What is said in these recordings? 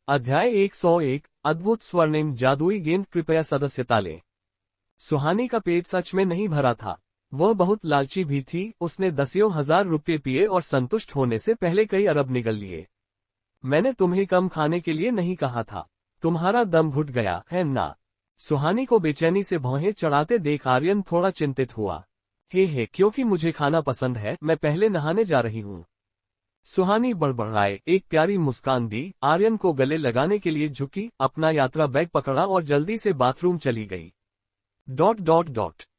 अध्याय 101 अद्भुत स्वर्णिम जादुई गेंद। कृपया सदस्यता लें। सुहानी का पेट सच में नहीं भरा था। वह बहुत लालची भी थी। उसने दसियों हजार रुपये पिए और संतुष्ट होने से पहले कई अरब निगल लिए। मैंने तुम्हें कम खाने के लिए नहीं कहा था। तुम्हारा दम घुट गया है ना? सुहानी को बेचैनी से भौहें चढ़ाते देख आर्यन थोड़ा चिंतित हुआ। हे क्योंकि मुझे खाना पसंद है, मैं पहले नहाने जा रही हूँ। सुहानी बड़बड़ाए एक प्यारी मुस्कान दी, आर्यन को गले लगाने के लिए झुकी, अपना यात्रा बैग पकड़ा और जल्दी से बाथरूम चली गई।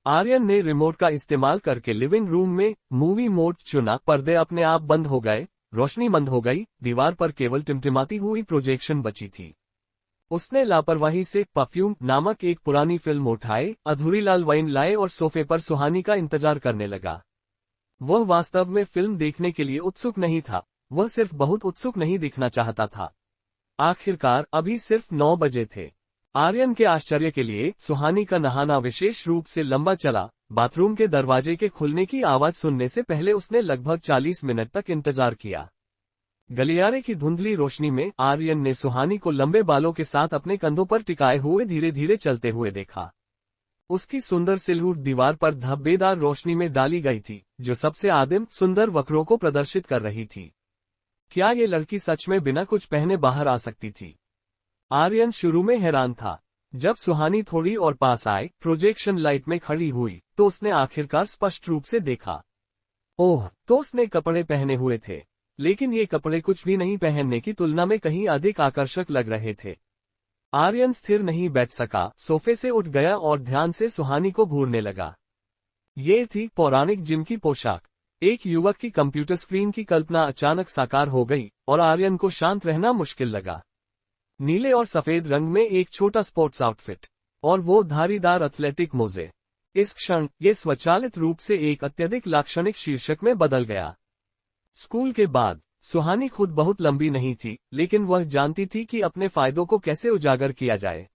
आर्यन ने रिमोट का इस्तेमाल करके लिविंग रूम में मूवी मोड चुना। पर्दे अपने आप बंद हो गए, रोशनी बंद हो गई, दीवार पर केवल टिमटिमाती हुई प्रोजेक्शन बची थी। उसने लापरवाही से परफ्यूम नामक एक पुरानी फिल्म उठाए, अधूरी लाल वाइन लाए और सोफे पर सुहानी का इंतजार करने लगा। वह वास्तव में फिल्म देखने के लिए उत्सुक नहीं था, वह सिर्फ बहुत उत्सुक नहीं दिखना चाहता था। आखिरकार अभी सिर्फ 9 बजे थे। आर्यन के आश्चर्य के लिए सुहानी का नहाना विशेष रूप से लंबा चला। बाथरूम के दरवाजे के खुलने की आवाज सुनने से पहले उसने लगभग 40 मिनट तक इंतजार किया। गलियारे की धुंधली रोशनी में आर्यन ने सुहानी को लंबे बालों के साथ अपने कंधों पर टिकाए हुए धीरे धीरे चलते हुए देखा। उसकी सुंदर सिलहूट दीवार पर धब्बेदार रोशनी में डाली गई थी, जो सबसे आदिम सुंदर वक्रों को प्रदर्शित कर रही थी। क्या ये लड़की सच में बिना कुछ पहने बाहर आ सकती थी? आर्यन शुरू में हैरान था। जब सुहानी थोड़ी और पास आए, प्रोजेक्शन लाइट में खड़ी हुई, तो उसने आखिरकार स्पष्ट रूप से देखा। ओह, तो उसने कपड़े पहने हुए थे, लेकिन ये कपड़े कुछ भी नहीं पहनने की तुलना में कहीं अधिक आकर्षक लग रहे थे। आर्यन स्थिर नहीं बैठ सका, सोफे से उठ गया और ध्यान से सुहानी को घूरने लगा। ये थी पौराणिक जिम की पोशाक। एक युवक की कंप्यूटर स्क्रीन की कल्पना अचानक साकार हो गई और आर्यन को शांत रहना मुश्किल लगा। नीले और सफेद रंग में एक छोटा स्पोर्ट्स आउटफिट और वो धारीदार एथलेटिक मोजे। इस क्षण ये स्वचालित रूप से एक अत्यधिक लाक्षणिक शीर्षक में बदल गया। स्कूल के बाद सुहानी खुद बहुत लंबी नहीं थी, लेकिन वह जानती थी कि अपने फायदों को कैसे उजागर किया जाए।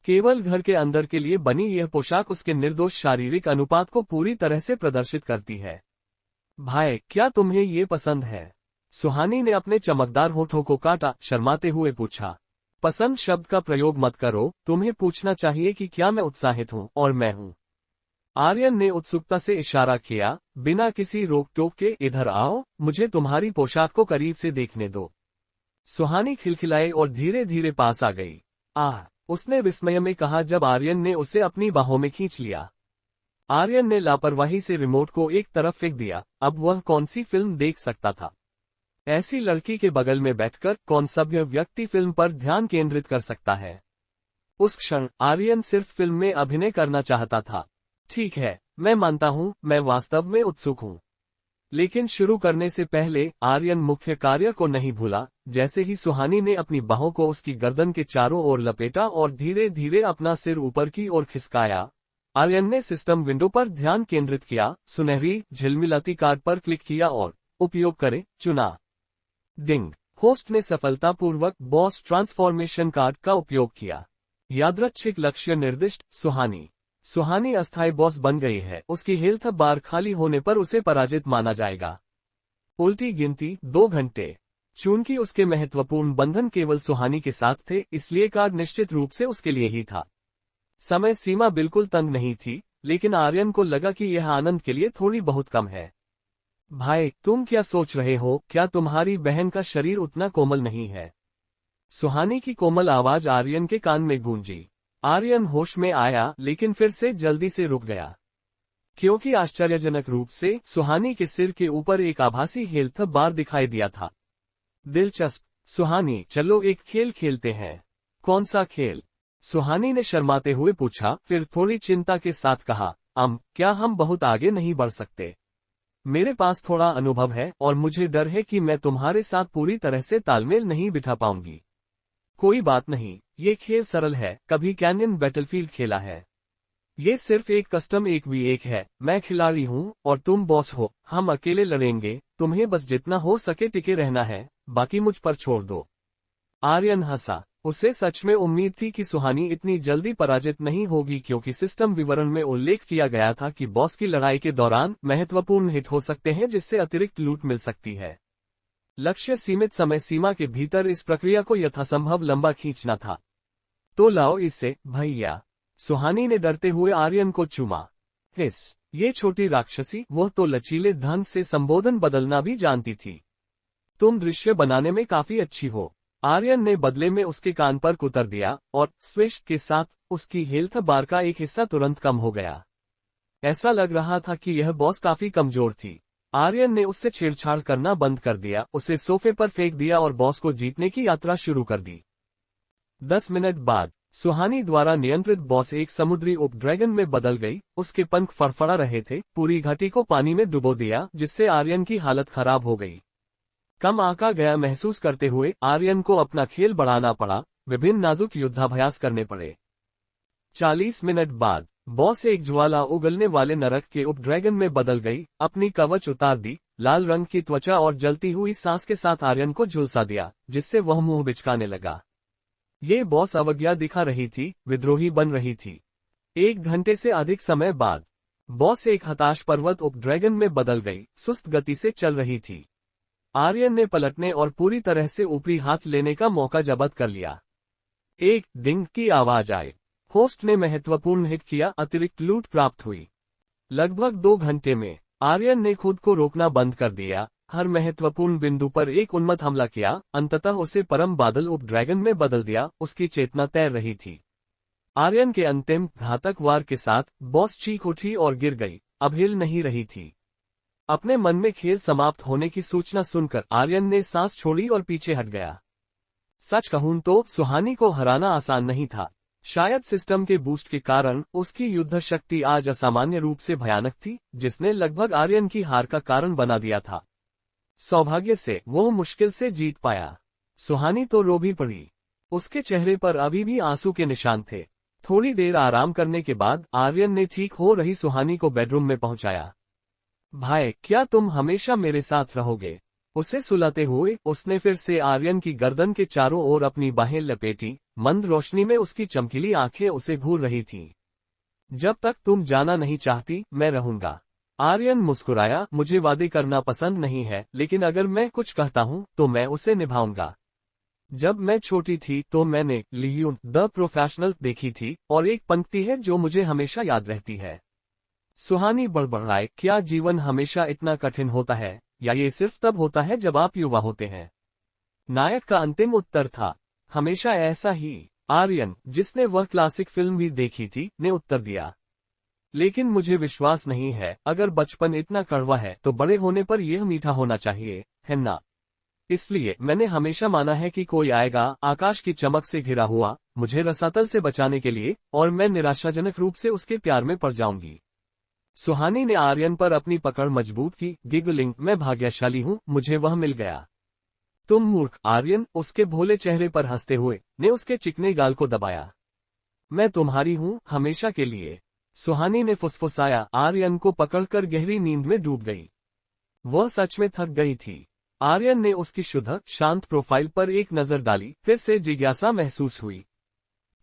केवल घर के अंदर के लिए बनी यह पोशाक उसके निर्दोष शारीरिक अनुपात को पूरी तरह से प्रदर्शित करती है। भाई, क्या तुम्हें ये पसंद है? सुहानी ने अपने चमकदार होठों को काटा, शर्माते हुए पूछा। पसंद शब्द का प्रयोग मत करो, तुम्हें पूछना चाहिए कि क्या मैं उत्साहित हूँ, और मैं हूँ। आर्यन ने उत्सुकता से इशारा किया, बिना किसी रोक टोक के इधर आओ, मुझे तुम्हारी पोशाक को करीब से देखने दो। सुहानी खिलखिलाई और धीरे धीरे पास आ गई। आह, उसने विस्मय में कहा जब आर्यन ने उसे अपनी बाहों में खींच लिया। आर्यन ने लापरवाही से रिमोट को एक तरफ फेंक दिया। अब वह कौन सी फिल्म देख सकता था? ऐसी लड़की के बगल में बैठकर कौन सभ्य व्यक्ति फिल्म पर ध्यान केंद्रित कर सकता है? उस क्षण आर्यन सिर्फ फिल्म में अभिनय करना चाहता था। ठीक है, मैं मानता हूँ, मैं वास्तव में उत्सुक हूँ। लेकिन शुरू करने से पहले आर्यन मुख्य कार्य को नहीं भूला। जैसे ही सुहानी ने अपनी बाहों को उसकी गर्दन के चारों ओर लपेटा और धीरे धीरे अपना सिर ऊपर की ओर खिसकाया, आर्यन ने सिस्टम विंडो पर ध्यान केंद्रित किया, सुनहरी झिलमिलाती कार्ड पर क्लिक किया और उपयोग करें चुना। डिंग! होस्ट ने सफलतापूर्वक बॉस ट्रांसफॉर्मेशन कार्ड का उपयोग किया। यादृच्छिक लक्ष्य निर्दिष्ट सुहानी अस्थायी बॉस बन गई है। उसकी हेल्थ बार खाली होने पर उसे पराजित माना जाएगा। उल्टी गिनती 2 घंटे। चूंकि उसके महत्वपूर्ण बंधन केवल सुहानी के साथ थे, इसलिए कार्ड निश्चित रूप से उसके लिए ही था। समय सीमा बिल्कुल तंग नहीं थी, लेकिन आर्यन को लगा कि यह आनंद के लिए थोड़ी बहुत कम है। भाई, तुम क्या सोच रहे हो? क्या तुम्हारी बहन का शरीर उतना कोमल नहीं है? सुहानी की कोमल आवाज आर्यन के कान में गूंजी। आर्यन होश में आया, लेकिन फिर से जल्दी से रुक गया, क्योंकि आश्चर्यजनक रूप से सुहानी के सिर के ऊपर एक आभासी हेल्थ बार दिखाई दिया था। दिलचस्प। सुहानी, चलो एक खेल खेलते हैं। कौन सा खेल? सुहानी ने शर्माते हुए पूछा, फिर थोड़ी चिंता के साथ कहा, क्या हम बहुत आगे नहीं बढ़ सकते? मेरे पास थोड़ा अनुभव है और मुझे डर है कि मैं तुम्हारे साथ पूरी तरह से तालमेल नहीं बिठा पाऊंगी। कोई बात नहीं, ये खेल सरल है, कभी कैनियन बैटलफील्ड खेला है। ये सिर्फ एक कस्टम 1v1 है। मैं खिलाड़ी हूँ और तुम बॉस हो। हम अकेले लड़ेंगे, तुम्हें बस जितना हो सके टिके रहना है, बाकी मुझ पर छोड़ दो। आर्यन हंसा। उसे सच में उम्मीद थी कि सुहानी इतनी जल्दी पराजित नहीं होगी, क्योंकि सिस्टम विवरण में उल्लेख किया गया था कि बॉस की लड़ाई के दौरान महत्वपूर्ण हिट हो सकते हैं, जिससे अतिरिक्त लूट मिल सकती है। लक्ष्य सीमित समय सीमा के भीतर इस प्रक्रिया को यथासंभव लंबा खींचना था। तो लाओ इसे, भैया। सुहानी ने डरते हुए आर्यन को चूमा। ये छोटी राक्षसी, वह तो लचीले ढंग से संबोधन बदलना भी जानती थी। तुम दृश्य बनाने में काफी अच्छी हो। आर्यन ने बदले में उसके कान पर कुतर दिया और स्विश के साथ उसकी हेल्थ बार का एक हिस्सा तुरंत कम हो गया। ऐसा लग रहा था कि यह बॉस काफी कमजोर थी। आर्यन ने उससे छेड़छाड़ करना बंद कर दिया, उसे सोफे पर फेंक दिया और बॉस को जीतने की यात्रा शुरू कर दी। 10 मिनट बाद सुहानी द्वारा नियंत्रित बॉस एक समुद्री उप ड्रैगन में बदल गई। उसके पंख फड़फड़ा रहे थे, पूरी घाटी को पानी में डुबो दिया, जिससे आर्यन की हालत खराब हो गई। कम आका गया महसूस करते हुए आर्यन को अपना खेल बढ़ाना पड़ा, विभिन्न नाजुक युद्धाभ्यास करने पड़े। 40 मिनट बाद बॉस एक ज्वाला उगलने वाले नरक के उप ड्रैगन में बदल गई, अपनी कवच उतार दी, लाल रंग की त्वचा और जलती हुई सांस के साथ आर्यन को झुलसा दिया, जिससे वह मुंह बिचकाने लगा। ये बॉस अवज्ञा दिखा रही थी, विद्रोही बन रही थी। 1 घंटे से अधिक समय बाद बॉस एक हताश पर्वत उप ड्रैगन में बदल गई, सुस्त गति से चल रही थी। आर्यन ने पलटने और पूरी तरह से ऊपरी हाथ लेने का मौका जब्त कर लिया। एक डिंग की आवाज आई। होस्ट ने महत्वपूर्ण हिट किया, अतिरिक्त लूट प्राप्त हुई। लगभग 2 घंटे में आर्यन ने खुद को रोकना बंद कर दिया, हर महत्वपूर्ण बिंदु पर एक उन्मत्त हमला किया, अंततः उसे परम बादल उप ड्रैगन में बदल दिया। उसकी चेतना तैर रही थी। आर्यन के अंतिम घातक वार के साथ बॉस चीख उठी और गिर गई, अब हिल नहीं रही थी। अपने मन में खेल समाप्त होने की सूचना सुनकर आर्यन ने सांस छोड़ी और पीछे हट गया। सच कहूं तो सुहानी को हराना आसान नहीं था। शायद सिस्टम के बूस्ट के कारण उसकी युद्ध शक्ति आज असामान्य रूप से भयानक थी, जिसने लगभग आर्यन की हार का कारण बना दिया था। सौभाग्य से वो मुश्किल से जीत पाया। सुहानी तो रो भी पड़ी। उसके चेहरे पर अभी भी आंसू के निशान थे। थोड़ी देर आराम करने के बाद आर्यन ने ठीक हो रही सुहानी को बेडरूम में पहुंचाया। भाई, क्या तुम हमेशा मेरे साथ रहोगे? उसे सुलाते हुए उसने फिर से आर्यन की गर्दन के चारों ओर अपनी बाहें लपेटी। मंद रोशनी में उसकी चमकीली आंखें उसे घूर रही थीं। जब तक तुम जाना नहीं चाहती, मैं रहूंगा। आर्यन मुस्कुराया, मुझे वादे करना पसंद नहीं है, लेकिन अगर मैं कुछ कहता हूं तो मैं उसे निभाऊंगा। जब मैं छोटी थी तो मैंने लियोन द प्रोफेशनल देखी थी, और एक पंक्ति है जो मुझे हमेशा याद रहती है। सुहानी बड़बड़ाए, क्या जीवन हमेशा इतना कठिन होता है, या ये सिर्फ तब होता है जब आप युवा होते हैं? नायक का अंतिम उत्तर था, हमेशा ऐसा ही। आर्यन, जिसने वह क्लासिक फिल्म भी देखी थी, ने उत्तर दिया। लेकिन मुझे विश्वास नहीं है, अगर बचपन इतना कड़वा है तो बड़े होने पर यह मीठा होना चाहिए, है ना? इसलिए मैंने हमेशा माना है कि कोई आएगा, आकाश की चमक से घिरा हुआ, मुझे रसातल से बचाने के लिए, और मैं निराशाजनक रूप से उसके प्यार में पड़ जाऊंगी। सुहानी ने आर्यन पर अपनी पकड़ मजबूत की, गिगलिंग, मैं भाग्यशाली हूं, मुझे वह मिल गया। तुम मूर्ख। आर्यन, उसके भोले चेहरे पर हंसते हुए, ने उसके चिकने गाल को दबाया। मैं तुम्हारी हूं, हमेशा के लिए। सुहानी ने फुसफुसाया। आर्यन को पकड़कर गहरी नींद में डूब गई। वह सच में थक गई थी। आर्यन ने उसकी शुद्ध, शांत प्रोफाइल पर एक नजर डाली, फिर से जिज्ञासा महसूस हुई।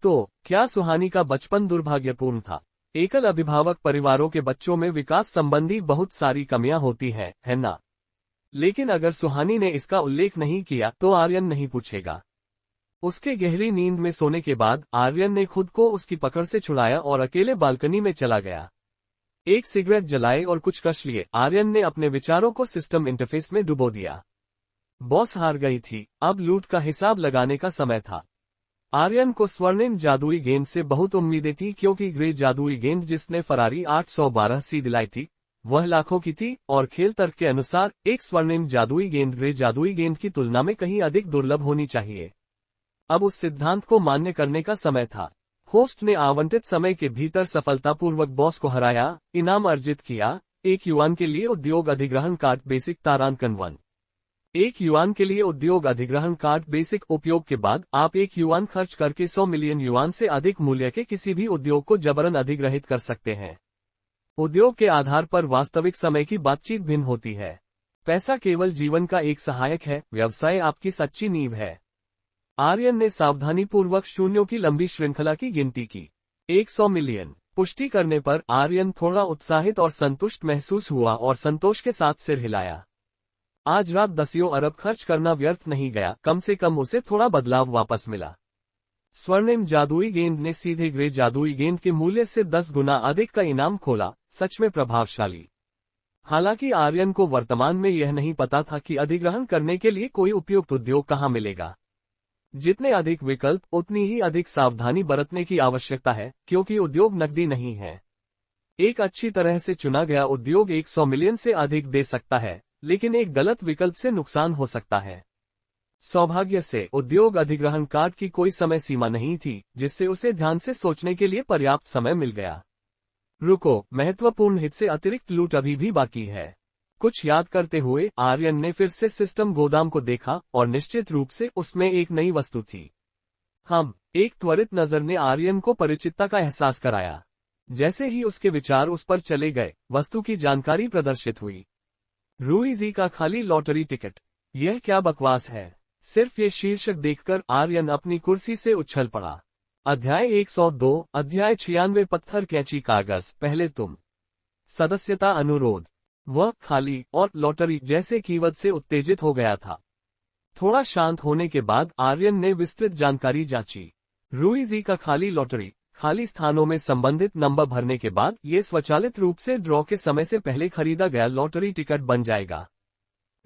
तो क्या सुहानी का बचपन दुर्भाग्यपूर्ण था? एकल अभिभावक परिवारों के बच्चों में विकास संबंधी बहुत सारी कमियां होती हैं, है ना? लेकिन अगर सुहानी ने इसका उल्लेख नहीं किया तो आर्यन नहीं पूछेगा। उसके गहरी नींद में सोने के बाद आर्यन ने खुद को उसकी पकड़ से छुड़ाया और अकेले बालकनी में चला गया। एक सिगरेट जलाए और कुछ कश लिए आर्यन ने अपने विचारों को सिस्टम इंटरफेस में डुबो दिया। बॉस हार गई थी, अब लूट का हिसाब लगाने का समय था। आर्यन को स्वर्णिम जादुई गेंद से बहुत उम्मीदें थी, क्योंकि ग्रे जादुई गेंद जिसने फरारी 812 सी दिलाई थी, वह लाखों की थी, और खेल तर्क के अनुसार एक स्वर्णिम जादुई गेंद ग्रे जादुई गेंद की तुलना में कहीं अधिक दुर्लभ होनी चाहिए। अब उस सिद्धांत को मान्य करने का समय था। होस्ट ने आवंटित समय के भीतर सफलतापूर्वक बॉस को हराया, इनाम अर्जित किया। 1 युआन के लिए उद्योग अधिग्रहण कार्ड बेसिक तारांकन 1। 1 युआन के लिए उद्योग अधिग्रहण कार्ड बेसिक उपयोग के बाद आप 1 युआन खर्च करके 100 मिलियन युआन से अधिक मूल्य के किसी भी उद्योग को जबरन अधिग्रहित कर सकते हैं। उद्योग के आधार पर वास्तविक समय की बातचीत भिन्न होती है। पैसा केवल जीवन का एक सहायक है, व्यवसाय आपकी सच्ची नींव है। आर्यन ने सावधानीपूर्वक शून्यों की लंबी श्रृंखला की गिनती की। 100 मिलियन। पुष्टि करने पर आर्यन थोड़ा उत्साहित और संतुष्ट महसूस हुआ और संतोष के साथ सिर हिलाया। आज रात 10 अरब खर्च करना व्यर्थ नहीं गया, कम से कम उसे थोड़ा बदलाव वापस मिला। स्वर्णिम जादुई गेंद ने सीधे ग्रे जादुई गेंद के मूल्य से 10 गुना अधिक का इनाम खोला, सच में प्रभावशाली। हालांकि आर्यन को वर्तमान में यह नहीं पता था कि अधिग्रहण करने के लिए कोई उपयुक्त उद्योग कहां मिलेगा। जितने अधिक विकल्प उतनी ही अधिक सावधानी बरतने की आवश्यकता है, क्योंकि उद्योग नकदी नहीं है। एक अच्छी तरह से चुना गया उद्योग 100 मिलियन से अधिक दे सकता है, लेकिन एक गलत विकल्प से नुकसान हो सकता है। सौभाग्य से उद्योग अधिग्रहण कार्ड की कोई समय सीमा नहीं थी, जिससे उसे ध्यान से सोचने के लिए पर्याप्त समय मिल गया। रुको, महत्वपूर्ण हित से अतिरिक्त लूट अभी भी बाकी है। कुछ याद करते हुए आर्यन ने फिर से सिस्टम गोदाम को देखा और निश्चित रूप से उसमें एक नई वस्तु थी। एक त्वरित नजर ने आर्यन को परिचितता का एहसास कराया। जैसे ही उसके विचार उस पर चले गए, वस्तु की जानकारी प्रदर्शित हुई। रूईजी का खाली लॉटरी टिकट। यह क्या बकवास है। सिर्फ ये शीर्षक देखकर आर्यन अपनी कुर्सी से उछल पड़ा। अध्याय 102, अध्याय 96, पत्थर कैंची कागज, पहले तुम। सदस्यता अनुरोध। वह खाली और लॉटरी जैसे कीवर्ड से उत्तेजित हो गया था। थोड़ा शांत होने के बाद आर्यन ने विस्तृत जानकारी जांची। रूईजी का खाली लॉटरी, खाली स्थानों में संबंधित नंबर भरने के बाद ये स्वचालित रूप से ड्रॉ के समय से पहले खरीदा गया लॉटरी टिकट बन जाएगा।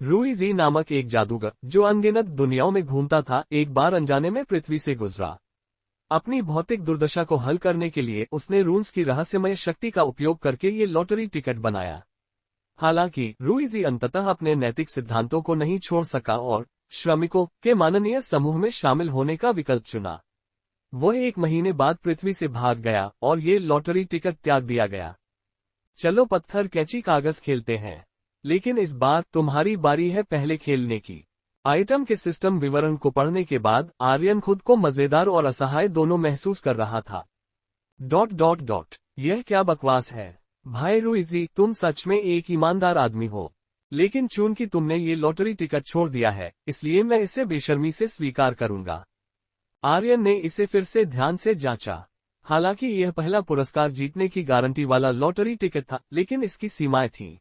रूईजी नामक एक जादूगर जो अनगिनत दुनियाओं में घूमता था, एक बार अनजाने में पृथ्वी से गुजरा। अपनी भौतिक दुर्दशा को हल करने के लिए उसने रून्स की रहस्यमय शक्ति का उपयोग करके ये लॉटरी टिकट बनाया। हालांकि रूईजी अंततः अपने नैतिक सिद्धांतों को नहीं छोड़ सका और श्रमिकों के माननीय समूह में शामिल होने का विकल्प चुना। वह 1 महीने बाद पृथ्वी से भाग गया और ये लॉटरी टिकट त्याग दिया गया। चलो पत्थर कैंची कागज खेलते हैं, लेकिन इस बार तुम्हारी बारी है पहले खेलने की। आइटम के सिस्टम विवरण को पढ़ने के बाद आर्यन खुद को मजेदार और असहाय दोनों महसूस कर रहा था। ... यह क्या बकवास है भाई रूईजी, तुम सच में एक ईमानदार आदमी हो। लेकिन चूंकि तुमने ये लॉटरी टिकट छोड़ दिया है, इसलिए मैं इसे बेशर्मी से स्वीकार करूंगा। आर्यन ने इसे फिर से ध्यान से जांचा। हालांकि यह पहला पुरस्कार जीतने की गारंटी वाला लॉटरी टिकट था, लेकिन इसकी सीमाएं थीं।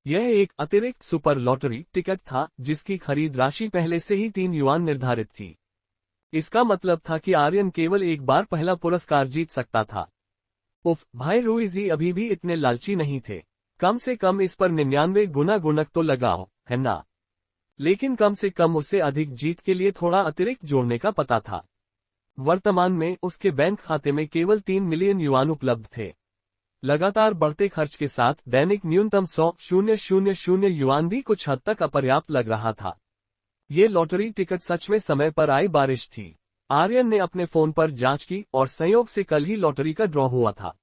यह एक अतिरिक्त सुपर लॉटरी टिकट था, जिसकी खरीद राशि पहले से ही 3 युआन निर्धारित थी। इसका मतलब था कि आर्यन केवल एक बार पहला पुरस्कार जीत सकता था। उफ, भाई रूईजी अभी भी इतने लालची नहीं थे। कम से कम इस पर 99 गुना गुणक तो लगाओ, है ना? लेकिन कम से कम उसे अधिक जीत के लिए थोड़ा अतिरिक्त जोड़ने का पता था। वर्तमान में उसके बैंक खाते में केवल 3 मिलियन युआन उपलब्ध थे। लगातार बढ़ते खर्च के साथ दैनिक न्यूनतम 100,000 युआन भी कुछ हद तक अपर्याप्त लग रहा था। ये लॉटरी टिकट सच में समय पर आई बारिश थी। आर्यन ने अपने फोन पर जांच की और संयोग से कल ही लॉटरी का ड्रॉ हुआ था।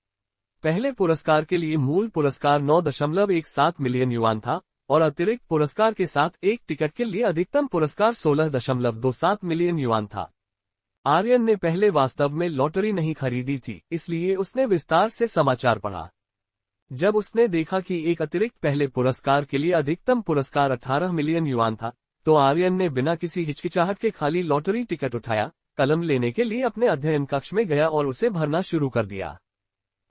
पहले पुरस्कार के लिए मूल पुरस्कार 9.17 मिलियन युआन था और अतिरिक्त पुरस्कार के साथ एक टिकट के लिए अधिकतम पुरस्कार 16.27 मिलियन युआन था। आर्यन ने पहले वास्तव में लॉटरी नहीं खरीदी थी, इसलिए उसने विस्तार से समाचार पढ़ा। जब उसने देखा कि एक अतिरिक्त पहले पुरस्कार के लिए अधिकतम पुरस्कार 18 मिलियन युआन था, तो आर्यन ने बिना किसी हिचकिचाहट के खाली लॉटरी टिकट उठाया, कलम लेने के लिए अपने अध्ययन कक्ष में गया और उसे भरना शुरू कर दिया।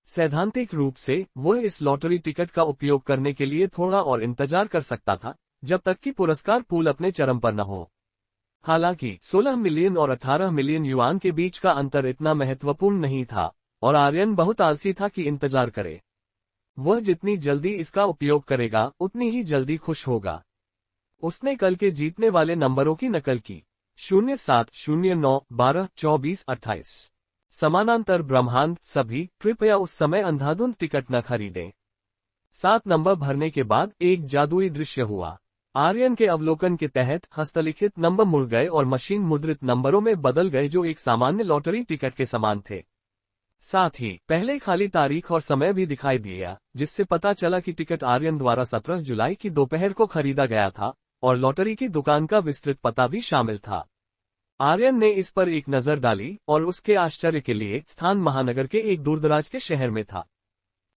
सैद्धांतिक रूप से वह इस लॉटरी टिकट का उपयोग करने के लिए थोड़ा और इंतजार कर सकता था, जब तक कि पुरस्कार पूल अपने चरम पर न हो। हालांकि 16 मिलियन और 18 मिलियन युआन के बीच का अंतर इतना महत्वपूर्ण नहीं था और आर्यन बहुत आलसी था कि इंतजार करे। वह जितनी जल्दी इसका उपयोग करेगा, उतनी ही जल्दी खुश होगा। उसने कल के जीतने वाले नंबरों की नकल की। 07, 09, 12, 24, 28। समानांतर ब्रह्मांड सभी, कृपया उस समय अंधाधुंध टिकट न खरीदें। 7 नंबर भरने के बाद एक जादुई दृश्य हुआ। आर्यन के अवलोकन के तहत हस्तलिखित नंबर मुड़ गए और मशीन मुद्रित नंबरों में बदल गए, जो एक सामान्य लॉटरी टिकट के समान थे। साथ ही पहले खाली तारीख और समय भी दिखाई दिया, जिससे पता चला कि टिकट आर्यन द्वारा 17 जुलाई की दोपहर को खरीदा गया था और लॉटरी की दुकान का विस्तृत पता भी शामिल था। आर्यन ने इस पर एक नजर डाली और उसके आश्चर्य के लिए स्थान महानगर के एक दूरदराज के शहर में था।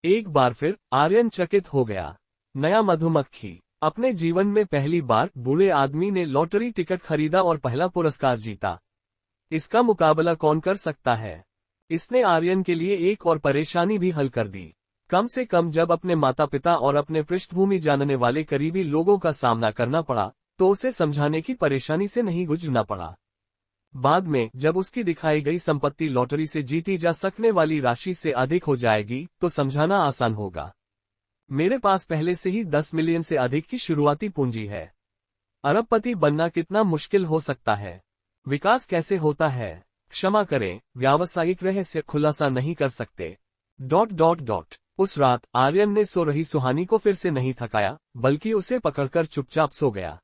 एक बार फिर आर्यन चकित हो गया। नया मधुमक्खी। अपने जीवन में पहली बार बूढ़े आदमी ने लॉटरी टिकट खरीदा और पहला पुरस्कार जीता। इसका मुकाबला कौन कर सकता है? इसने आर्यन के लिए एक और परेशानी भी हल कर दी। कम से कम जब अपने माता पिता और अपने पृष्ठभूमि जानने वाले करीबी लोगों का सामना करना पड़ा तो उसे समझाने की परेशानी से नहीं गुजरना पड़ा। बाद में जब उसकी दिखाई गई संपत्ति लॉटरी से जीती जा सकने वाली राशि से अधिक हो जाएगी तो समझाना आसान होगा। मेरे पास पहले से ही 10 मिलियन से अधिक की शुरुआती पूंजी है। अरबपति बनना कितना मुश्किल हो सकता है? विकास कैसे होता है? क्षमा करें, व्यावसायिक रहस्य खुलासा नहीं कर सकते। ... उस रात आर्यन ने सो रही सुहानी को फिर से नहीं थकाया, बल्कि उसे पकड़कर चुपचाप सो गया।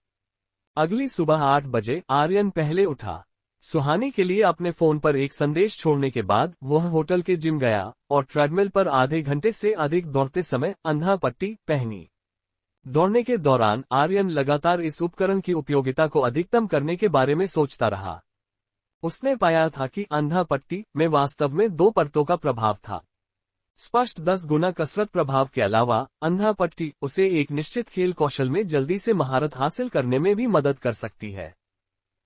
अगली सुबह 8 बजे आर्यन पहले उठा। सुहानी के लिए अपने फोन पर एक संदेश छोड़ने के बाद वह होटल के जिम गया और ट्रेडमिल पर आधे घंटे से अधिक दौड़ते समय अंधा पट्टी पहनी। दौड़ने के दौरान आर्यन लगातार इस उपकरण की उपयोगिता को अधिकतम करने के बारे में सोचता रहा। उसने पाया था कि अंधा पट्टी में वास्तव में 2 परतों का प्रभाव था। स्पष्ट 10 गुना कसरत प्रभाव के अलावा अंधा पट्टी उसे एक निश्चित खेल कौशल में जल्दी से महारत हासिल करने में भी मदद कर सकती है।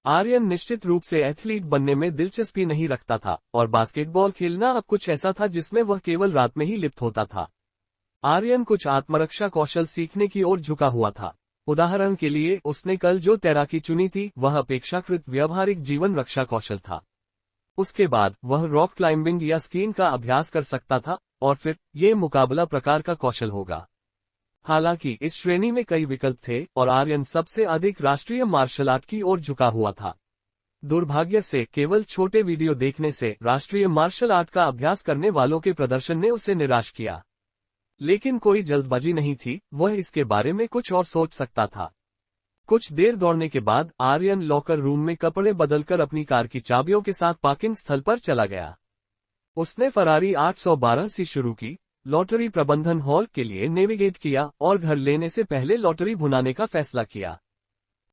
आर्यन निश्चित रूप से एथलीट बनने में दिलचस्पी नहीं रखता था और बास्केटबॉल खेलना अब कुछ ऐसा था जिसमें वह केवल रात में ही लिप्त होता था। आर्यन कुछ आत्मरक्षा कौशल सीखने की ओर झुका हुआ था। उदाहरण के लिए उसने कल जो तैराकी चुनी थी वह अपेक्षाकृत व्यावहारिक जीवन रक्षा कौशल था। उसके बाद वह रॉक क्लाइंबिंग या स्कीइंग का अभ्यास कर सकता था और फिर ये मुकाबला प्रकार का कौशल होगा। हालांकि इस श्रेणी में कई विकल्प थे और आर्यन सबसे अधिक राष्ट्रीय मार्शल आर्ट की ओर झुका हुआ था। दुर्भाग्य से केवल छोटे वीडियो देखने से राष्ट्रीय मार्शल आर्ट का अभ्यास करने वालों के प्रदर्शन ने उसे निराश किया। लेकिन कोई जल्दबाजी नहीं थी, वह इसके बारे में कुछ और सोच सकता था। कुछ देर दौड़ने के बाद आर्यन लॉकर रूम में कपड़े बदलकर अपनी कार की चाबियों के साथ पार्किंग स्थल पर चला गया। उसने फरारी 812 से शुरू की, लॉटरी प्रबंधन हॉल के लिए नेविगेट किया और घर लेने से पहले लॉटरी भुनाने का फैसला किया।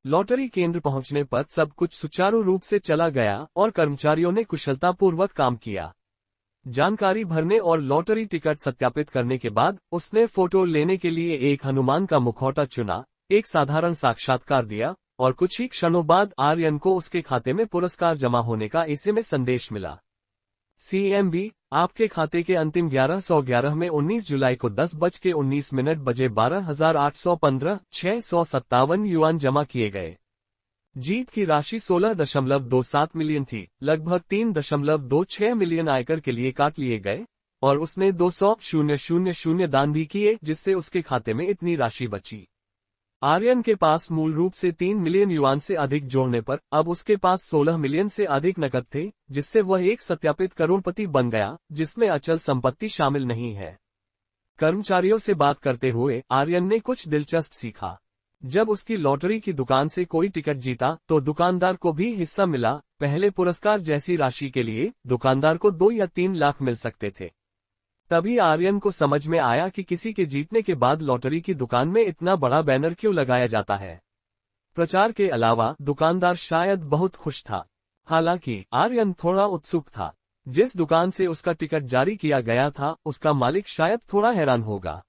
लॉटरी केंद्र पहुंचने पर सब कुछ सुचारू रूप से चला गया और कर्मचारियों ने कुशलतापूर्वक काम किया। जानकारी भरने और लॉटरी टिकट सत्यापित करने के बाद उसने फोटो लेने के लिए एक हनुमान का मुखौटा चुना, एक साधारण साक्षात्कार दिया और कुछ ही क्षणों बाद आर्यन को उसके खाते में पुरस्कार जमा होने का एसएमएस संदेश मिला। सीएमबी, आपके खाते के अंतिम 1111 में 19 जुलाई को 10:19 बजे 12,815,657 युआन जमा किए गए। जीत की राशि 16.27 मिलियन थी, लगभग 3.26 मिलियन आयकर के लिए काट लिए गए और उसने 200,000 दान भी किए जिससे उसके खाते में इतनी राशि बची। आर्यन के पास मूल रूप से 3 मिलियन युआन से अधिक जोड़ने पर अब उसके पास 16 मिलियन से अधिक नकद थे, जिससे वह एक सत्यापित करोड़पति बन गया जिसमें अचल संपत्ति शामिल नहीं है। कर्मचारियों से बात करते हुए आर्यन ने कुछ दिलचस्प सीखा। जब उसकी लॉटरी की दुकान से कोई टिकट जीता तो दुकानदार को भी हिस्सा मिला। पहले पुरस्कार जैसी राशि के लिए दुकानदार को 2 या 3 लाख मिल सकते थे। तभी आर्यन को समझ में आया कि किसी के जीतने के बाद लॉटरी की दुकान में इतना बड़ा बैनर क्यों लगाया जाता है। प्रचार के अलावा दुकानदार शायद बहुत खुश था। हालांकि आर्यन थोड़ा उत्सुक था। जिस दुकान से उसका टिकट जारी किया गया था उसका मालिक शायद थोड़ा हैरान होगा।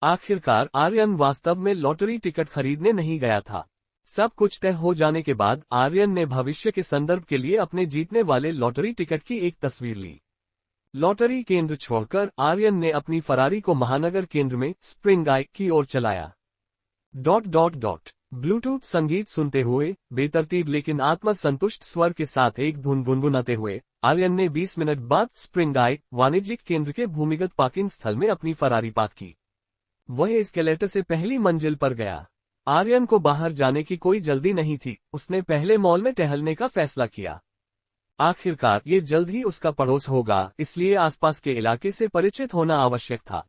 आखिरकार आर्यन वास्तव में लॉटरी टिकट खरीदने नहीं गया था। सब कुछ तय हो जाने के बाद आर्यन ने भविष्य के संदर्भ के लिए अपने जीतने वाले लॉटरी टिकट की एक तस्वीर ली। लॉटरी केंद्र छोड़कर आर्यन ने अपनी फरारी को महानगर केंद्र में स्प्रिंग आई की ओर चलाया। ब्लूटूथ संगीत सुनते हुए बेतरतीब लेकिन आत्मसंतुष्ट स्वर के साथ एक धुन गुनगुनाते हुए आर्यन ने 20 मिनट बाद स्प्रिंग आई वाणिज्यिक केंद्र के भूमिगत पार्किंग स्थल में अपनी फरारी पार्क की। वह एस्केलेटर से पहली मंजिल पर गया। आर्यन को बाहर जाने की कोई जल्दी नहीं थी। उसने पहले मॉल में टहलने का फैसला किया। आखिरकार ये जल्द ही उसका पड़ोस होगा, इसलिए आसपास के इलाके से परिचित होना आवश्यक था।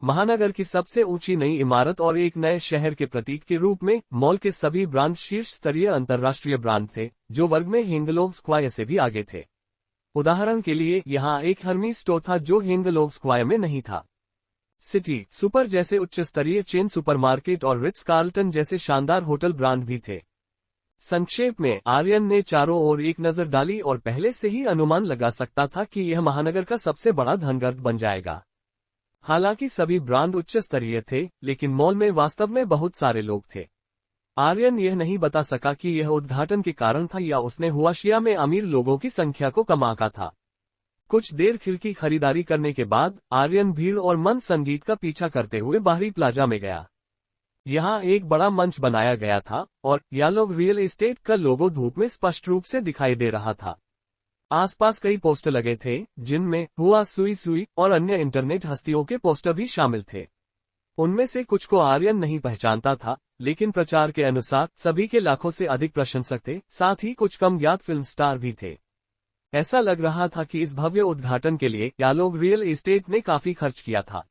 महानगर की सबसे ऊंची नई इमारत और एक नए शहर के प्रतीक के रूप में मॉल के सभी ब्रांड शीर्ष स्तरीय अंतर्राष्ट्रीय ब्रांड थे, जो वर्ग में हिंगलोव स्क्वायर से भी आगे थे। उदाहरण के लिए यहाँ एक हर्मी स्टोर था जो हिंगलोव स्क्वायर में नहीं था। सिटी सुपर जैसे उच्च स्तरीय चेन सुपरमार्केट और रिट्स कार्लटन जैसे शानदार होटल ब्रांड भी थे। संक्षेप में आर्यन ने चारों ओर एक नजर डाली और पहले से ही अनुमान लगा सकता था कि यह महानगर का सबसे बड़ा धनगर्भ बन जाएगा। हालांकि सभी ब्रांड उच्च स्तरीय थे, लेकिन मॉल में वास्तव में बहुत सारे लोग थे। आर्यन यह नहीं बता सका कि यह उद्घाटन के कारण था या उसने हुआशिया में अमीर लोगों की संख्या को कम आंका था। कुछ देर खिड़की खरीदारी करने के बाद आर्यन भीड़ और मंद संगीत का पीछा करते हुए बाहरी प्लाजा में गया। यहाँ एक बड़ा मंच बनाया गया था और येलो रियल एस्टेट का लोगो धूप में स्पष्ट रूप से दिखाई दे रहा था। आसपास कई पोस्टर लगे थे जिनमें हुआ सुई सुई और अन्य इंटरनेट हस्तियों के पोस्टर भी शामिल थे। उनमें से कुछ को आर्यन नहीं पहचानता था, लेकिन प्रचार के अनुसार सभी के लाखों से अधिक प्रशंसक थे, साथ ही कुछ कम ज्ञात फिल्म स्टार भी थे। ऐसा लग रहा था कि इस भव्य उद्घाटन के लिए येलो रियल एस्टेट ने काफी खर्च किया था।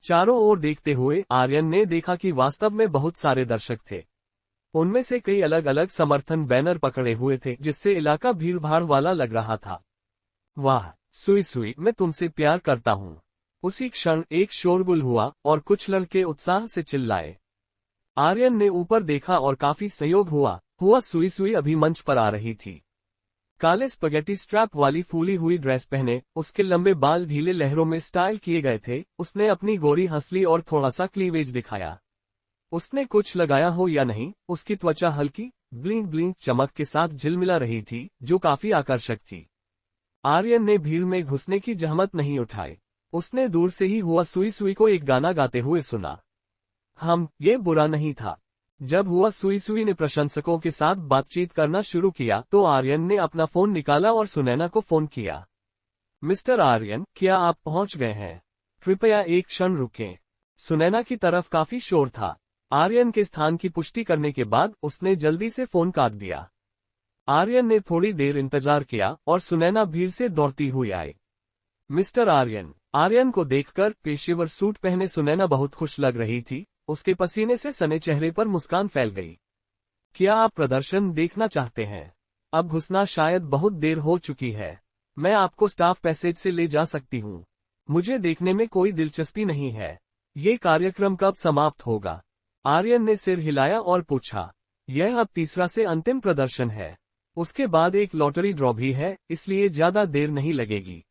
चारों ओर देखते हुए आर्यन ने देखा कि वास्तव में बहुत सारे दर्शक थे। उनमें से कई अलग अलग समर्थन बैनर पकड़े हुए थे, जिससे इलाका भीड़भाड़ वाला लग रहा था। वाह सुई सुई, मैं तुमसे प्यार करता हूँ। उसी क्षण एक शोरगुल हुआ और कुछ लड़के उत्साह से चिल्लाए। आर्यन ने ऊपर देखा और काफी सहयोग हुआ सुई सुई अभी मंच पर आ रही थी। काले स्पगेटी स्ट्रैप वाली फूली हुई ड्रेस पहने, उसके लंबे बाल ढीले लहरों में स्टाइल किए गए थे। उसने अपनी गोरी हंसली और थोड़ा सा क्लीवेज दिखाया। उसने कुछ लगाया हो या नहीं, उसकी त्वचा हल्की ब्लिंक ब्लिंक चमक के साथ झिलमिला रही थी, जो काफी आकर्षक थी। आर्यन ने भीड़ में घुसने की जहमत नहीं उठाई। उसने दूर से ही हुआ सुई सुई को एक गाना गाते हुए सुना। ये बुरा नहीं था। जब हुआ सुई सुई ने प्रशंसकों के साथ बातचीत करना शुरू किया तो आर्यन ने अपना फोन निकाला और सुनैना को फोन किया। मिस्टर आर्यन, क्या आप पहुंच गए हैं? कृपया एक क्षण रुकें। सुनैना की तरफ काफी शोर था। आर्यन के स्थान की पुष्टि करने के बाद उसने जल्दी से फोन काट दिया। आर्यन ने थोड़ी देर इंतजार किया और सुनैना भीड़ से दौड़ती हुई आई। मिस्टर आर्यन को देखकर पेशेवर सूट पहने सुनैना बहुत खुश लग रही थी। उसके पसीने से सने चेहरे पर मुस्कान फैल गई। क्या आप प्रदर्शन देखना चाहते हैं? अब घुसना शायद बहुत देर हो चुकी है। मैं आपको स्टाफ पैसेज से ले जा सकती हूँ। मुझे देखने में कोई दिलचस्पी नहीं है। ये कार्यक्रम कब समाप्त होगा? आर्यन ने सिर हिलाया और पूछा। यह अब तीसरा से अंतिम प्रदर्शन है। उसके बाद एक लॉटरी ड्रॉ भी है, इसलिए ज्यादा देर नहीं लगेगी।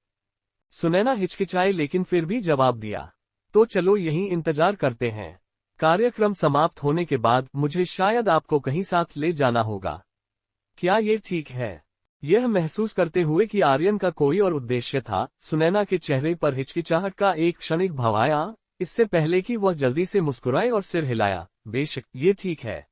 सुनैना हिचकिचाई लेकिन फिर भी जवाब दिया। तो चलो यहीं इंतजार करते हैं। कार्यक्रम समाप्त होने के बाद मुझे शायद आपको कहीं साथ ले जाना होगा। क्या ये ठीक है? यह महसूस करते हुए कि आर्यन का कोई और उद्देश्य था, सुनैना के चेहरे पर हिचकिचाहट का एक क्षणिक भाव आया, इससे पहले कि वह जल्दी से मुस्कुराए और सिर हिलाया। बेशक, ये ठीक है।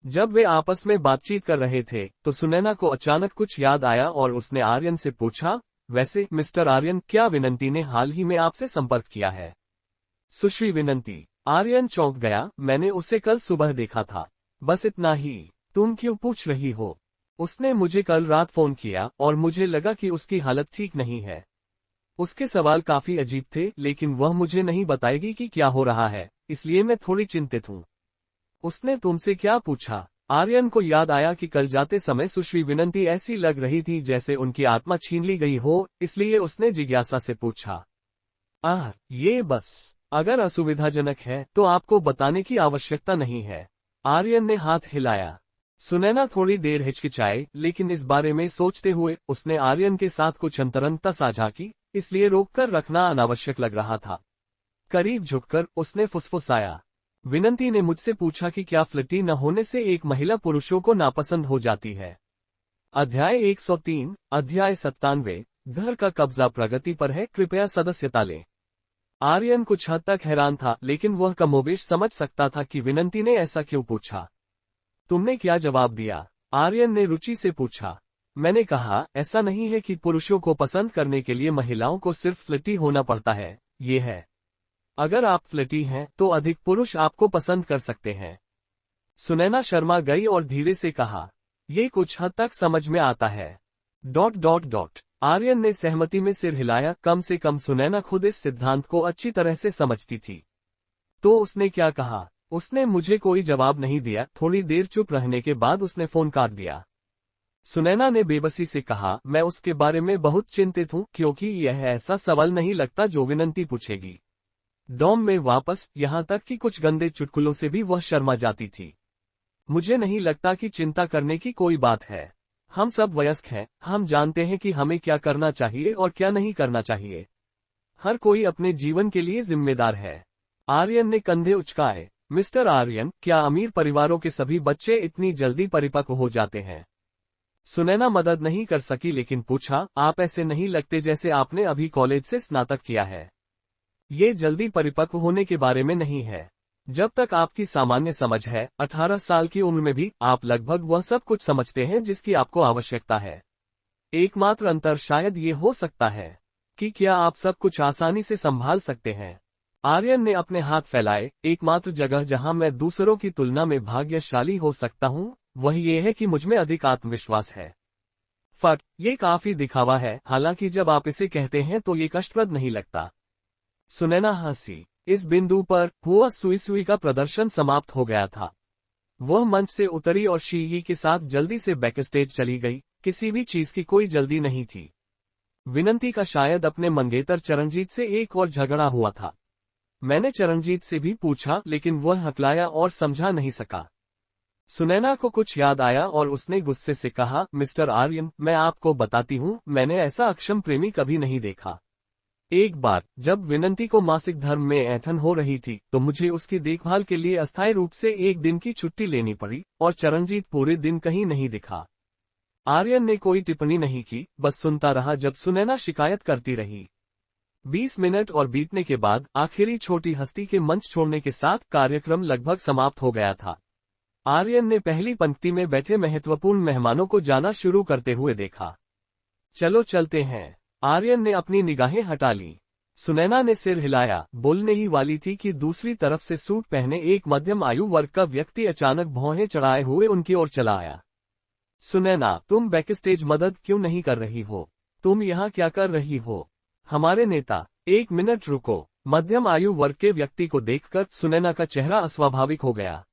जब वे आपस में बातचीत कर रहे थे तो सुनैना को अचानक कुछ याद आया और उसने आर्यन से पूछा, वैसे मिस्टर आर्यन, क्या विनंती ने हाल ही में आपसे संपर्क किया है? सुश्री विनंती। आर्यन चौंक गया। मैंने उसे कल सुबह देखा था। बस इतना ही। तुम क्यों पूछ रही हो? उसने मुझे कल रात फोन किया और मुझे लगा कि उसकी हालत ठीक नहीं है। उसके सवाल काफी अजीब थे, लेकिन वह मुझे नहीं बताएगी कि क्या हो रहा है, इसलिए मैं थोड़ी चिंतित हूँ। उसने तुमसे क्या पूछा? आर्यन को याद आया कि कल जाते समय सुश्री विनंती ऐसी लग रही थी जैसे उनकी आत्मा छीन ली गई हो, इसलिए उसने जिज्ञासा से पूछा। ये बस। अगर असुविधाजनक है तो आपको बताने की आवश्यकता नहीं है। आर्यन ने हाथ हिलाया। सुनैना थोड़ी देर हिचकिचाई, लेकिन इस बारे में सोचते हुए उसने आर्यन के साथ कुछ अंतरंगता साझा की, इसलिए रोककर रखना अनावश्यक लग रहा था। करीब झुककर उसने फुसफुसाया। विनंती ने मुझसे पूछा कि क्या फ्लर्टी न होने से एक महिला पुरुषों को नापसंद हो जाती है। अध्याय 103, अध्याय 97, घर का कब्जा प्रगति पर है, कृपया सदस्यता लें। आर्यन कुछ हद तक हैरान था, लेकिन वह कमोबेश समझ सकता था कि विनंती ने ऐसा क्यों पूछा। तुमने क्या जवाब दिया? आर्यन ने रुचि से पूछा। मैंने कहा, ऐसा नहीं है कि पुरुषों को पसंद करने के लिए महिलाओं को सिर्फ फ्लर्टी होना पड़ता है, ये है। अगर आप फ्लर्टी हैं तो अधिक पुरुष आपको पसंद कर सकते हैं। सुनैना शर्मा गई और धीरे से कहा, ये कुछ हद तक समझ में आता है। ... आर्यन ने सहमति में सिर हिलाया। कम से कम सुनैना खुद इस सिद्धांत को अच्छी तरह से समझती थी। तो उसने क्या कहा? उसने मुझे कोई जवाब नहीं दिया। थोड़ी देर चुप रहने के बाद उसने फोन काट दिया। सुनैना ने बेबसी से कहा, मैं उसके बारे में बहुत चिंतित हूँ, क्योंकि यह ऐसा सवाल नहीं लगता जो विनंती पूछेगी। डॉम में वापस, यहाँ तक कि कुछ गंदे चुटकुलों से भी वह शर्मा जाती थी। मुझे नहीं लगता कि चिंता करने की कोई बात है। हम सब वयस्क हैं, हम जानते हैं कि हमें क्या करना चाहिए और क्या नहीं करना चाहिए। हर कोई अपने जीवन के लिए जिम्मेदार है। आर्यन ने कंधे उचकाए। मिस्टर आर्यन, क्या अमीर परिवारों के सभी बच्चे इतनी जल्दी परिपक्व हो जाते हैं? सुनैना मदद नहीं कर सकी लेकिन पूछा, आप ऐसे नहीं लगते जैसे आपने अभी कॉलेज से स्नातक किया है। ये जल्दी परिपक्व होने के बारे में नहीं है। जब तक आपकी सामान्य समझ है, 18 साल की उम्र में भी आप लगभग वह सब कुछ समझते हैं जिसकी आपको आवश्यकता है। एकमात्र अंतर शायद ये हो सकता है कि क्या आप सब कुछ आसानी से संभाल सकते हैं। आर्यन ने अपने हाथ फैलाए। एकमात्र जगह जहां मैं दूसरों की तुलना में भाग्यशाली हो सकता हूं, वह ये है कि मुझमें अधिक आत्मविश्वास है। फट, ये काफी दिखावा है, हालांकि जब आप इसे कहते हैं तो ये कष्टप्रद नहीं लगता। सुनैना हंसी। इस बिंदु पर हुआ सुई सुई का प्रदर्शन समाप्त हो गया था। वह मंच से उतरी और शीगी के साथ जल्दी से बैकस्टेज चली गई। किसी भी चीज की कोई जल्दी नहीं थी। विनंती का शायद अपने मंगेतर चरणजीत से एक और झगड़ा हुआ था। मैंने चरणजीत से भी पूछा लेकिन वह हकलाया और समझा नहीं सका। सुनैना को कुछ याद आया और उसने गुस्से से कहा, मिस्टर आर्यन, मैं आपको बताती हूँ, मैंने ऐसा अक्षम प्रेमी कभी नहीं देखा। एक बार जब विनंती को मासिक धर्म में ऐंठन हो रही थी तो मुझे उसकी देखभाल के लिए अस्थायी रूप से एक दिन की छुट्टी लेनी पड़ी और चरणजीत पूरे दिन कहीं नहीं दिखा। आर्यन ने कोई टिप्पणी नहीं की, बस सुनता रहा जब सुनैना शिकायत करती रही। 20 मिनट और बीतने के बाद आखिरी छोटी हस्ती के मंच छोड़ने के साथ कार्यक्रम लगभग समाप्त हो गया था। आर्यन ने पहली पंक्ति में बैठे महत्वपूर्ण मेहमानों को जाना शुरू करते हुए देखा। चलो चलते हैं। आर्यन ने अपनी निगाहें हटा ली। सुनैना ने सिर हिलाया, बोलने ही वाली थी कि दूसरी तरफ से सूट पहने एक मध्यम आयु वर्ग का व्यक्ति अचानक भौहें चढ़ाए हुए उनकी ओर चला आया। सुनैना, तुम बैकस्टेज मदद क्यों नहीं कर रही हो? तुम यहाँ क्या कर रही हो? हमारे नेता। 1 मिनट रुको। मध्यम आयु वर्ग के व्यक्ति को देखकर सुनैना का चेहरा अस्वाभाविक हो गया।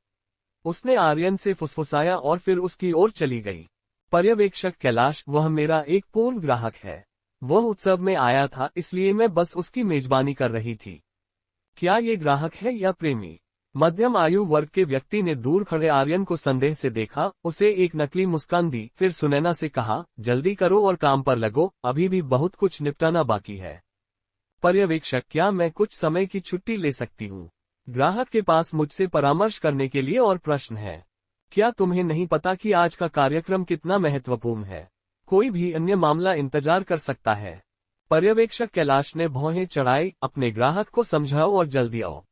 उसने आर्यन से फुसफुसाया और फिर उसकी ओर चली गई। पर्यवेक्षक कैलाश, वह मेरा एक पूर्ण ग्राहक है। वह उत्सव में आया था, इसलिए मैं बस उसकी मेजबानी कर रही थी। क्या ये ग्राहक है या प्रेमी? मध्यम आयु वर्ग के व्यक्ति ने दूर खड़े आर्यन को संदेह से देखा, उसे एक नकली मुस्कान दी, फिर सुनैना से कहा, जल्दी करो और काम पर लगो, अभी भी बहुत कुछ निपटाना बाकी है। पर्यवेक्षक, क्या मैं कुछ समय की छुट्टी ले सकती हूँ? ग्राहक के पास मुझसे परामर्श करने के लिए और प्रश्न है। क्या तुम्हें नहीं पता कि आज का कार्यक्रम कितना महत्वपूर्ण है? कोई भी अन्य मामला इंतजार कर सकता है। पर्यवेक्षक कैलाश ने भौहें चढ़ाई, अपने ग्राहक को समझाओ और जल्दी आओ।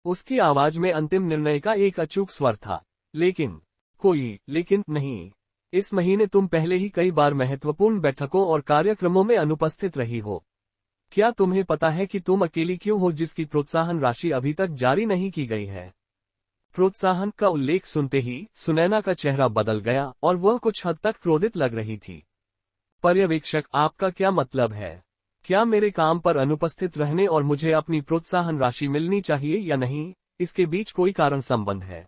उसकी आवाज में अंतिम निर्णय का एक अचूक स्वर था। लेकिन नहीं। इस महीने तुम पहले ही कई बार महत्वपूर्ण बैठकों और कार्यक्रमों में अनुपस्थित रही हो। क्या तुम्हें पता है कि तुम अकेली क्यों हो जिसकी प्रोत्साहन राशि अभी तक जारी नहीं की गई है? प्रोत्साहन का उल्लेख सुनते ही सुनैना का चेहरा बदल गया और वह कुछ हद तक क्रोधित लग रही थी। पर्यवेक्षक, आपका क्या मतलब है? क्या मेरे काम पर अनुपस्थित रहने और मुझे अपनी प्रोत्साहन राशि मिलनी चाहिए या नहीं? इसके बीच कोई कारण संबंध है?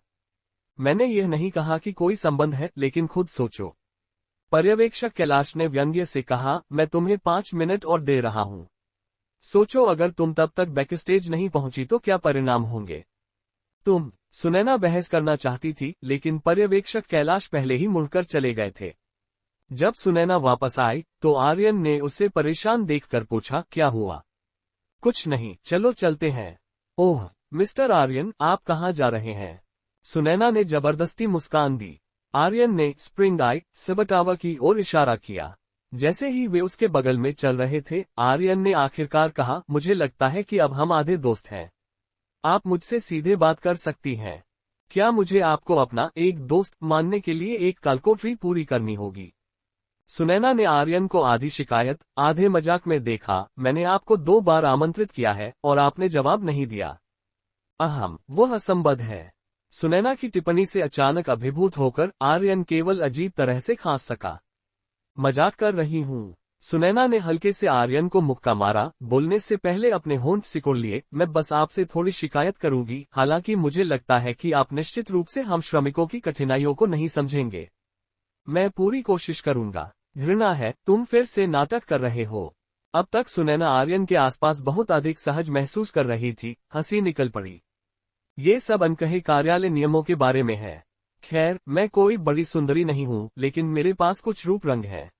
मैंने यह नहीं कहा कि कोई संबंध है, लेकिन खुद सोचो। पर्यवेक्षक कैलाश ने व्यंग्य से कहा, मैं तुम्हें 5 मिनट और दे रहा हूं। सोचो, अगर तुम तब तक बैकस्टेज नहीं पहुंची तो क्या परिणाम होंगे? सुनैना बहस करना चाहती थी, लेकिन पर्यवेक्षक कैलाश पहले ही मुड़कर चले गए थे। जब सुनैना वापस आई तो आर्यन ने उसे परेशान देखकर पूछा, क्या हुआ? कुछ नहीं, चलो चलते हैं। ओह मिस्टर आर्यन, आप कहाँ जा रहे हैं? सुनैना ने जबरदस्ती मुस्कान दी। आर्यन ने स्प्रिंग आई सबटावा की ओर इशारा किया। जैसे ही वे उसके बगल में चल रहे थे, आर्यन ने आखिरकार कहा, मुझे लगता है कि अब हम आधे दोस्त हैं। आप मुझसे सीधे बात कर सकती हैं। क्या मुझे आपको अपना एक दोस्त मानने के लिए एक कालकोठरी पूरी करनी होगी? सुनैना ने आर्यन को आधी शिकायत आधे मजाक में देखा। मैंने आपको 2 बार आमंत्रित किया है और आपने जवाब नहीं दिया। वह असंबद्ध है। सुनैना की टिप्पणी से अचानक अभिभूत होकर आर्यन केवल अजीब तरह से खांस सका। मजाक कर रही हूँ। सुनैना ने हल्के से आर्यन को मुक्का मारा। बोलने से पहले अपने होंठ सिकोड़ लिए। मैं बस आपसे थोड़ी शिकायत करूंगी, हालांकि मुझे लगता है कि आप निश्चित रूप से हम श्रमिकों की कठिनाइयों को नहीं समझेंगे। मैं पूरी कोशिश करूंगा। घृणा है, तुम फिर से नाटक कर रहे हो। अब तक सुनैना आर्यन के आसपास बहुत अधिक सहज महसूस कर रही थी। हंसी निकल पड़ी। ये सब अनकहे कार्यालय नियमों के बारे में है। खैर, मैं कोई बड़ी सुंदरी नहीं हूँ, लेकिन मेरे पास कुछ रूप रंग है।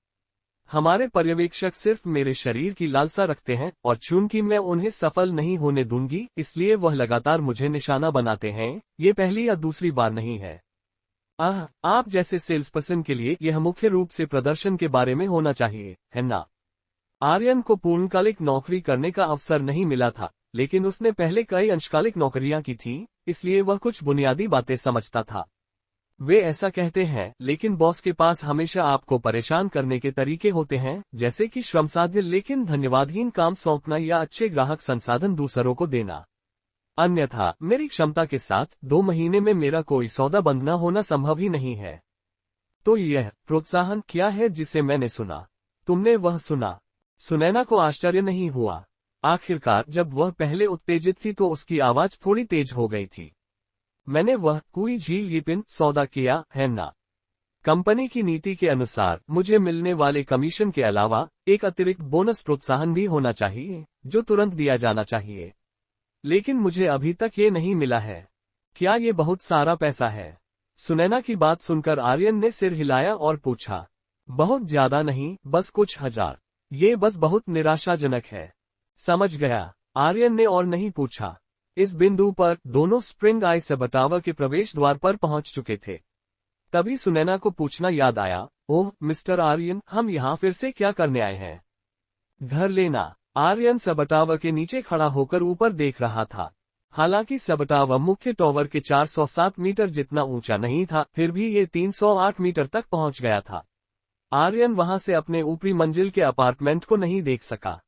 हमारे पर्यवेक्षक सिर्फ मेरे शरीर की लालसा रखते हैं और चूंकि मैं उन्हें सफल नहीं होने दूंगी, इसलिए वह लगातार मुझे निशाना बनाते हैं। ये पहली या दूसरी बार नहीं है। आप जैसे सेल्स पर्सन के लिए यह मुख्य रूप से प्रदर्शन के बारे में होना चाहिए, है ना? आर्यन को पूर्णकालिक नौकरी करने का अवसर नहीं मिला था, लेकिन उसने पहले कई अंशकालिक नौकरियां की थीं, इसलिए वह कुछ बुनियादी बातें समझता था। वे ऐसा कहते हैं, लेकिन बॉस के पास हमेशा आपको परेशान करने के तरीके होते हैं, जैसे कि श्रमसाध्य लेकिन धन्यवादहीन काम सौंपना या अच्छे ग्राहक संसाधन दूसरों को देना। अन्यथा मेरी क्षमता के साथ 2 महीने में मेरा कोई सौदा बंद न होना संभव ही नहीं है। तो यह प्रोत्साहन क्या है जिसे मैंने सुना? तुमने वह सुना? सुनैना को आश्चर्य नहीं हुआ। आखिरकार जब वह पहले उत्तेजित थी तो उसकी आवाज थोड़ी तेज हो गई थी। मैंने वह कोई झील यिपिन सौदा किया है ना? कंपनी की नीति के अनुसार मुझे मिलने वाले कमीशन के अलावा एक अतिरिक्त बोनस प्रोत्साहन भी होना चाहिए, जो तुरंत दिया जाना चाहिए। लेकिन मुझे अभी तक ये नहीं मिला है। क्या ये बहुत सारा पैसा है? सुनैना की बात सुनकर आर्यन ने सिर हिलाया और पूछा। बहुत ज्यादा नहीं, बस कुछ हजार। ये बस बहुत निराशाजनक है। समझ गया, आर्यन ने और नहीं पूछा। इस बिंदु पर दोनों स्प्रिंग आई सबटावा के प्रवेश द्वार पर पहुंच चुके थे। तभी सुनैना को पूछना याद आया, ओह मिस्टर आर्यन, हम यहाँ फिर से क्या करने आए हैं? घर लेना। आर्यन सबटावा के नीचे खड़ा होकर ऊपर देख रहा था। हालांकि सबटावा मुख्य टॉवर के 407 मीटर जितना ऊंचा नहीं था, फिर भी ये 308 मीटर तक पहुंच गया था। आर्यन वहां से अपने ऊपरी मंजिल के अपार्टमेंट को नहीं देख सका।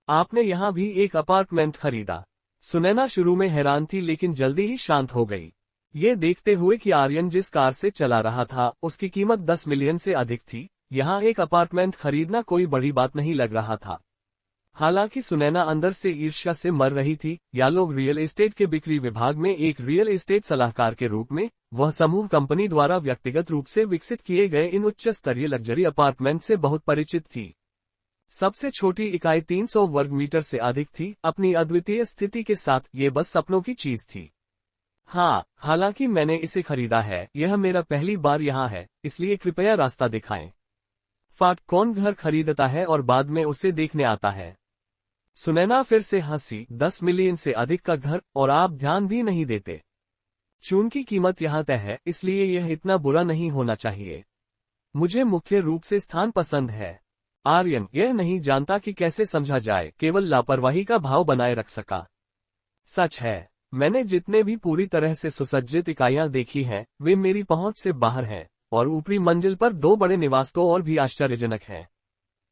आपने यहाँ भी एक अपार्टमेंट खरीदा? सुनैना शुरू में हैरान थी, लेकिन जल्दी ही शांत हो गई। ये देखते हुए कि आर्यन जिस कार से चला रहा था उसकी कीमत 10 मिलियन से अधिक थी, यहाँ एक अपार्टमेंट खरीदना कोई बड़ी बात नहीं लग रहा था। हालांकि सुनैना अंदर से ईर्ष्या से मर रही थी। या लोग रियल एस्टेट के बिक्री विभाग में एक रियल एस्टेट सलाहकार के रूप में वह समूह कंपनी द्वारा व्यक्तिगत रूप से विकसित किए गए इन उच्च स्तरीय लग्जरी अपार्टमेंट से बहुत परिचित थी। सबसे छोटी इकाई 300 वर्ग मीटर से अधिक थी। अपनी अद्वितीय स्थिति के साथ ये बस सपनों की चीज थी। हाँ, हालांकि मैंने इसे खरीदा है, यह मेरा पहली बार यहाँ है, इसलिए कृपया रास्ता दिखाएं। कौन घर खरीदता है और बाद में उसे देखने आता है? सुनैना फिर से हंसी। 10 मिलियन से अधिक का घर, और आप ध्यान भी नहीं देते। चून की कीमत यहाँ तय है, इसलिए यह इतना बुरा नहीं होना चाहिए। मुझे मुख्य रूप से स्थान पसंद है। आर्यन यह नहीं जानता कि कैसे समझा जाए, केवल लापरवाही का भाव बनाए रख सका। सच है, मैंने जितने भी पूरी तरह से सुसज्जित इकाइयां देखी हैं, वे मेरी पहुंच से बाहर हैं, और ऊपरी मंजिल पर 2 बड़े निवास तो और भी आश्चर्यजनक हैं।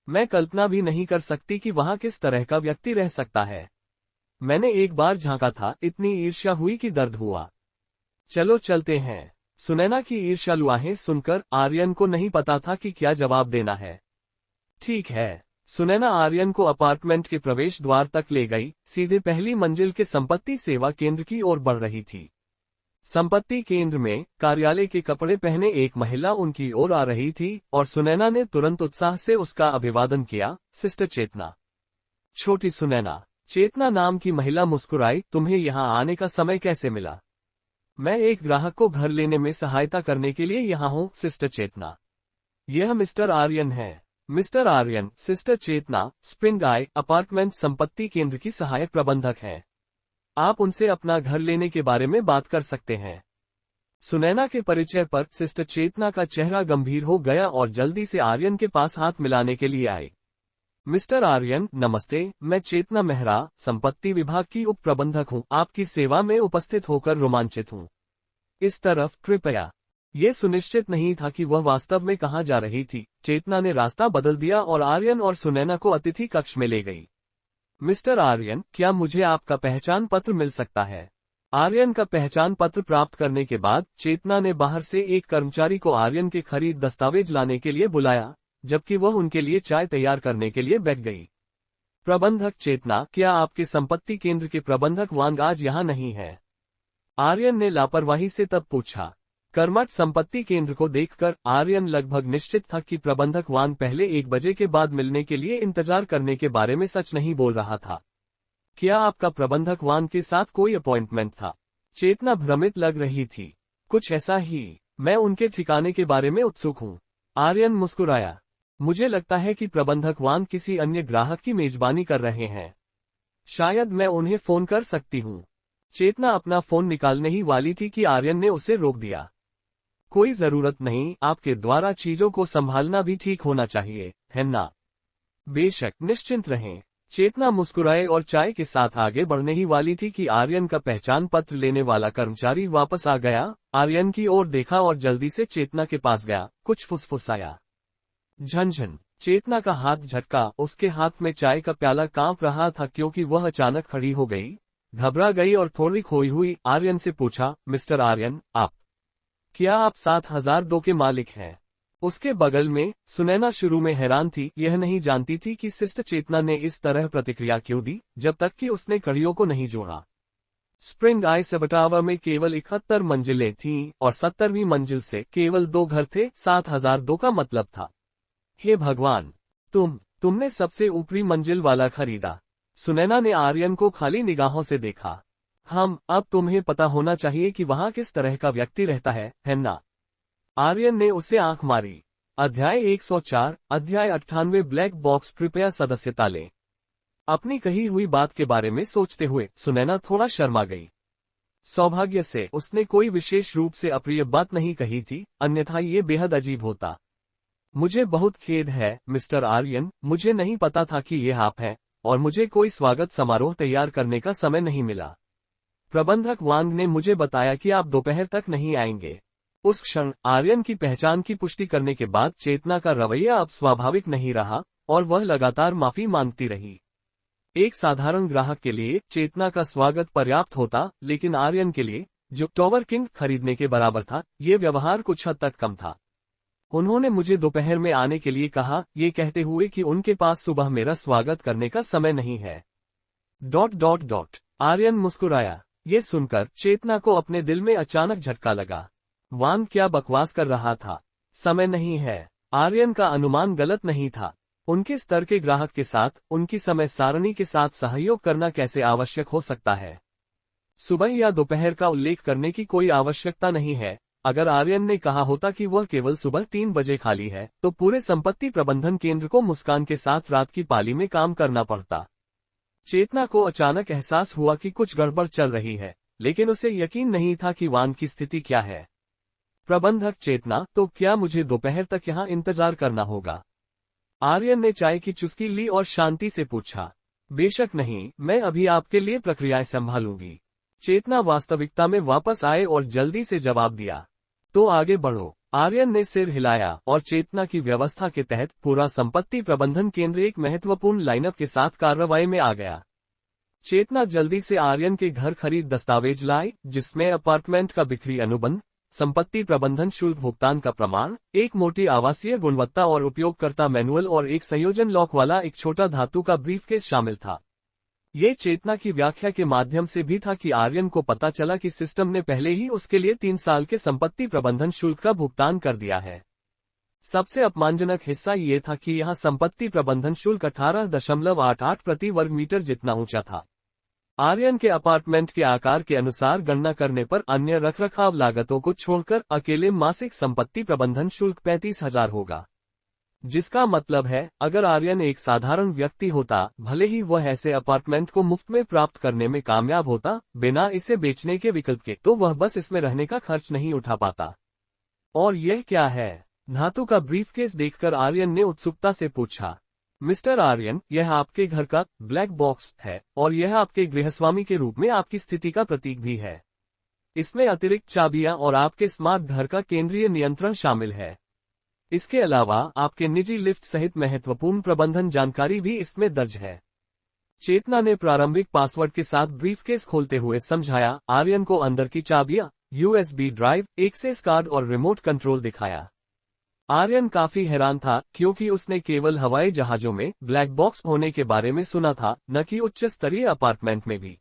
मैं कल्पना भी नहीं कर सकती कि वहां किस तरह का व्यक्ति रह सकता है। मैंने एक बार झांका था, इतनी ईर्ष्या हुई कि दर्द हुआ। चलो चलते हैं। सुनैना की ईर्ष्यालु आहें सुनकर आर्यन को नहीं पता था कि क्या जवाब देना है। ठीक है। सुनैना आर्यन को अपार्टमेंट के प्रवेश द्वार तक ले गई, सीधे पहली मंजिल के संपत्ति सेवा केंद्र की ओर बढ़ रही थी। संपत्ति केंद्र में कार्यालय के कपड़े पहने एक महिला उनकी ओर आ रही थी, और सुनैना ने तुरंत उत्साह से उसका अभिवादन किया। सिस्टर चेतना। छोटी सुनैना। चेतना नाम की महिला मुस्कुराई। तुम्हें यहाँ आने का समय कैसे मिला? मैं एक ग्राहक को घर लेने में सहायता करने के लिए यहाँ हूँ, सिस्टर चेतना। यह मिस्टर आर्यन है। मिस्टर आर्यन, सिस्टर चेतना, स्प्रिंग आई अपार्टमेंट संपत्ति केंद्र की सहायक प्रबंधक हैं। आप उनसे अपना घर लेने के बारे में बात कर सकते हैं। सुनैना के परिचय पर सिस्टर चेतना का चेहरा गंभीर हो गया और जल्दी से आर्यन के पास हाथ मिलाने के लिए आई। मिस्टर आर्यन, नमस्ते, मैं चेतना मेहरा, संपत्ति विभाग की उप प्रबंधक हूँ। आपकी सेवा में उपस्थित होकर रोमांचित हूँ। इस तरफ कृपया। ये सुनिश्चित नहीं था कि वह वास्तव में कहाँ जा रही थी। चेतना ने रास्ता बदल दिया और आर्यन और सुनैना को अतिथि कक्ष में ले गई। मिस्टर आर्यन, क्या मुझे आपका पहचान पत्र मिल सकता है? आर्यन का पहचान पत्र प्राप्त करने के बाद चेतना ने बाहर से एक कर्मचारी को आर्यन के खरीद दस्तावेज लाने के लिए बुलाया, जबकि वह उनके लिए चाय तैयार करने के लिए बैठ गई। प्रबंधक चेतना, क्या आपके संपत्ति केंद्र के प्रबंधक वांग आज यहाँ नहीं है? आर्यन ने लापरवाही से तब पूछा। कर्मठ संपत्ति केंद्र को देखकर आर्यन लगभग निश्चित था कि प्रबंधक वांग पहले 1 बजे के बाद मिलने के लिए इंतजार करने के बारे में सच नहीं बोल रहा था। क्या आपका प्रबंधक वांग के साथ कोई अपॉइंटमेंट था? चेतना भ्रमित लग रही थी। कुछ ऐसा ही। मैं उनके ठिकाने के बारे में उत्सुक हूँ। आर्यन मुस्कुराया। मुझे लगता है कि प्रबंधक वांग किसी अन्य ग्राहक की मेजबानी कर रहे हैं। शायद मैं उन्हें फोन कर सकती हूँ। चेतना अपना फोन निकालने ही वाली थी कि आर्यन ने उसे रोक दिया। कोई जरूरत नहीं, आपके द्वारा चीजों को संभालना भी ठीक होना चाहिए, है ना? बेशक, निश्चिंत रहें। चेतना मुस्कुराए और चाय के साथ आगे बढ़ने ही वाली थी कि आर्यन का पहचान पत्र लेने वाला कर्मचारी वापस आ गया। आर्यन की ओर देखा और जल्दी से चेतना के पास गया, कुछ फुसफुसाया। झनझन। चेतना का हाथ झटका, उसके हाथ में चाय का प्याला कांप रहा था क्योंकि वह अचानक खड़ी हो गई, घबरा गई और थोड़ी खोई हुई आर्यन से पूछा, मिस्टर आर्यन, क्या आप 7002 के मालिक हैं? उसके बगल में सुनैना शुरू में हैरान थी, यह नहीं जानती थी कि सिस्टर चेतना ने इस तरह प्रतिक्रिया क्यों दी, जब तक कि उसने कड़ियों को नहीं जोड़ा। स्प्रिंग आइस टावर में केवल 71 मंजिलें थीं और 70वीं मंजिल से केवल 2 घर थे। 7002 का मतलब था, हे भगवान, तुमने सबसे ऊपरी मंजिल वाला खरीदा। सुनैना ने आर्यन को खाली निगाहों से देखा। अब तुम्हें पता होना चाहिए कि वहां किस तरह का व्यक्ति रहता है ना? आर्यन ने उसे आंख मारी। अध्याय 104, अध्याय 98, ब्लैक बॉक्स। कृपया सदस्यता लें। अपनी कही हुई बात के बारे में सोचते हुए सुनैना थोड़ा शर्मा गई। सौभाग्य से उसने कोई विशेष रूप से अप्रिय बात नहीं कही थी, अन्यथा ये बेहद अजीब होता। मुझे बहुत खेद है मिस्टर आर्यन, मुझे नहीं पता था कि ये आप हैं, और मुझे कोई स्वागत समारोह तैयार करने का समय नहीं मिला। प्रबंधक वांग ने मुझे बताया कि आप दोपहर तक नहीं आएंगे। उस क्षण आर्यन की पहचान की पुष्टि करने के बाद चेतना का रवैया अब स्वाभाविक नहीं रहा और वह लगातार माफी मांगती रही। एक साधारण ग्राहक के लिए चेतना का स्वागत पर्याप्त होता, लेकिन आर्यन के लिए, जो टॉवर किंग खरीदने के बराबर था, ये व्यवहार कुछ हद तक कम था। उन्होंने मुझे दोपहर में आने के लिए कहा, ये कहते हुए कि उनके पास सुबह मेरा स्वागत करने का समय नहीं है। ... आर्यन मुस्कुराया। ये सुनकर चेतना को अपने दिल में अचानक झटका लगा। वांग क्या बकवास कर रहा था? समय नहीं है। आर्यन का अनुमान गलत नहीं था। उनके स्तर के ग्राहक के साथ उनकी समय सारणी के साथ सहयोग करना कैसे आवश्यक हो सकता है? सुबह या दोपहर का उल्लेख करने की कोई आवश्यकता नहीं है। अगर आर्यन ने कहा होता कि वह केवल सुबह 3 बजे खाली है, तो पूरे संपत्ति प्रबंधन केंद्र को मुस्कान के साथ रात की पाली में काम करना पड़ता। चेतना को अचानक एहसास हुआ कि कुछ गड़बड़ चल रही है, लेकिन उसे यकीन नहीं था कि वांग की स्थिति क्या है। प्रबंधक चेतना, तो क्या मुझे दोपहर तक यहाँ इंतजार करना होगा? आर्यन ने चाय की चुस्की ली और शांति से पूछा। बेशक नहीं, मैं अभी आपके लिए प्रक्रियाएं संभालूंगी। चेतना वास्तविकता में वापस आए और जल्दी से जवाब दिया। तो आगे बढ़ो। आर्यन ने सिर हिलाया और चेतना की व्यवस्था के तहत पूरा संपत्ति प्रबंधन केंद्र एक महत्वपूर्ण लाइनअप के साथ कार्रवाई में आ गया। चेतना जल्दी से आर्यन के घर खरीद दस्तावेज लाई, जिसमें अपार्टमेंट का बिक्री अनुबंध, संपत्ति प्रबंधन शुल्क भुगतान का प्रमाण, एक मोटी आवासीय गुणवत्ता और उपयोगकर्ता मैनुअल और एक संयोजन लॉक वाला एक छोटा धातु का ब्रीफकेस शामिल था। ये चेतना की व्याख्या के माध्यम से भी था कि आर्यन को पता चला कि सिस्टम ने पहले ही उसके लिए 3 साल के संपत्ति प्रबंधन शुल्क का भुगतान कर दिया है। सबसे अपमानजनक हिस्सा ये था कि यहाँ संपत्ति प्रबंधन शुल्क 18.88 प्रति वर्ग मीटर जितना ऊंचा था। आर्यन के अपार्टमेंट के आकार के अनुसार गणना करने पर अन्य रखरखाव लागतों को छोड़कर अकेले मासिक संपत्ति प्रबंधन शुल्क 35,000 होगा। जिसका मतलब है, अगर आर्यन एक साधारण व्यक्ति होता, भले ही वह ऐसे अपार्टमेंट को मुफ्त में प्राप्त करने में कामयाब होता, बिना इसे बेचने के विकल्प के, तो वह बस इसमें रहने का खर्च नहीं उठा पाता। और यह क्या है? धातु का ब्रीफकेस देखकर आर्यन ने उत्सुकता से पूछा। मिस्टर आर्यन, यह आपके घर का ब्लैक बॉक्स है और यह आपके गृहस्वामी के रूप में आपकी स्थिति का प्रतीक भी है। इसमें अतिरिक्त चाबियां और आपके स्मार्ट घर का केंद्रीय नियंत्रण शामिल है। इसके अलावा आपके निजी लिफ्ट सहित महत्वपूर्ण प्रबंधन जानकारी भी इसमें दर्ज है। चेतना ने प्रारंभिक पासवर्ड के साथ ब्रीफकेस खोलते हुए समझाया। आर्यन को अंदर की चाबियां, USB ड्राइव, एक्सेस कार्ड और रिमोट कंट्रोल दिखाया। आर्यन काफी हैरान था, क्योंकि उसने केवल हवाई जहाजों में ब्लैक बॉक्स होने के बारे में सुना था, न कि उच्च स्तरीय अपार्टमेंट में भी।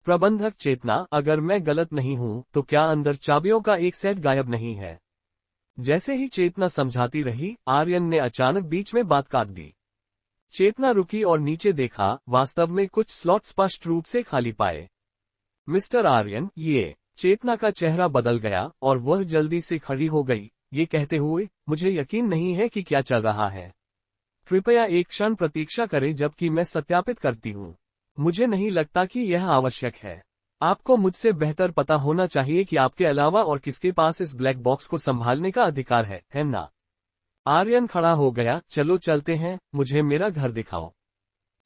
प्रबंधक चेतना, अगर मैं गलत नहीं हूं, तो क्या अंदर चाबियों का एक सेट गायब नहीं है? जैसे ही चेतना समझाती रही, आर्यन ने अचानक बीच में बात काट दी। चेतना रुकी और नीचे देखा, वास्तव में कुछ स्लॉट स्पष्ट रूप से खाली पाए। मिस्टर आर्यन, ये। चेतना का चेहरा बदल गया और वह जल्दी से खड़ी हो गई, ये कहते हुए, मुझे यकीन नहीं है कि क्या चल रहा है। कृपया एक क्षण प्रतीक्षा करें जबकि मैं सत्यापित करती हूँ। मुझे नहीं लगता कि यह आवश्यक है। आपको मुझसे बेहतर पता होना चाहिए कि आपके अलावा और किसके पास इस ब्लैक बॉक्स को संभालने का अधिकार है ना? आर्यन खड़ा हो गया। चलो चलते हैं, मुझे मेरा घर दिखाओ।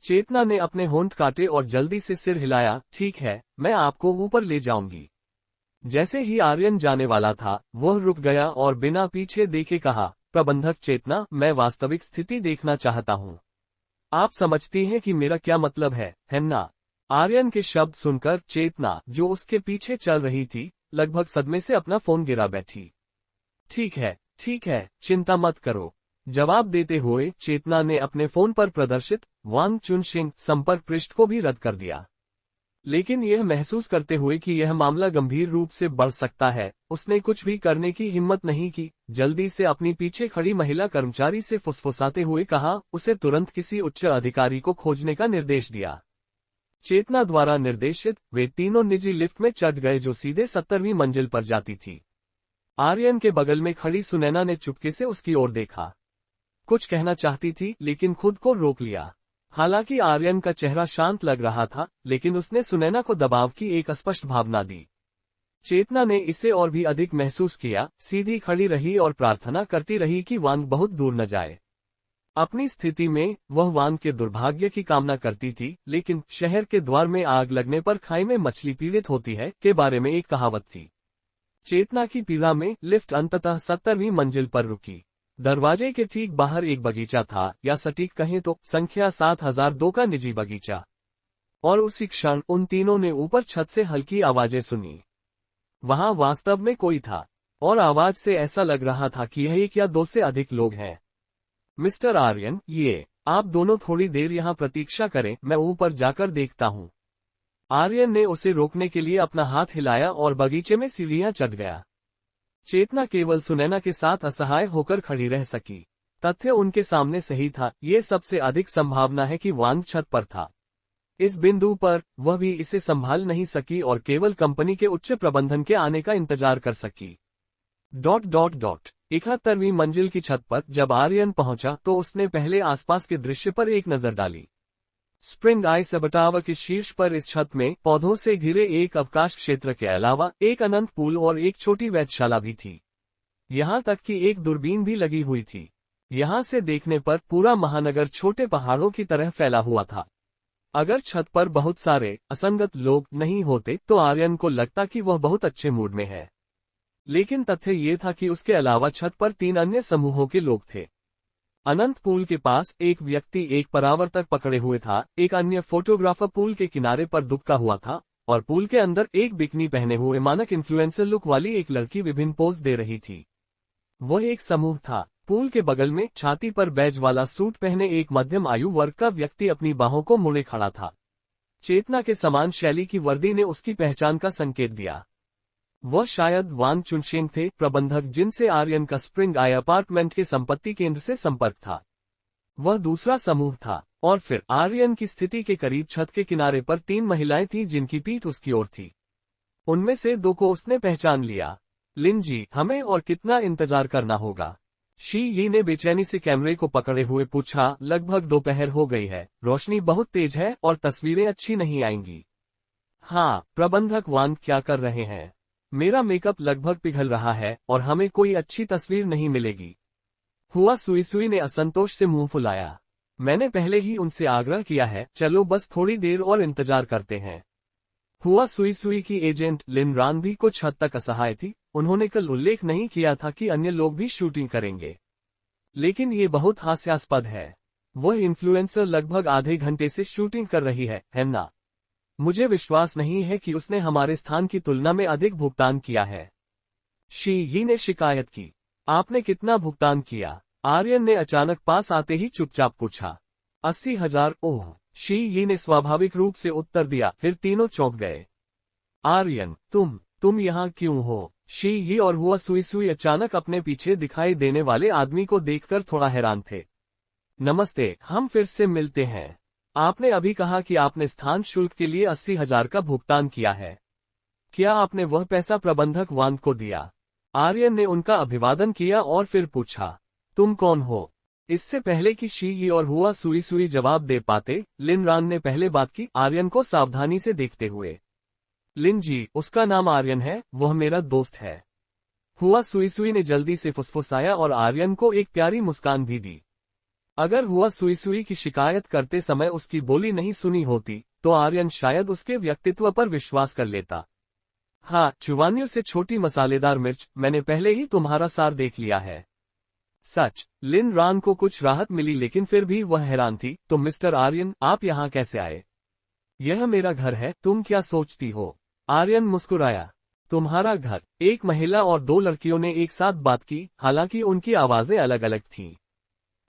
चेतना ने अपने होंठ काटे और जल्दी से सिर हिलाया। ठीक है, मैं आपको ऊपर ले जाऊंगी। जैसे ही आर्यन जाने वाला था, वह रुक गया और बिना पीछे देखे कहा, प्रबंधक चेतना, मैं वास्तविक स्थिति देखना चाहता हूँ। आप समझती हैं कि मेरा क्या मतलब है ना? आर्यन के शब्द सुनकर चेतना, जो उसके पीछे चल रही थी, लगभग सदमे से अपना फोन गिरा बैठी। ठीक है, चिंता मत करो। जवाब देते हुए चेतना ने अपने फोन पर प्रदर्शित वांग चुनशिंग संपर्क पृष्ठ को भी रद्द कर दिया। लेकिन यह महसूस करते हुए कि यह मामला गंभीर रूप से बढ़ सकता है, उसने कुछ भी करने की हिम्मत नहीं की। जल्दी से अपनी पीछे खड़ी महिला कर्मचारी से फुसफुसाते हुए कहा, उसे तुरंत किसी उच्च अधिकारी को खोजने का निर्देश दिया। चेतना द्वारा निर्देशित वे तीनों निजी लिफ्ट में चढ़ गए जो सीधे 70वीं मंजिल पर जाती थी। आर्यन के बगल में खड़ी सुनैना ने चुपके से उसकी ओर देखा। कुछ कहना चाहती थी लेकिन खुद को रोक लिया। हालांकि आर्यन का चेहरा शांत लग रहा था, लेकिन उसने सुनैना को दबाव की एक स्पष्ट भावना दी। चेतना ने इसे और भी अधिक महसूस किया, सीधी खड़ी रही और प्रार्थना करती रही कि वांग बहुत दूर न जाए। अपनी स्थिति में वह वांग के दुर्भाग्य की कामना करती थी, लेकिन शहर के द्वार में आग लगने पर खाई में मछली पीड़ित होती है के बारे में एक कहावत थी। चेतना की पीड़ा में लिफ्ट अंततः 70वीं मंजिल पर रुकी। दरवाजे के ठीक बाहर एक बगीचा था, या सटीक कहें तो संख्या 7002 का निजी बगीचा। और उसी क्षण उन तीनों ने ऊपर छत से हल्की आवाजें सुनी। वहां वास्तव में कोई था, और आवाज से ऐसा लग रहा था कि यह एक या दो से अधिक लोग हैं। मिस्टर आर्यन, आप दोनों थोड़ी देर यहाँ प्रतीक्षा करें, मैं ऊपर जाकर देखता हूँ। आर्यन ने उसे रोकने के लिए अपना हाथ हिलाया और बगीचे में सीढ़ियां चढ़ गया। चेतना केवल सुनैना के साथ असहाय होकर खड़ी रह सकी। तथ्य उनके सामने सही था, ये सबसे अधिक संभावना है कि वांग छत पर था। इस बिंदु पर वह भी इसे संभाल नहीं सकी और केवल कंपनी के उच्च प्रबंधन के आने का इंतजार कर सकी। 71वीं मंजिल की छत पर जब आर्यन पहुंचा तो उसने पहले आसपास के दृश्य पर एक नजर डाली। स्प्रिंग आइस टावर के शीर्ष पर इस छत में पौधों से घिरे एक अवकाश क्षेत्र के अलावा एक अनंत पूल और एक छोटी वेधशाला भी थी। यहाँ तक कि एक दूरबीन भी लगी हुई थी। यहाँ से देखने पर पूरा महानगर छोटे पहाड़ों की तरह फैला हुआ था। अगर छत पर बहुत सारे असंगत लोग नहीं होते तो आर्यन को लगता कि वह बहुत अच्छे मूड में है। लेकिन तथ्य ये था कि उसके अलावा छत पर 3 अन्य समूहों के लोग थे। अनंत पूल के पास एक व्यक्ति एक परावर्तक पकड़े हुए था, एक अन्य फोटोग्राफर पूल के किनारे पर दुबका हुआ था, और पूल के अंदर एक बिकनी पहने हुए मानक इन्फ्लुएंसर लुक वाली एक लड़की विभिन्न पोज दे रही थी। वह एक समूह था। पूल के बगल में छाती पर बैज वाला सूट पहने एक मध्यम आयु वर्ग का व्यक्ति अपनी बाहों को मोड़े खड़ा था। चेतना के समान शैली की वर्दी ने उसकी पहचान का संकेत दिया। वह शायद वांग चुनशेंग थे, प्रबंधक जिनसे आर्यन का स्प्रिंग आई अपार्टमेंट के संपत्ति केंद्र से संपर्क था। वह दूसरा समूह था। और फिर आर्यन की स्थिति के करीब छत के किनारे पर 3 महिलाएं थीं जिनकी पीठ उसकी ओर थी। उनमें से 2 को उसने पहचान लिया। लिन जी, हमें और कितना इंतजार करना होगा? शी यी ने बेचैनी से कैमरे को पकड़े हुए पूछा। लगभग दोपहर हो गई है, रोशनी बहुत तेज है और तस्वीरें अच्छी नहीं आएंगी। हाँ, प्रबंधक वांग क्या कर रहे हैं? मेरा मेकअप लगभग पिघल रहा है और हमें कोई अच्छी तस्वीर नहीं मिलेगी। हुआ सुई ने असंतोष से मुंह फुलाया। मैंने पहले ही उनसे आग्रह किया है, चलो बस थोड़ी देर और इंतजार करते हैं। हुआ सुई की एजेंट लिन रान भी कुछ हद तक असहाय थी। उन्होंने कल उल्लेख नहीं किया था कि अन्य लोग भी शूटिंग करेंगे, लेकिन ये बहुत हास्यास्पद है। वह इन्फ्लुएंसर लगभग आधे घंटे से शूटिंग कर रही है ना? मुझे विश्वास नहीं है कि उसने हमारे स्थान की तुलना में अधिक भुगतान किया है। शी यी ने शिकायत की। आपने कितना भुगतान किया? आर्यन ने अचानक पास आते ही चुपचाप पूछा। 80,000। ओह, शी यी ने स्वाभाविक रूप से उत्तर दिया। फिर तीनों चौंक गए। आर्यन, तुम यहाँ क्यों हो? शी यी और हुआ सुई अचानक अपने पीछे दिखाई देने वाले आदमी को देखकर थोड़ा हैरान थे। नमस्ते, हम फिर से मिलते हैं। आपने अभी कहा कि आपने स्थान शुल्क के लिए 80,000 का भुगतान किया है। क्या आपने वह पैसा प्रबंधक वांग को दिया? आर्यन ने उनका अभिवादन किया और फिर पूछा, तुम कौन हो? इससे पहले कि शी यी और हुआ सुई जवाब दे पाते, लिन रान ने पहले बात की, आर्यन को सावधानी से देखते हुए। लिन जी, उसका नाम आर्यन है, वह मेरा दोस्त है। हुआ सुई ने जल्दी से फुसफुसाया और आर्यन को एक प्यारी मुस्कान भी दी। अगर हुआ सुई की शिकायत करते समय उसकी बोली नहीं सुनी होती, तो आर्यन शायद उसके व्यक्तित्व पर विश्वास कर लेता। हाँ, चुवानियों से छोटी मसालेदार मिर्च, मैंने पहले ही तुम्हारा सार देख लिया है। सच। लिन रान को कुछ राहत मिली, लेकिन फिर भी वह हैरान थी। तो मिस्टर आर्यन, आप यहाँ कैसे आए? यह मेरा घर है, तुम क्या सोचती हो? आर्यन मुस्कुराया। तुम्हारा घर? एक महिला और दो लड़कियों ने एक साथ बात की, हालांकि उनकी आवाजें अलग अलग थीं।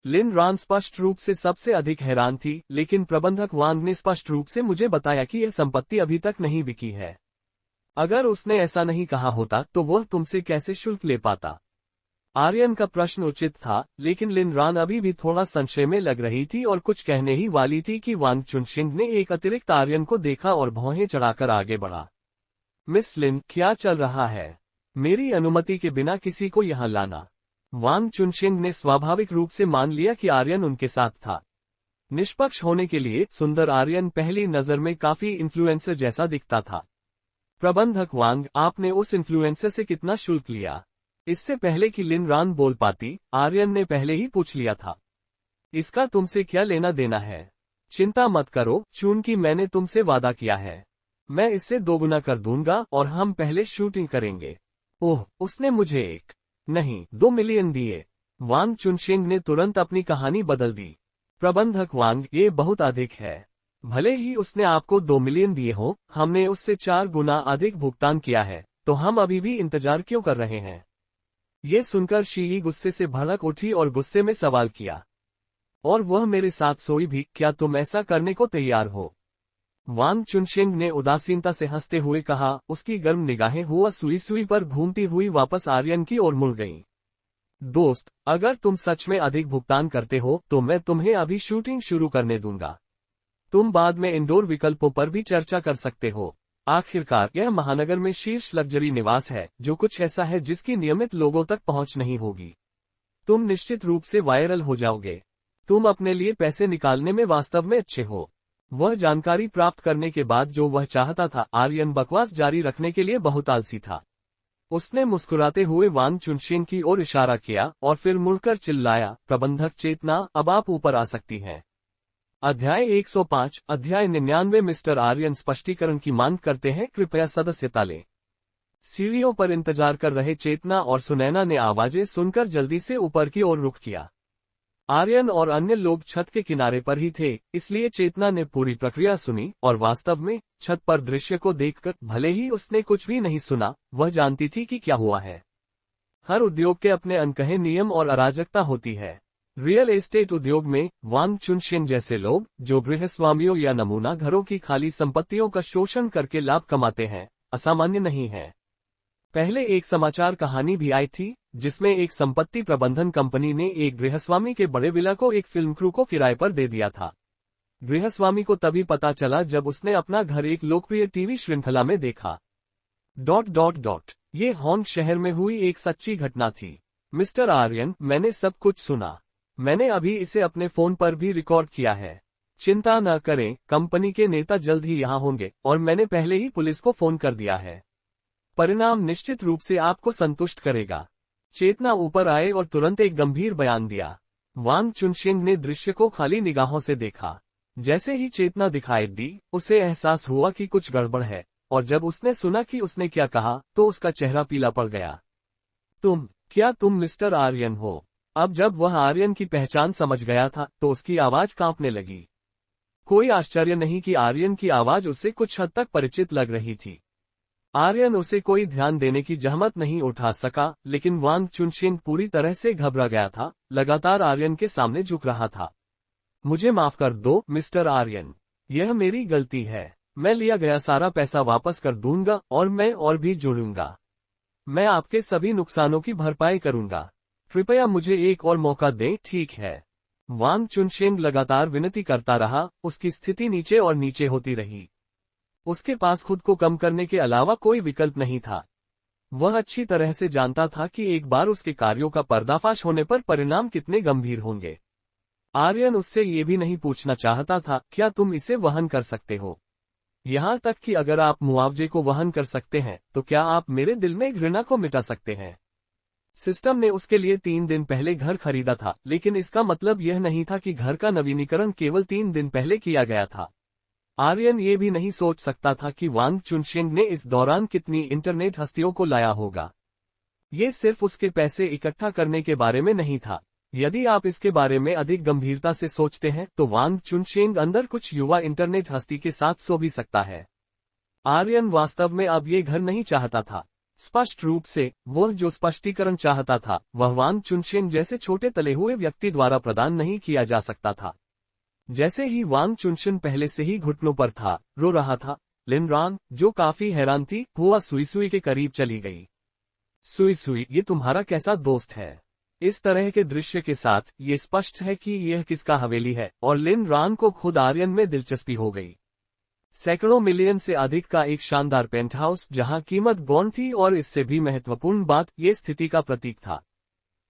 लिन रान स्पष्ट रूप से सबसे अधिक हैरान थी, लेकिन प्रबंधक वांग ने स्पष्ट रूप से मुझे बताया कि यह संपत्ति अभी तक नहीं बिकी है। अगर उसने ऐसा नहीं कहा होता तो वह तुमसे कैसे शुल्क ले पाता? आर्यन का प्रश्न उचित था, लेकिन लिन रान अभी भी थोड़ा संशय में लग रही थी और कुछ कहने ही वाली थी कि वांग चुनशिंग ने एक अतिरिक्त आर्यन को देखा और भौहें चढ़ाकर आगे बढ़ा। मिस लिन, क्या चल रहा है? मेरी अनुमति के बिना किसी को यहाँ लाना। वांग चुनशिंग ने स्वाभाविक रूप से मान लिया कि आर्यन उनके साथ था। निष्पक्ष होने के लिए सुंदर आर्यन पहली नजर में काफी इन्फ्लुएंसर जैसा दिखता था। प्रबंधक वांग, आपने उस इन्फ्लुएंसर से कितना शुल्क लिया? इससे पहले कि लिन रान बोल पाती, आर्यन ने पहले ही पूछ लिया था। इसका तुमसे क्या लेना देना है? चिंता मत करो, चूंकि मैंने तुमसे वादा किया है, मैं इससे दोगुना कर दूंगा और हम पहले शूटिंग करेंगे। ओह, उसने मुझे 1 नहीं 2 मिलियन दिए। वांग चुनशिंग ने तुरंत अपनी कहानी बदल दी। प्रबंधक वांग, ये बहुत अधिक है। भले ही उसने आपको 2 मिलियन दिए हो, हमने उससे 4 गुना अधिक भुगतान किया है, तो हम अभी भी इंतजार क्यों कर रहे हैं? ये सुनकर शी गुस्से से भड़क उठी और गुस्से में सवाल किया, और वह मेरे साथ सोई भी, क्या तुम ऐसा करने को तैयार हो? वांग चुनशिंग ने उदासीनता से हंसते हुए कहा। उसकी गर्म निगाहें हुआ सुई पर घूमती हुई वापस आर्यन की ओर मुड़ गईं। दोस्त, अगर तुम सच में अधिक भुगतान करते हो तो मैं तुम्हें अभी शूटिंग शुरू करने दूंगा। तुम बाद में इंडोर विकल्पों पर भी चर्चा कर सकते हो। आखिरकार यह महानगर में शीर्ष लग्जरी निवास है, जो कुछ ऐसा है जिसकी नियमित लोगों तक पहुंच नहीं होगी। तुम निश्चित रूप से वायरल हो जाओगे। तुम अपने लिए पैसे निकालने में वास्तव में अच्छे हो। वह जानकारी प्राप्त करने के बाद जो वह चाहता था, आर्यन बकवास जारी रखने के लिए बहुत आलसी था। उसने मुस्कुराते हुए वांग चुनशिंग की ओर इशारा किया और फिर मुड़कर चिल्लाया, प्रबंधक चेतना, अब आप ऊपर आ सकती हैं। अध्याय 105, अध्याय 99। मिस्टर आर्यन स्पष्टीकरण की मांग करते हैं, कृपया सदस्यता लें। सीढ़ियों पर इंतजार कर रहे चेतना और सुनैना ने आवाजें सुनकर जल्दी से ऊपर की ओर रुख किया। आर्यन और अन्य लोग छत के किनारे पर ही थे, इसलिए चेतना ने पूरी प्रक्रिया सुनी और वास्तव में छत पर दृश्य को देखकर भले ही उसने कुछ भी नहीं सुना, वह जानती थी कि क्या हुआ है। हर उद्योग के अपने अनकहे नियम और अराजकता होती है। रियल एस्टेट उद्योग में वांग चुनशिंग जैसे लोग, जो गृहस्वामियों या नमूना घरों की खाली संपत्तियों का शोषण करके लाभ कमाते हैं, असामान्य नहीं है। पहले एक समाचार कहानी भी आई थी, जिसमें एक संपत्ति प्रबंधन कंपनी ने एक गृहस्वामी के बड़े विला को एक फिल्म क्रू को किराए पर दे दिया था। गृहस्वामी को तभी पता चला जब उसने अपना घर एक लोकप्रिय टीवी श्रृंखला में देखा। ... ये हॉन्ग शहर में हुई एक सच्ची घटना थी। मिस्टर आर्यन, मैंने सब कुछ सुना। मैंने अभी इसे अपने फोन पर भी रिकॉर्ड किया है। चिंता न करें, कंपनी के नेता जल्द ही यहाँ होंगे और मैंने पहले ही पुलिस को फोन कर दिया है। परिणाम निश्चित रूप से आपको संतुष्ट करेगा। चेतना ऊपर आए और तुरंत एक गंभीर बयान दिया। वांग चुनशिंग ने दृश्य को खाली निगाहों से देखा। जैसे ही चेतना दिखाई दी, उसे एहसास हुआ कि कुछ गड़बड़ है, और जब उसने सुना कि उसने क्या कहा, तो उसका चेहरा पीला पड़ गया। क्या तुम मिस्टर आर्यन हो? अब जब वह आर्यन की पहचान समझ गया था, तो उसकी आवाज कांपने लगी। कोई आश्चर्य नहीं कि आर्यन की आवाज उसे कुछ हद तक परिचित लग रही थी। आर्यन उसे कोई ध्यान देने की जहमत नहीं उठा सका, लेकिन वांग चुनशिंग पूरी तरह से घबरा गया था, लगातार आर्यन के सामने झुक रहा था। मुझे माफ कर दो, मिस्टर आर्यन। यह मेरी गलती है। मैं लिया गया सारा पैसा वापस कर दूंगा और मैं और भी जोड़ूंगा। मैं आपके सभी नुकसानों की भरपाई करूंगा। कृपया मुझे एक और मौका दें, ठीक है? वांग चुनशिंग लगातार विनती करता रहा, उसकी स्थिति नीचे और नीचे होती रही। उसके पास खुद को कम करने के अलावा कोई विकल्प नहीं था। वह अच्छी तरह से जानता था कि एक बार उसके कार्यों का पर्दाफाश होने पर परिणाम कितने गंभीर होंगे। आर्यन उससे ये भी नहीं पूछना चाहता था, क्या तुम इसे वहन कर सकते हो? यहाँ तक कि अगर आप मुआवजे को वहन कर सकते हैं तो क्या आप मेरे दिल में घृणा को मिटा सकते हैं? सिस्टम ने उसके लिए 3 दिन पहले घर खरीदा था, लेकिन इसका मतलब यह नहीं था कि घर का नवीनीकरण केवल 3 दिन पहले किया गया था। आर्यन ये भी नहीं सोच सकता था कि वांग चुनशेंग ने इस दौरान कितनी इंटरनेट हस्तियों को लाया होगा। ये सिर्फ उसके पैसे इकट्ठा करने के बारे में नहीं था। यदि आप इसके बारे में अधिक गंभीरता से सोचते हैं तो वांग चुनशेंग अंदर कुछ युवा इंटरनेट हस्ती के साथ सो भी सकता है। आर्यन वास्तव में अब ये घर नहीं चाहता था। स्पष्ट रूप से वह जो स्पष्टीकरण चाहता था वह वांग चुनशेंग जैसे छोटे तले हुए व्यक्ति द्वारा प्रदान नहीं किया जा सकता था। जैसे ही वांग चुनशेंग पहले से ही घुटनों पर था, रो रहा था, लिन रान, जो काफी हैरान थी, हुआ सुई के करीब चली गई। सुई, ये तुम्हारा कैसा दोस्त है? इस तरह के दृश्य के साथ ये स्पष्ट है कि यह किसका हवेली है, और लिन रान को खुद आर्यन में दिलचस्पी हो गई। सैकड़ों मिलियन से अधिक का एक शानदार पेंटहाउस जहां कीमत गौण थी, और इससे भी महत्वपूर्ण बात ये स्थिति का प्रतीक था।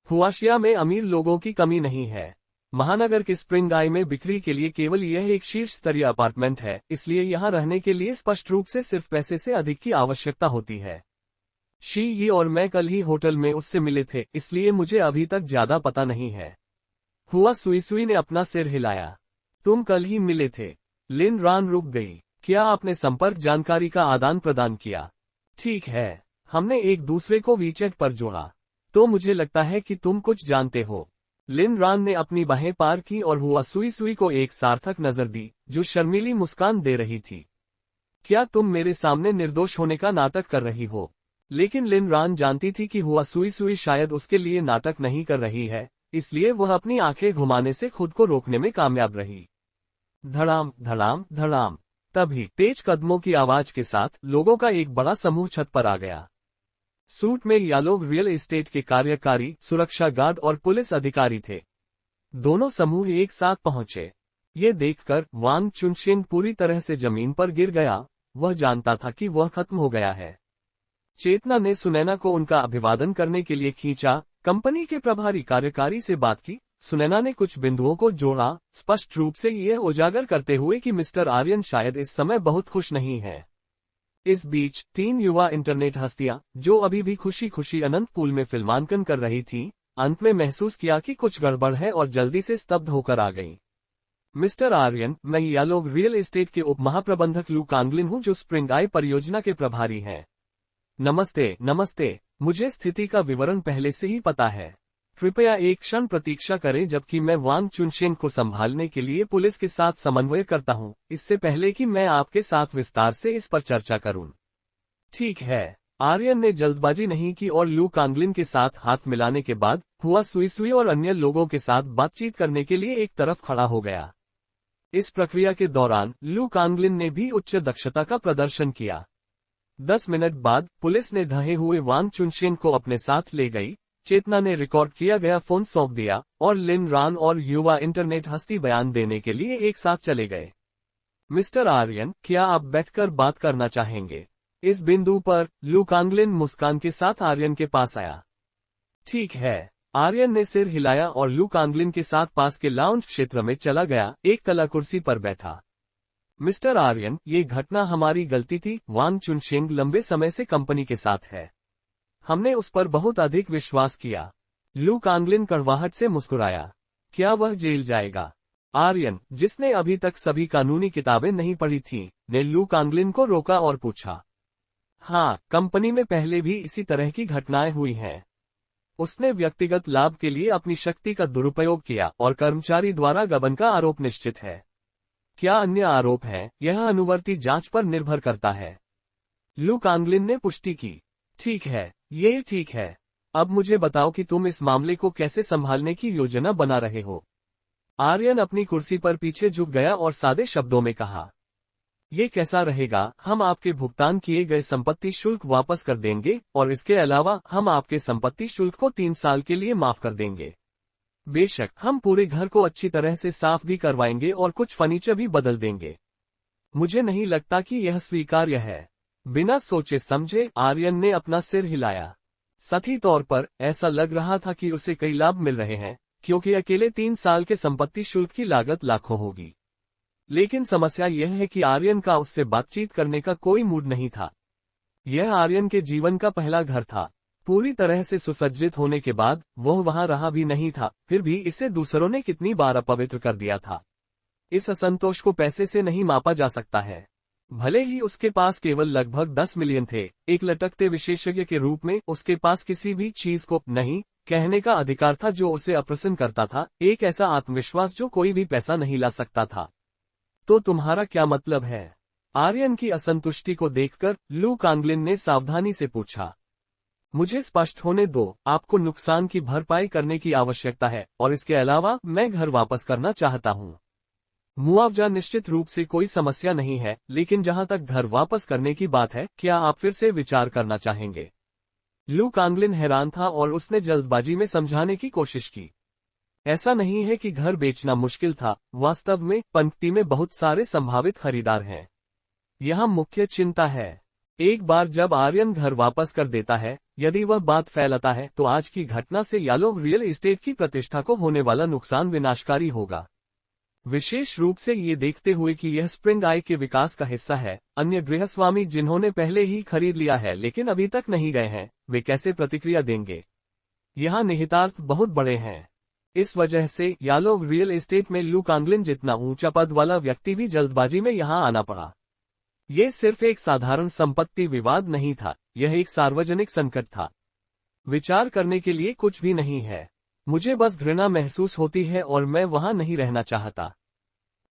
हुआशिया में अमीर लोगों की कमी नहीं है। महानगर के स्प्रिंग आई में बिक्री के लिए केवल यह एक शीर्ष स्तरीय अपार्टमेंट है, इसलिए यहां रहने के लिए स्पष्ट रूप से सिर्फ पैसे से अधिक की आवश्यकता होती है। शी यी और मैं कल ही होटल में उससे मिले थे, इसलिए मुझे अभी तक ज्यादा पता नहीं है। हुआ सुई ने अपना सिर हिलाया। तुम कल ही मिले थे? लिन रान रुक गई। क्या आपने संपर्क जानकारी का आदान प्रदान किया? ठीक है, हमने एक दूसरे को वीचैट पर जोड़ा। तो मुझे लगता है कि तुम कुछ जानते हो। लिन रान ने अपनी बाहें पार की और हुआ सुई को एक सार्थक नजर दी, जो शर्मीली मुस्कान दे रही थी। क्या तुम मेरे सामने निर्दोष होने का नाटक कर रही हो? लेकिन लिन रान जानती थी कि हुआ सुई शायद उसके लिए नाटक नहीं कर रही है, इसलिए वह अपनी आंखें घुमाने से खुद को रोकने में कामयाब रही। धड़ाम धड़ाम धड़ाम। तभी तेज कदमों की आवाज के साथ लोगों का एक बड़ा समूह छत पर आ गया। सूट में ये लोग रियल एस्टेट के कार्यकारी, सुरक्षा गार्ड और पुलिस अधिकारी थे। दोनों समूह एक साथ पहुंचे। ये देखकर वांग चुनशेंग पूरी तरह से जमीन पर गिर गया। वह जानता था कि वह खत्म हो गया है। चेतना ने सुनैना को उनका अभिवादन करने के लिए खींचा। कंपनी के प्रभारी कार्यकारी से बात की। सुनैना ने कुछ बिंदुओं को जोड़ा, स्पष्ट रूप से यह उजागर करते हुए कि मिस्टर आर्यन शायद इस समय बहुत खुश नहीं है। इस बीच 3 युवा इंटरनेट हस्तियां, जो अभी भी खुशी खुशी अनंत पूल में फिल्मांकन कर रही थीं, अंत में महसूस किया कि कुछ गड़बड़ है और जल्दी से स्तब्ध होकर आ गईं। मिस्टर आर्यन, मैं ये लोग रियल एस्टेट के उप महाप्रबंधक लू कांगलिन हूं, जो स्प्रिंग आई परियोजना के प्रभारी हैं। नमस्ते, मुझे स्थिति का विवरण पहले से ही पता है। कृपया एक क्षण प्रतीक्षा करें जबकि मैं वांग चुनशेंग को संभालने के लिए पुलिस के साथ समन्वय करता हूं, इससे पहले कि मैं आपके साथ विस्तार से इस पर चर्चा करूं। ठीक है। आर्यन ने जल्दबाजी नहीं की और लू कांगलिन के साथ हाथ मिलाने के बाद हुआ सुई और अन्य लोगों के साथ बातचीत करने के लिए एक तरफ खड़ा हो गया। इस प्रक्रिया के दौरान लू कांगलिन ने भी उच्च दक्षता का प्रदर्शन किया। 10 मिनट बाद पुलिस ने ढहे हुए वांग चुनशेंग को अपने साथ ले गई। चेतना ने रिकॉर्ड किया गया फोन सौंप दिया और लिन रान और युवा इंटरनेट हस्ती बयान देने के लिए एक साथ चले गए। मिस्टर आर्यन, क्या आप बैठकर बात करना चाहेंगे? इस बिंदु पर लू कांगलिन मुस्कान के साथ आर्यन के पास आया। ठीक है। आर्यन ने सिर हिलाया और लू कांगलिन के साथ पास के लाउंज क्षेत्र में चला गया, एक कला कुर्सी पर बैठा। मिस्टर आर्यन, ये घटना हमारी गलती थी। वांग चुनशेंग लंबे समय से कंपनी के साथ है। हमने उस पर बहुत अधिक विश्वास किया। लू कांगलिन कड़वाहट से मुस्कुराया। क्या वह जेल जाएगा? आर्यन, जिसने अभी तक सभी कानूनी किताबें नहीं पढ़ी थीं, ने लू कांगलिन को रोका और पूछा। हाँ, कंपनी में पहले भी इसी तरह की घटनाएं हुई हैं। उसने व्यक्तिगत लाभ के लिए अपनी शक्ति का दुरुपयोग किया और कर्मचारी द्वारा गबन का आरोप निश्चित है। क्या अन्य आरोप हैं? यह अनुवर्ती जांच पर निर्भर करता है। लू कांगलिन ने पुष्टि की। ठीक है, ये ठीक है। अब मुझे बताओ कि तुम इस मामले को कैसे संभालने की योजना बना रहे हो। आर्यन अपनी कुर्सी पर पीछे झुक गया और सादे शब्दों में कहा, ये कैसा रहेगा? हम आपके भुगतान किए गए संपत्ति शुल्क वापस कर देंगे और इसके अलावा हम आपके संपत्ति शुल्क को 3 साल के लिए माफ कर देंगे। बेशक, हम पूरे घर को अच्छी तरह से साफ भी करवाएंगे और कुछ फर्नीचर भी बदल देंगे। मुझे नहीं लगता कि यह स्वीकार्य है। बिना सोचे समझे आर्यन ने अपना सिर हिलाया। सही तौर पर ऐसा लग रहा था कि उसे कई लाभ मिल रहे हैं, क्योंकि अकेले 3 साल के संपत्ति शुल्क की लागत लाखों होगी। लेकिन समस्या यह है कि आर्यन का उससे बातचीत करने का कोई मूड नहीं था। यह आर्यन के जीवन का पहला घर था। पूरी तरह से सुसज्जित होने के बाद वह वहां रहा भी नहीं था, फिर भी इसे दूसरों ने कितनी बार अपवित्र कर दिया था। इस असंतोष को पैसे से नहीं मापा जा सकता है। भले ही उसके पास केवल लगभग 10 मिलियन थे, एक लटकते विशेषज्ञ के रूप में उसके पास किसी भी चीज को नहीं कहने का अधिकार था जो उसे अप्रसन्न करता था, एक ऐसा आत्मविश्वास जो कोई भी पैसा नहीं ला सकता था। तो तुम्हारा क्या मतलब है? आर्यन की असंतुष्टि को देखकर लू कांगलिन ने सावधानी से पूछा। मुझे स्पष्ट होने दो, आपको नुकसान की भरपाई करने की आवश्यकता है और इसके अलावा मैं घर वापस करना चाहता हूं। मुआवजा निश्चित रूप से कोई समस्या नहीं है, लेकिन जहां तक घर वापस करने की बात है, क्या आप फिर से विचार करना चाहेंगे? लू कांगलिन हैरान था और उसने जल्दबाजी में समझाने की कोशिश की। ऐसा नहीं है कि घर बेचना मुश्किल था, वास्तव में पंक्ति में बहुत सारे संभावित खरीदार हैं। यहाँ मुख्य चिंता है, एक बार जब आर्यन घर वापस कर देता है, यदि वह बात फैलाता है तो आज की घटना से यालो रियल एस्टेट की प्रतिष्ठा को होने वाला नुकसान विनाशकारी होगा। विशेष रूप से ये देखते हुए कि यह स्प्रिंग आई के विकास का हिस्सा है, अन्य गृहस्वामी जिन्होंने पहले ही खरीद लिया है लेकिन अभी तक नहीं गए हैं, वे कैसे प्रतिक्रिया देंगे? यहाँ निहितार्थ बहुत बड़े हैं। इस वजह से यालो रियल एस्टेट में लू कांगलिन जितना ऊंचा पद वाला व्यक्ति भी जल्दबाजी में यहाँ आना पड़ा। ये सिर्फ एक साधारण संपत्ति विवाद नहीं था, यह एक सार्वजनिक संकट था। विचार करने के लिए कुछ भी नहीं है। मुझे बस घृणा महसूस होती है और मैं वहां नहीं रहना चाहता,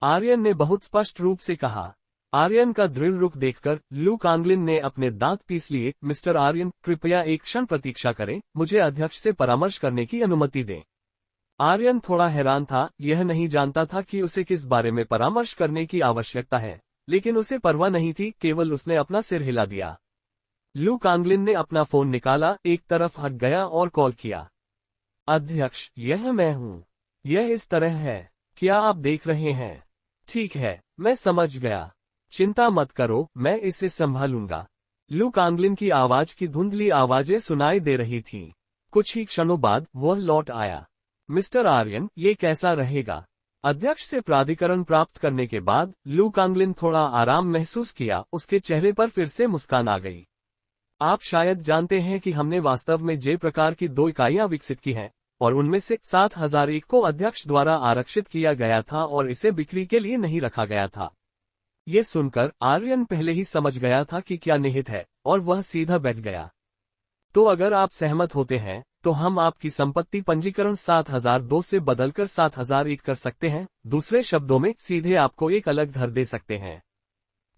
आर्यन ने बहुत स्पष्ट रूप से कहा। आर्यन का दृढ़ रुख देखकर लू कांगलिन ने अपने दांत पीस लिए। मिस्टर आर्यन, कृपया एक क्षण प्रतीक्षा करें, मुझे अध्यक्ष से परामर्श करने की अनुमति दें। आर्यन थोड़ा हैरान था, यह नहीं जानता था कि उसे किस बारे में परामर्श करने की आवश्यकता है, लेकिन उसे परवाह नहीं थी, केवल उसने अपना सिर हिला दिया। लू कांगलिन ने अपना फोन निकाला, एक तरफ हट गया और कॉल किया। अध्यक्ष, यह मैं हूं। यह इस तरह है, क्या आप देख रहे हैं? ठीक है, मैं समझ गया। चिंता मत करो, मैं इसे संभालूंगा। लू कांगलिन की आवाज की धुंधली आवाजें सुनाई दे रही थीं। कुछ ही क्षणों बाद वह लौट आया। मिस्टर आर्यन, ये कैसा रहेगा? अध्यक्ष से प्राधिकरण प्राप्त करने के बाद लू कांगलिन थोड़ा आराम महसूस किया, उसके चेहरे पर फिर से मुस्कान आ गई। आप शायद जानते हैं कि हमने वास्तव में जे प्रकार की 2 इकाइयां विकसित की हैं, और उनमें से 7001 को अध्यक्ष द्वारा आरक्षित किया गया था और इसे बिक्री के लिए नहीं रखा गया था। ये सुनकर आर्यन पहले ही समझ गया था कि क्या निहित है, और वह सीधा बैठ गया। तो अगर आप सहमत होते हैं, तो हम आपकी संपत्ति पंजीकरण 7002 से बदलकर 7001 कर सकते हैं। दूसरे शब्दों में, सीधे आपको एक अलग घर दे सकते हैं।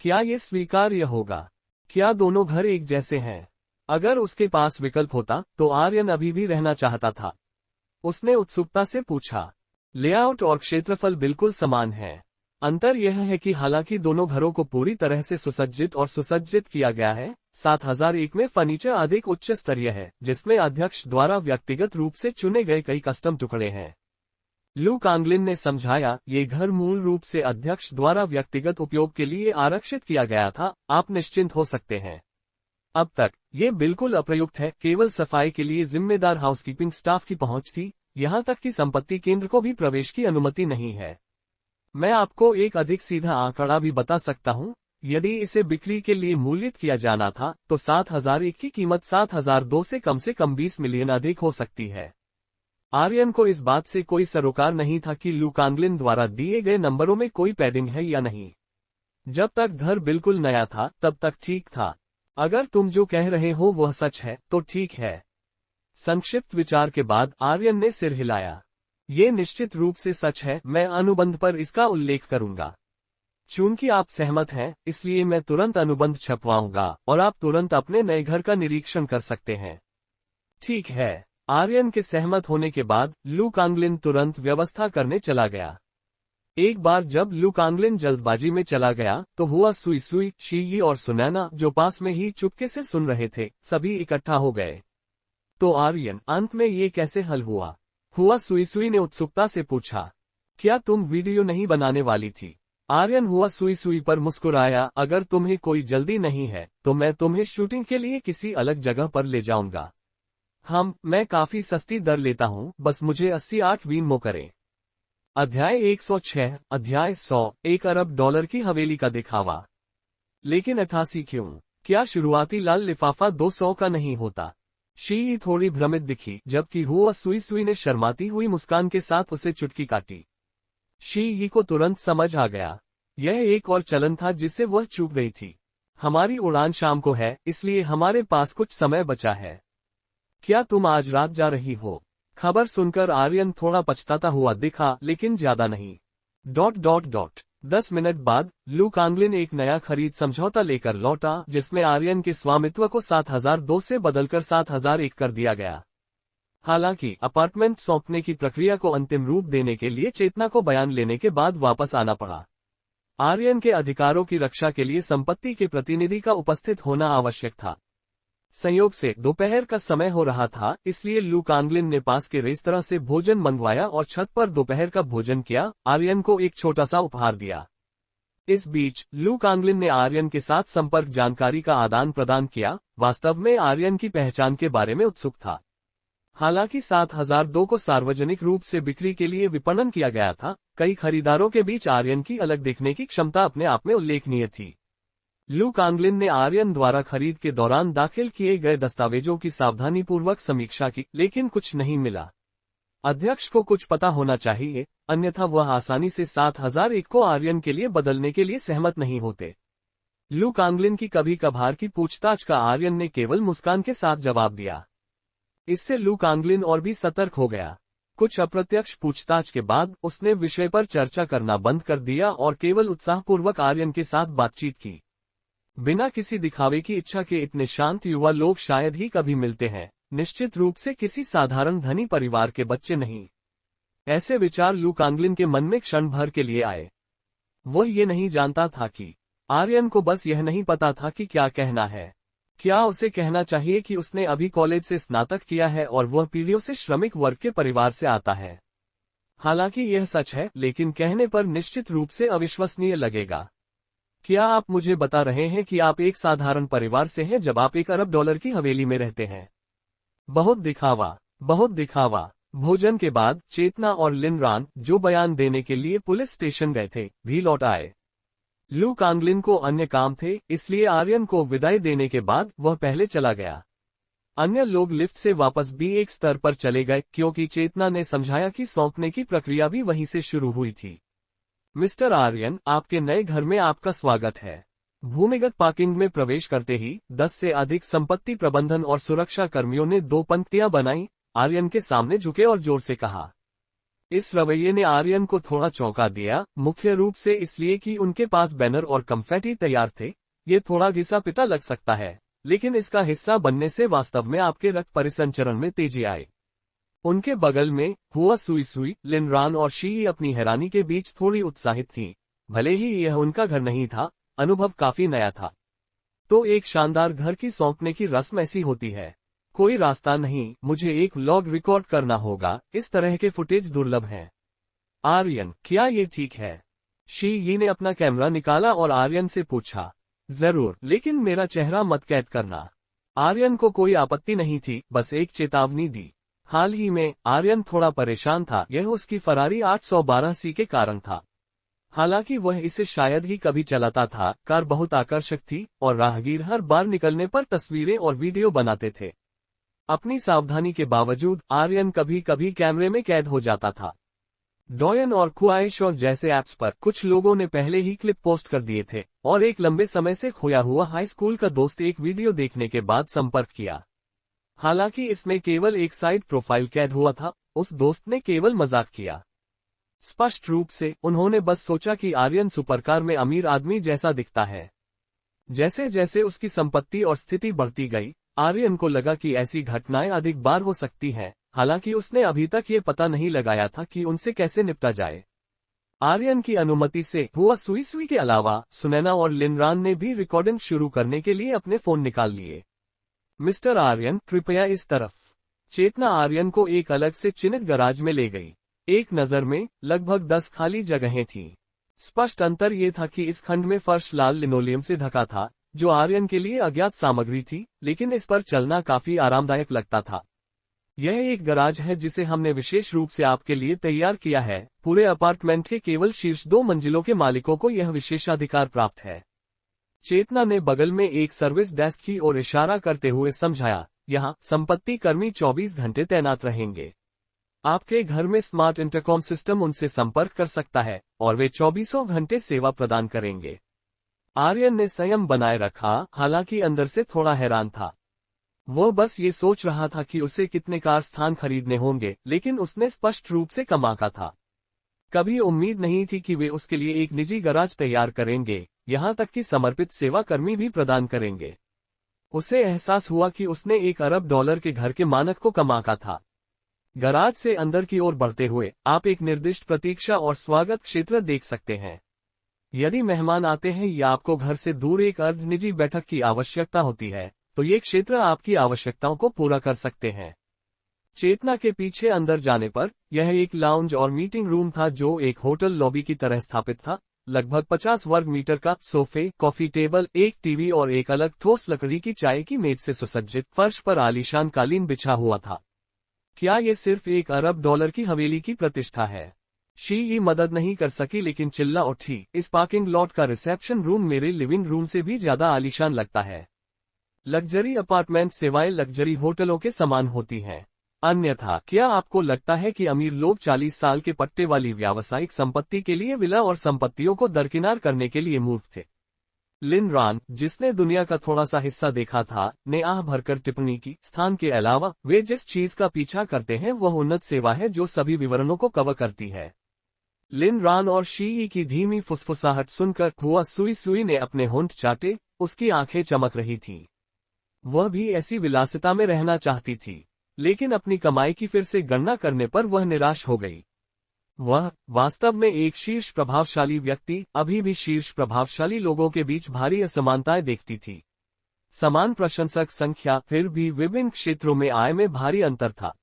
क्या ये स्वीकार्य होगा? क्या दोनों घर एक जैसे हैं? अगर उसके पास विकल्प होता, तो आर्यन अभी भी रहना चाहता था। उसने उत्सुकता से पूछा। लेआउट और क्षेत्रफल बिल्कुल समान है। अंतर यह है कि हालांकि दोनों घरों को पूरी तरह से सुसज्जित और सुसज्जित किया गया है, 7001 में फर्नीचर अधिक उच्च स्तरीय है, जिसमें अध्यक्ष द्वारा व्यक्तिगत रूप से चुने गए कई कस्टम टुकड़े हैं। लू कांगलिन ने समझाया, ये घर मूल रूप से अध्यक्ष द्वारा व्यक्तिगत उपयोग के लिए आरक्षित किया गया था, आप निश्चिंत हो सकते हैं। अब तक ये बिल्कुल अप्रयुक्त है, केवल सफाई के लिए जिम्मेदार हाउसकीपिंग स्टाफ की पहुंच थी, यहां तक कि संपत्ति केंद्र को भी प्रवेश की अनुमति नहीं है। मैं आपको एक अधिक सीधा आंकड़ा भी बता सकता हूं, यदि इसे बिक्री के लिए मूल्यित किया जाना था, तो 7001 की कीमत 7002 से कम 20 मिलियन अधिक हो सकती है। आर्यन को इस बात से कोई सरोकार नहीं था कि लू कांगलिन द्वारा दिए गए नंबरों में कोई पैडिंग है या नहीं। जब तक घर बिल्कुल नया था, तब तक ठीक था। अगर तुम जो कह रहे हो वह सच है, तो ठीक है। संक्षिप्त विचार के बाद आर्यन ने सिर हिलाया। ये निश्चित रूप से सच है, मैं अनुबंध पर इसका उल्लेख करूंगा। चूंकि आप सहमत हैं, इसलिए मैं तुरंत अनुबंध छपवाऊंगा और आप तुरंत अपने नए घर का निरीक्षण कर सकते हैं। ठीक है। आर्यन के सहमत होने के बाद लू कांगलिन तुरंत व्यवस्था करने चला गया। एक बार जब लू कांगलिन जल्दबाजी में चला गया, तो हुआ सुई सुई, शीगी और सुनैना, जो पास में ही चुपके से सुन रहे थे, सभी इकट्ठा हो गए। तो आर्यन, अंत में ये कैसे हल हुआ? हुआ सुई सुई ने उत्सुकता से पूछा। क्या तुम वीडियो नहीं बनाने वाली थी? आर्यन हुआ सुई सुई पर मुस्कुराया। अगर तुम्हें कोई जल्दी नहीं है, तो मैं तुम्हें शूटिंग के लिए किसी अलग जगह पर ले जाऊंगा। मैं काफी सस्ती दर लेता हूं, बस मुझे 88 वीनमो करें। अध्याय 106, अध्याय 100, $1 अरब की हवेली का दिखावा। लेकिन 88 क्यों? क्या शुरुआती लाल लिफाफा 200 का नहीं होता? शी थोड़ी भ्रमित दिखी, जबकि हुआ सुई सुई ने शर्माती हुई मुस्कान के साथ उसे चुटकी काटी। शी को तुरंत समझ आ गया। यह एक और चलन था जिसे वह चूक गई थी। हमारी उड़ान शाम को है, इसलिए हमारे पास कुछ समय बचा है। क्या तुम आज रात जा रही हो? खबर सुनकर आर्यन थोड़ा पछताता हुआ दिखा, लेकिन ज्यादा नहीं। 10 मिनट बाद लू कांगलिन एक नया खरीद समझौता लेकर लौटा, जिसमें आर्यन के स्वामित्व को 7002 से बदलकर 7001 कर दिया गया। हालांकि अपार्टमेंट सौंपने की प्रक्रिया को अंतिम रूप देने के लिए चेतना को बयान लेने के बाद वापस आना पड़ा। आर्यन के अधिकारों की रक्षा के लिए संपत्ति के प्रतिनिधि का उपस्थित होना आवश्यक था। संयोग से दोपहर का समय हो रहा था, इसलिए लू कांगलिन ने पास के रेस्तरां से भोजन मंगवाया और छत पर दोपहर का भोजन किया। आर्यन को एक छोटा सा उपहार दिया। इस बीच लू कांगलिन ने आर्यन के साथ संपर्क जानकारी का आदान प्रदान किया। वास्तव में आर्यन की पहचान के बारे में उत्सुक था। हालांकि 7002 को सार्वजनिक रूप से बिक्री के लिए विपणन किया गया था, कई खरीदारों के बीच आर्यन की अलग दिखने की क्षमता अपने आप में उल्लेखनीय थी। लू कांगलिन ने आर्यन द्वारा खरीद के दौरान दाखिल किए गए दस्तावेजों की सावधानीपूर्वक समीक्षा की, लेकिन कुछ नहीं मिला। अध्यक्ष को कुछ पता होना चाहिए, अन्यथा वह आसानी से 7001 को आर्यन के लिए बदलने के लिए सहमत नहीं होते। लू कांगलिन की कभी कभार की पूछताछ का आर्यन ने केवल मुस्कान के साथ जवाब दिया। इससे लू कांगलिन और भी सतर्क हो गया। कुछ अप्रत्यक्ष पूछताछ के बाद उसने विषय पर चर्चा करना बंद कर दिया और केवल उत्साहपूर्वक आर्यन के साथ बातचीत की। बिना किसी दिखावे की इच्छा के इतने शांत युवा लोग शायद ही कभी मिलते हैं, निश्चित रूप से किसी साधारण धनी परिवार के बच्चे नहीं। ऐसे विचार लू कांगलिन के मन में क्षण भर के लिए आए। वह ये नहीं जानता था कि आर्यन को बस यह नहीं पता था कि क्या कहना है। क्या उसे कहना चाहिए कि उसने अभी कॉलेज से स्नातक किया है और वह पीढ़ियों से श्रमिक वर्ग के परिवार से आता है? हालांकि यह सच है, लेकिन कहने पर निश्चित रूप से अविश्वसनीय लगेगा। क्या आप मुझे बता रहे हैं कि आप एक साधारण परिवार से हैं जब आप $1 अरब की हवेली में रहते हैं? बहुत दिखावा, बहुत दिखावा। भोजन के बाद चेतना और लिनरान, जो बयान देने के लिए पुलिस स्टेशन गए थे, भी लौट आए। लू कांगलिन को अन्य काम थे, इसलिए आर्यन को विदाई देने के बाद वह पहले चला गया। अन्य लोग लिफ्ट से वापस भी एक स्तर पर चले गए, क्योंकि चेतना ने समझाया कि सौंपने की प्रक्रिया भी वहीं से शुरू हुई थी। मिस्टर आर्यन, आपके नए घर में आपका स्वागत है। भूमिगत पार्किंग में प्रवेश करते ही 10 से अधिक संपत्ति प्रबंधन और सुरक्षा कर्मियों ने 2 पंक्तियां बनाई, आर्यन के सामने झुके और जोर से कहा। इस रवैये ने आर्यन को थोड़ा चौंका दिया, मुख्य रूप से इसलिए कि उनके पास बैनर और कंफेटी तैयार थे। ये थोड़ा घिसा पिटा लग सकता है, लेकिन इसका हिस्सा बनने से वास्तव में आपके रक्त परिसंचरण में तेजी आए। उनके बगल में हुआ सुई सुई, लिनरान और शी अपनी हैरानी के बीच थोड़ी उत्साहित थी। भले ही यह उनका घर नहीं था, अनुभव काफी नया था। तो एक शानदार घर की सौंपने की रस्म ऐसी होती है। कोई रास्ता नहीं, मुझे एक व्लॉग रिकॉर्ड करना होगा, इस तरह के फुटेज दुर्लभ हैं। आर्यन, क्या ये ठीक है? शी ने अपना कैमरा निकाला और आर्यन से पूछा। जरूर, लेकिन मेरा चेहरा मत कैद करना। आर्यन को कोई आपत्ति नहीं थी, बस एक चेतावनी दी। हाल ही में आर्यन थोड़ा परेशान था, यह उसकी फरारी 812C के कारण था। हालांकि वह इसे शायद ही कभी चलाता था। कार बहुत आकर्षक थी और राहगीर हर बार निकलने पर तस्वीरें और वीडियो बनाते थे। अपनी सावधानी के बावजूद आर्यन कभी कभी कैमरे में कैद हो जाता था। डॉयन और ख्वाहिश और जैसे ऐप्स पर कुछ लोगों ने पहले ही क्लिप पोस्ट कर दिए थे, और एक लंबे समय से खोया हुआ हाई स्कूल का दोस्त एक वीडियो देखने के बाद संपर्क किया। हालांकि इसमें केवल एक साइड प्रोफाइल कैद हुआ था, उस दोस्त ने केवल मजाक किया। स्पष्ट रूप से उन्होंने बस सोचा कि आर्यन सुपरकार में अमीर आदमी जैसा दिखता है। जैसे जैसे उसकी संपत्ति और स्थिति बढ़ती गई, आर्यन को लगा कि ऐसी घटनाएं अधिक बार हो सकती हैं, हालांकि उसने अभी तक ये पता नहीं लगाया था कि उनसे कैसे निपटा जाए। आर्यन की अनुमति से हुआ सुई सुई के अलावा सुनैना और लिनरान ने भी रिकॉर्डिंग शुरू करने के लिए अपने फोन निकाल लिए। मिस्टर आर्यन, कृपया इस तरफ। चेतना आर्यन को एक अलग से चिन्हित गराज में ले गई। एक नजर में लगभग 10 खाली जगहें थीं। स्पष्ट अंतर ये था कि इस खंड में फर्श लाल लिनोलियम से ढका था, जो आर्यन के लिए अज्ञात सामग्री थी, लेकिन इस पर चलना काफी आरामदायक लगता था। यह एक गराज है जिसे हमने विशेष रूप से आपके लिए तैयार किया है। पूरे अपार्टमेंट के केवल शीर्ष 2 मंजिलों के मालिकों को यह विशेषाधिकार प्राप्त है। चेतना ने बगल में एक सर्विस डेस्क की ओर इशारा करते हुए समझाया, यहाँ संपत्ति कर्मी 24 घंटे तैनात रहेंगे। आपके घर में स्मार्ट इंटरकॉम सिस्टम उनसे संपर्क कर सकता है और वे 24 घंटे सेवा प्रदान करेंगे। आर्यन ने संयम बनाए रखा, हालांकि अंदर से थोड़ा हैरान था। वह बस ये सोच रहा था कि उसे कितने कार स्थान खरीदने होंगे, लेकिन उसने स्पष्ट रूप से कमाका था। कभी उम्मीद नहीं थी कि वे उसके लिए एक निजी गराज तैयार करेंगे, यहाँ तक कि समर्पित सेवा कर्मी भी प्रदान करेंगे। उसे एहसास हुआ कि उसने $1 अरब के घर के मानक को कमाका था। गराज से अंदर की ओर बढ़ते हुए आप एक निर्दिष्ट प्रतीक्षा और स्वागत क्षेत्र देख सकते हैं। यदि मेहमान आते हैं या आपको घर से दूर एक अर्ध निजी बैठक की आवश्यकता होती है, तो ये क्षेत्र आपकी आवश्यकताओं को पूरा कर सकते हैं। चेतना के पीछे अंदर जाने पर यह एक लाउंज और मीटिंग रूम था जो एक होटल लॉबी की तरह स्थापित था। लगभग 50 वर्ग मीटर का सोफे, कॉफी टेबल, एक टीवी और एक अलग ठोस लकड़ी की चाय की मेज से सुसज्जित फर्श पर आलीशान कालीन बिछा हुआ था। क्या ये सिर्फ $1 अरब की हवेली की प्रतिष्ठा है? शी मदद नहीं कर सकी लेकिन चिल्ला उठी, इस पार्किंग लॉट का रिसेप्शन रूम मेरे लिविंग रूम से भी ज्यादा आलीशान लगता है। लग्जरी अपार्टमेंट सेवाएं लग्जरी होटलों के समान होती हैं। अन्यथा क्या आपको लगता है कि अमीर लोग 40 साल के पट्टे वाली व्यावसायिक संपत्ति के लिए विला और संपत्तियों को दरकिनार करने के लिए मूर्ख थे? लिन रॉन, जिसने दुनिया का थोड़ा सा हिस्सा देखा था, ने आह भरकर टिप्पणी की, स्थान के अलावा वे जिस चीज का पीछा करते हैं वह उन्नत सेवा है जो सभी विवरणों को कवर करती है। लिन रॉन और शी की धीमी फुसफुसाहट सुनकर हुआ सुई ने अपने होंठ चाटे, उसकी आंखें चमक रही थीं। वह भी ऐसी विलासिता में रहना चाहती थी, लेकिन अपनी कमाई की फिर से गणना करने पर वह निराश हो गई। वह वास्तव में एक शीर्ष प्रभावशाली व्यक्ति, अभी भी शीर्ष प्रभावशाली लोगों के बीच भारी असमानताएं देखती थी। समान प्रशंसक संख्या, फिर भी विभिन्न क्षेत्रों में आय में भारी अंतर था।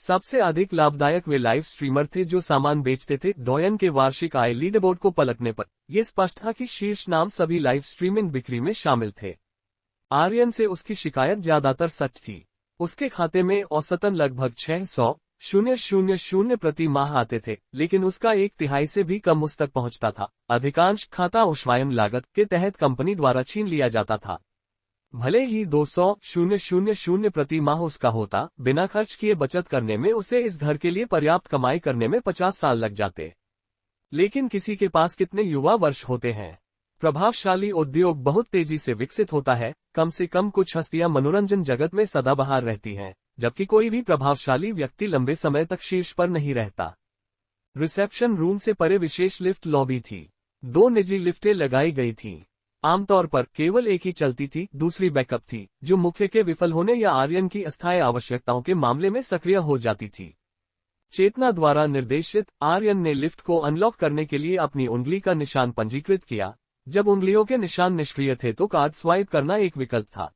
सबसे अधिक लाभदायक वे लाइव स्ट्रीमर थे जो सामान बेचते थे। डॉयन के वार्षिक आय लीडरबोर्ड को पलटने पर यह स्पष्ट था कि शीर्ष नाम सभी लाइव स्ट्रीमिंग बिक्री में शामिल थे। आर्यन से उसकी शिकायत ज्यादातर सच थी। उसके खाते में औसतन लगभग 600,000 प्रति माह आते थे, लेकिन उसका 1/3 से भी कम उस तक पहुंचता था। अधिकांश खाता उष्मायन लागत के तहत कंपनी द्वारा छीन लिया जाता था। भले ही 200,000 प्रति माह उसका होता, बिना खर्च किए बचत करने में उसे इस घर के लिए पर्याप्त कमाई करने में 50 साल लग जाते। लेकिन किसी के पास कितने युवा वर्ष होते हैं? प्रभावशाली उद्योग बहुत तेजी से विकसित होता है। कम से कम कुछ हस्तियां मनोरंजन जगत में सदाबहार रहती हैं, जबकि कोई भी प्रभावशाली व्यक्ति लंबे समय तक शीर्ष पर नहीं रहता। रिसेप्शन रूम से परे विशेष लिफ्ट लॉबी थी। 2 निजी लिफ्टें लगाई गई थीं। आमतौर पर केवल एक ही चलती थी, दूसरी बैकअप थी, जो मुख्य के विफल होने या आर्यन की अस्थायी आवश्यकताओं के मामले में सक्रिय हो जाती थी। चेतना द्वारा निर्देशित, आर्यन ने लिफ्ट को अनलॉक करने के लिए अपनी उंगली का निशान पंजीकृत किया। जब उंगलियों के निशान निष्क्रिय थे तो कार्ड स्वाइप करना एक विकल्प था।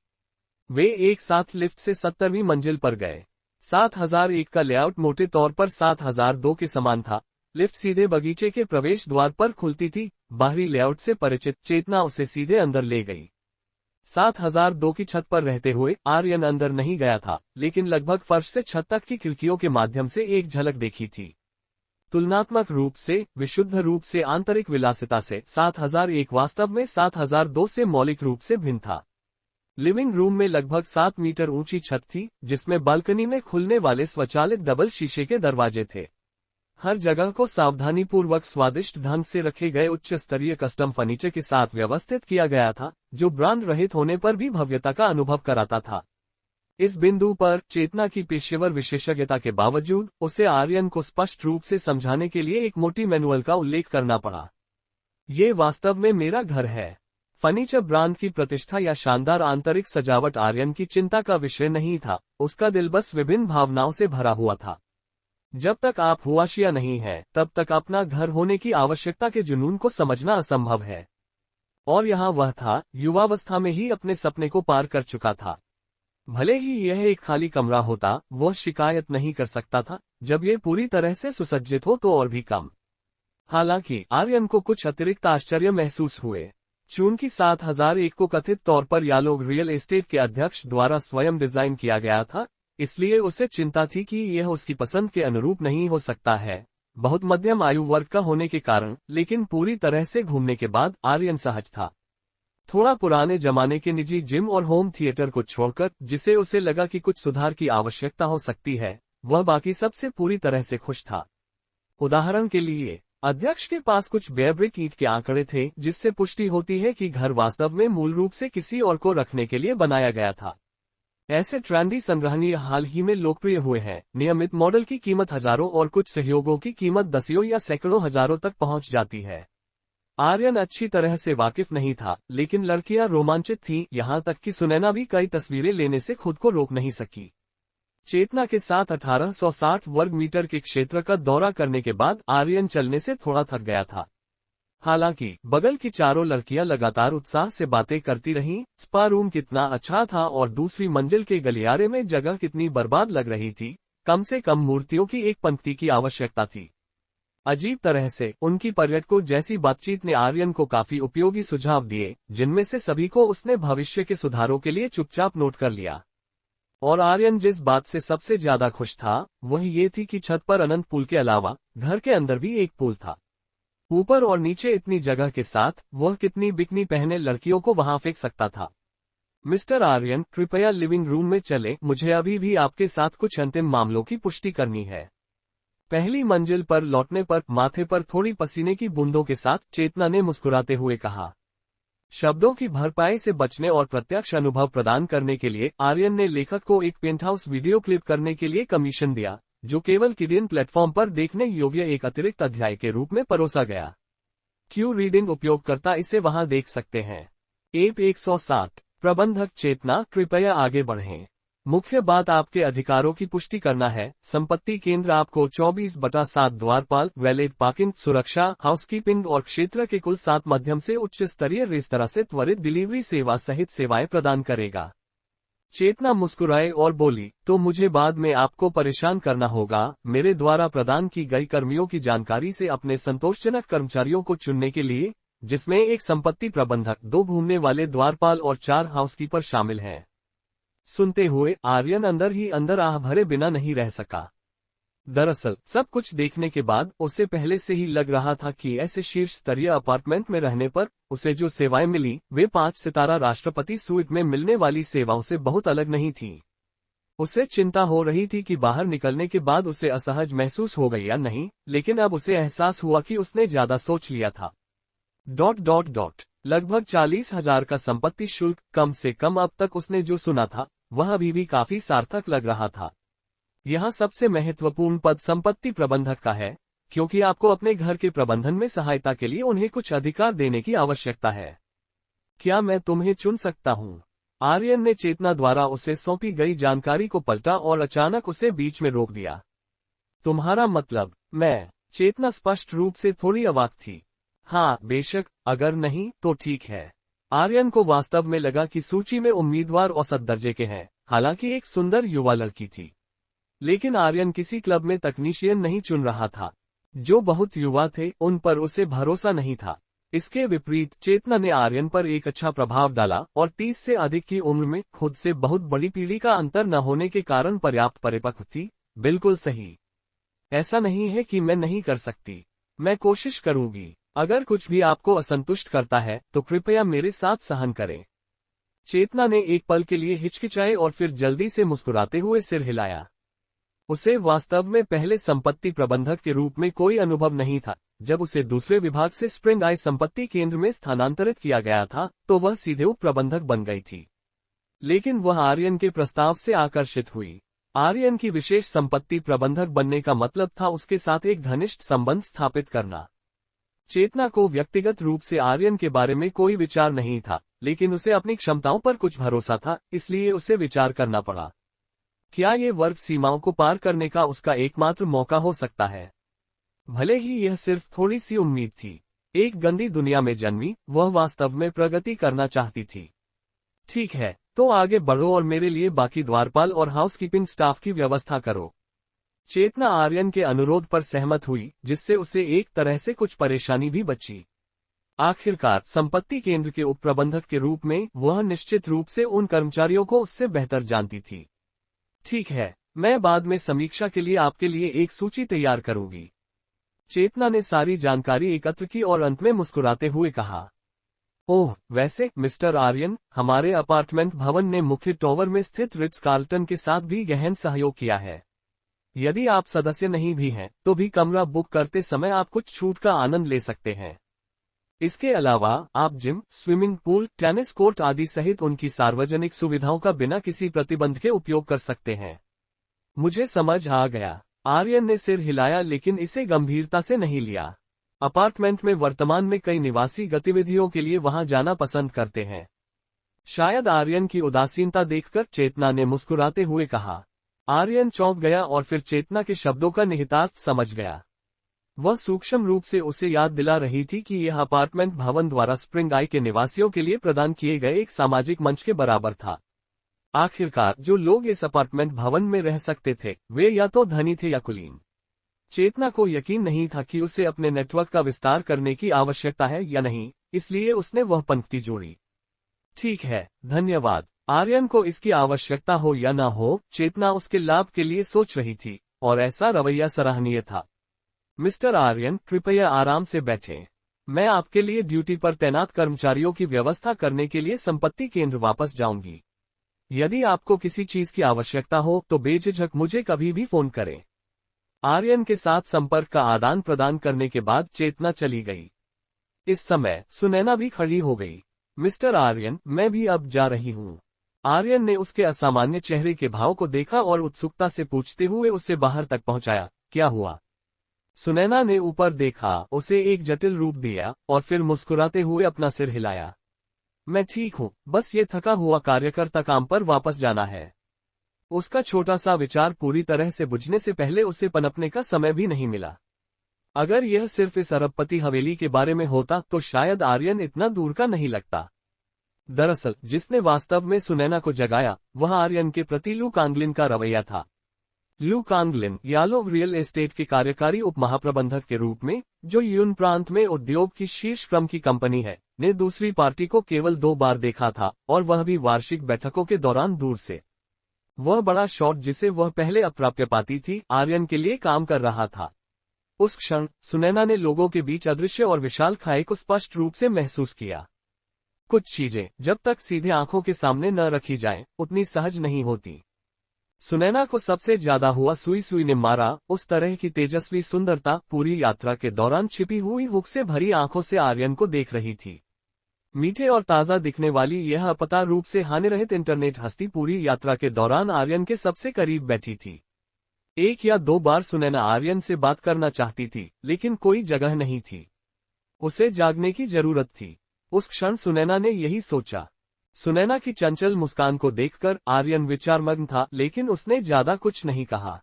वे एक साथ लिफ्ट से 70वीं मंजिल पर गए। 7001 का लेआउट मोटे तौर पर 7002 के समान था। लिफ्ट सीधे बगीचे के प्रवेश द्वार पर खुलती थी। बाहरी लेआउट से परिचित चेतना उसे सीधे अंदर ले गई। 7002 की छत पर रहते हुए आर्यन अंदर नहीं गया था, लेकिन लगभग फर्श से छत तक की खिड़कियों के माध्यम से एक झलक देखी थी। तुलनात्मक रूप से, विशुद्ध रूप से आंतरिक विलासिता से 7001 वास्तव में 7002 से मौलिक रूप से भिन्न था। लिविंग रूम में लगभग 7 मीटर ऊंची छत थी, जिसमें बालकनी में खुलने वाले स्वचालित डबल शीशे के दरवाजे थे। हर जगह को सावधानीपूर्वक स्वादिष्ट ढंग से रखे गए उच्च स्तरीय कस्टम फर्नीचर के साथ व्यवस्थित किया गया था, जो ब्रांड रहित होने पर भी भव्यता का अनुभव कराता था। इस बिंदु पर चेतना की पेशेवर विशेषज्ञता के बावजूद उसे आर्यन को स्पष्ट रूप से समझाने के लिए एक मोटी मैनुअल का उल्लेख करना पड़ा। ये वास्तव में मेरा घर है। फर्नीचर ब्रांड की प्रतिष्ठा या शानदार आंतरिक सजावट आर्यन की चिंता का विषय नहीं था, उसका दिल बस विभिन्न भावनाओं से भरा हुआ था। जब तक आप हुआशिया नहीं हैं, तब तक अपना घर होने की आवश्यकता के जुनून को समझना असंभव है। और यहाँ वह था, युवावस्था में ही अपने सपने को पार कर चुका था। भले ही यह एक खाली कमरा होता, वह शिकायत नहीं कर सकता था। जब यह पूरी तरह से सुसज्जित हो तो और भी कम। हालांकि आर्यन को कुछ अतिरिक्त आश्चर्य महसूस हुए। चूंकि 7001 को कथित तौर पर यालोग रियल एस्टेट के अध्यक्ष द्वारा स्वयं डिजाइन किया गया था, इसलिए उसे चिंता थी कि यह उसकी पसंद के अनुरूप नहीं हो सकता है। बहुत मध्यम आयु वर्ग का होने के कारण, लेकिन पूरी तरह से घूमने के बाद आर्यन सहज था। थोड़ा पुराने जमाने के निजी जिम और होम थिएटर को छोड़कर, जिसे उसे लगा कि कुछ सुधार की आवश्यकता हो सकती है, वह बाकी सबसे पूरी तरह से खुश था। उदाहरण के लिए, अध्यक्ष के पास कुछ बेब्रिक ईंट के आंकड़े थे, जिससे पुष्टि होती है कि घर वास्तव में मूल रूप से किसी और को रखने के लिए बनाया गया था। ऐसे ट्रेंडी संग्रहणीय हाल ही में लोकप्रिय हुए हैं। नियमित मॉडल की कीमत हजारों और कुछ सहयोगों की कीमत दसियों या सैकड़ों हजारों तक पहुंच जाती है। आर्यन अच्छी तरह से वाकिफ नहीं था, लेकिन लड़कियां रोमांचित थीं, यहां तक कि सुनैना भी कई तस्वीरें लेने से खुद को रोक नहीं सकी। चेतना के साथ 1860 वर्ग मीटर के क्षेत्र का दौरा करने के बाद आर्यन चलने से थोड़ा थक गया था। हालांकि बगल की चारों लड़कियां लगातार उत्साह से बातें करती रहीं, स्पा रूम कितना अच्छा था और दूसरी मंजिल के गलियारे में जगह कितनी बर्बाद लग रही थी। कम से कम मूर्तियों की एक पंक्ति की आवश्यकता थी। अजीब तरह से उनकी पर्यटकों जैसी बातचीत ने आर्यन को काफी उपयोगी सुझाव दिए, जिनमें से सभी को उसने भविष्य के सुधारों के लिए चुपचाप नोट कर लिया। और आर्यन जिस बात से सबसे ज्यादा खुश था, वह ये थी कि छत पर अनंत पूल के अलावा घर के अंदर भी एक पूल था। ऊपर और नीचे इतनी जगह के साथ वह कितनी बिकनी पहने लड़कियों को वहां फेंक सकता था। मिस्टर आर्यन, कृपया लिविंग रूम में चले, मुझे अभी भी आपके साथ कुछ अंतिम मामलों की पुष्टि करनी है। पहली मंजिल पर लौटने पर माथे पर थोड़ी पसीने की बूंदों के साथ चेतना ने मुस्कुराते हुए कहा। शब्दों की भरपाई से बचने और प्रत्यक्ष अनुभव प्रदान करने के लिए आर्यन ने लेखक को एक पेंटहाउस वीडियो क्लिप करने के लिए कमीशन दिया, जो केवल किडियन प्लेटफॉर्म पर देखने योग्य एक अतिरिक्त अध्याय के रूप में परोसा गया। क्यू रीडिंग उपयोगकर्ता इसे वहां देख सकते हैं। एप 107 प्रबंधक चेतना, कृपया आगे बढ़ें। मुख्य बात आपके अधिकारों की पुष्टि करना है। संपत्ति केंद्र आपको 24/7 द्वारपाल, वैलेट पार्किंग, सुरक्षा, हाउसकीपिंग और क्षेत्र के कुल 7 मध्यम से उच्च स्तरीय रेस्तरां से त्वरित डिलीवरी सेवा सहित सेवाएं प्रदान करेगा। चेतना मुस्कुराए और बोली, तो मुझे बाद में आपको परेशान करना होगा। मेरे द्वारा प्रदान की गई कर्मियों की जानकारी से अपने संतोषजनक कर्मचारियों को चुनने के लिए, जिसमें एक संपत्ति प्रबंधक, 2 घूमने वाले द्वारपाल और 4 हाउसकीपर शामिल हैं। सुनते हुए आर्यन अंदर ही अंदर आह भरे बिना नहीं रह सका। दरअसल सब कुछ देखने के बाद उसे पहले से ही लग रहा था कि ऐसे शीर्ष स्तरीय अपार्टमेंट में रहने पर उसे जो सेवाएं मिली, वे 5 सितारा राष्ट्रपति स्वीट में मिलने वाली सेवाओं से बहुत अलग नहीं थीं। उसे चिंता हो रही थी कि बाहर निकलने के बाद उसे असहज महसूस हो गई या नहीं, लेकिन अब उसे एहसास हुआ कि उसने ज्यादा सोच लिया था। लगभग 40,000 का संपत्ति शुल्क, कम से कम अब तक उसने जो सुना था वह अभी भी काफी सार्थक लग रहा था। यहाँ सबसे महत्वपूर्ण पद संपत्ति प्रबंधक का है, क्योंकि आपको अपने घर के प्रबंधन में सहायता के लिए उन्हें कुछ अधिकार देने की आवश्यकता है। क्या मैं तुम्हें चुन सकता हूँ? आर्यन ने चेतना द्वारा उसे सौंपी गई जानकारी को पलटा और अचानक उसे बीच में रोक दिया। तुम्हारा मतलब? मैं? चेतना स्पष्ट रूप से थोड़ी अवाक थी। हाँ बेशक, अगर नहीं तो ठीक है। आर्यन को वास्तव में लगा कि सूची में उम्मीदवार औसत दर्जे के हैं, हालांकि एक सुंदर युवा लड़की थी। लेकिन आर्यन किसी क्लब में तकनीशियन नहीं चुन रहा था। जो बहुत युवा थे उन पर उसे भरोसा नहीं था। इसके विपरीत चेतना ने आर्यन पर एक अच्छा प्रभाव डाला और 30 से अधिक की उम्र में खुद से बहुत बड़ी पीढ़ी का अंतर न होने के कारण पर्याप्त परिपक्व थी। बिल्कुल सही। ऐसा नहीं है कि मैं नहीं कर सकती। मैं कोशिश करूंगी। अगर कुछ भी आपको असंतुष्ट करता है तो कृपया मेरे साथ सहन करें। चेतना ने एक पल के लिए हिचकिचाए और फिर जल्दी से मुस्कुराते हुए सिर हिलाया। उसे वास्तव में पहले संपत्ति प्रबंधक के रूप में कोई अनुभव नहीं था। जब उसे दूसरे विभाग से स्प्रिंग आई संपत्ति केंद्र में स्थानांतरित किया गया था तो वह सीधे उप प्रबंधक बन गई थी। लेकिन वह आर्यन के प्रस्ताव से आकर्षित हुई। आर्यन की विशेष संपत्ति प्रबंधक बनने का मतलब था उसके साथ एक घनिष्ठ संबंध स्थापित करना। चेतना को व्यक्तिगत रूप से आर्यन के बारे में कोई विचार नहीं था, लेकिन उसे अपनी क्षमताओं पर कुछ भरोसा था, इसलिए उसे विचार करना पड़ा। क्या ये वर्ग सीमाओं को पार करने का उसका एकमात्र मौका हो सकता है? भले ही यह सिर्फ थोड़ी सी उम्मीद थी। एक गंदी दुनिया में जन्मी वह वास्तव में प्रगति करना चाहती थी। ठीक है, तो आगे बढ़ो और मेरे लिए बाकी द्वारपाल और हाउसकीपिंग स्टाफ की व्यवस्था करो। चेतना आर्यन के अनुरोध पर सहमत हुई, जिससे उसे एक तरह से कुछ परेशानी भी बची। आखिरकार संपत्ति केंद्र के उप प्रबंधक के रूप में वह निश्चित रूप से उन कर्मचारियों को उससे बेहतर जानती थी। ठीक है, मैं बाद में समीक्षा के लिए आपके लिए एक सूची तैयार करूंगी। चेतना ने सारी जानकारी एकत्र की और अंत में मुस्कुराते हुए कहा, ओह, वैसे मिस्टर आर्यन, हमारे अपार्टमेंट भवन ने मुख्य टॉवर में स्थित रिट्ज कार्ल्टन के साथ भी गहन सहयोग किया है। यदि आप सदस्य नहीं भी हैं, तो भी कमरा बुक करते समय आप कुछ छूट का आनंद ले सकते हैं। इसके अलावा आप gym, swimming pool, tennis court आदि सहित उनकी सार्वजनिक सुविधाओं का बिना किसी प्रतिबंध के उपयोग कर सकते हैं। मुझे समझ आ गया। आर्यन ने सिर हिलाया लेकिन इसे गंभीरता से नहीं लिया। अपार्टमेंट में वर्तमान में कई निवासी गतिविधियों के लिए वहां जाना पसंद करते हैं। शायद आर्यन की उदासीनता देखकर चेतना ने मुस्कुराते हुए कहा। आर्यन चौंक गया और फिर चेतना के शब्दों का निहितार्थ समझ गया। वह सूक्ष्म रूप से उसे याद दिला रही थी कि यह अपार्टमेंट भवन द्वारा स्प्रिंग आई के निवासियों के लिए प्रदान किए गए एक सामाजिक मंच के बराबर था। आखिरकार जो लोग इस अपार्टमेंट भवन में रह सकते थे, वे या तो धनी थे या कुलीन। चेतना को यकीन नहीं था कि उसे अपने नेटवर्क का विस्तार करने की आवश्यकता है या नहीं, इसलिए उसने वह पंक्ति जोड़ी। ठीक है, धन्यवाद। आर्यन को इसकी आवश्यकता हो या न हो, चेतना उसके लाभ के लिए सोच रही थी, और ऐसा रवैया सराहनीय था। मिस्टर आर्यन, कृपया आराम से बैठें। मैं आपके लिए ड्यूटी पर तैनात कर्मचारियों की व्यवस्था करने के लिए संपत्ति केंद्र वापस जाऊंगी। यदि आपको किसी चीज की आवश्यकता हो तो बेझिझक मुझे कभी भी फोन करें। आर्यन के साथ संपर्क का आदान प्रदान करने के बाद चेतना चली गई। इस समय सुनैना भी खड़ी हो गई। मिस्टर आर्यन, मैं भी अब जा रही हूँ। आर्यन ने उसके असामान्य चेहरे के भाव को देखा और उत्सुकता से पूछते हुए उसे बाहर तक पहुंचाया। क्या हुआ? सुनैना ने ऊपर देखा, उसे एक जटिल रूप दिया और फिर मुस्कुराते हुए अपना सिर हिलाया। मैं ठीक हूँ, बस ये थका हुआ कार्यकर्ता काम पर वापस जाना है। उसका छोटा सा विचार पूरी तरह से बुझने से पहले उसे पनपने का समय भी नहीं मिला। अगर यह सिर्फ इस अरबपति हवेली के बारे में होता तो शायद आर्यन इतना दूर का नहीं लगता। दरअसल जिसने वास्तव में सुनैना को जगाया, वह आर्यन के प्रति लू कांगलिन का रवैया था। लू कांगलिन यालोव रियल एस्टेट के कार्यकारी उप महाप्रबंधक के रूप में, जो यून प्रांत में उद्योग की शीर्ष क्रम की कंपनी है, ने दूसरी पार्टी को केवल 2 बार देखा था, और वह भी वार्षिक बैठकों के दौरान दूर से। वह बड़ा शॉट जिसे वह पहले अप्राप्य पाती थी, आर्यन के लिए काम कर रहा था। उस क्षण सुनैना ने लोगों के बीच अदृश्य और विशाल खाई को स्पष्ट रूप से महसूस किया। कुछ चीजें जब तक सीधे आंखों के सामने न रखी जाएं, उतनी सहज नहीं होती। सुनैना को सबसे ज्यादा हुआ सुई ने मारा। उस तरह की तेजस्वी सुंदरता पूरी यात्रा के दौरान छिपी हुई हुक से भरी आंखों से आर्यन को देख रही थी। मीठे और ताजा दिखने वाली यह अपता रूप से हानिरहित इंटरनेट हस्ती पूरी यात्रा के दौरान आर्यन के सबसे करीब बैठी थी। 1 या 2 बार सुनैना आर्यन से बात करना चाहती थी, लेकिन कोई जगह नहीं थी। उसे जागने की जरूरत थी। उस क्षण सुनैना ने यही सोचा। सुनैना की चंचल मुस्कान को देखकर आर्यन विचारमग्न था, लेकिन उसने ज्यादा कुछ नहीं कहा।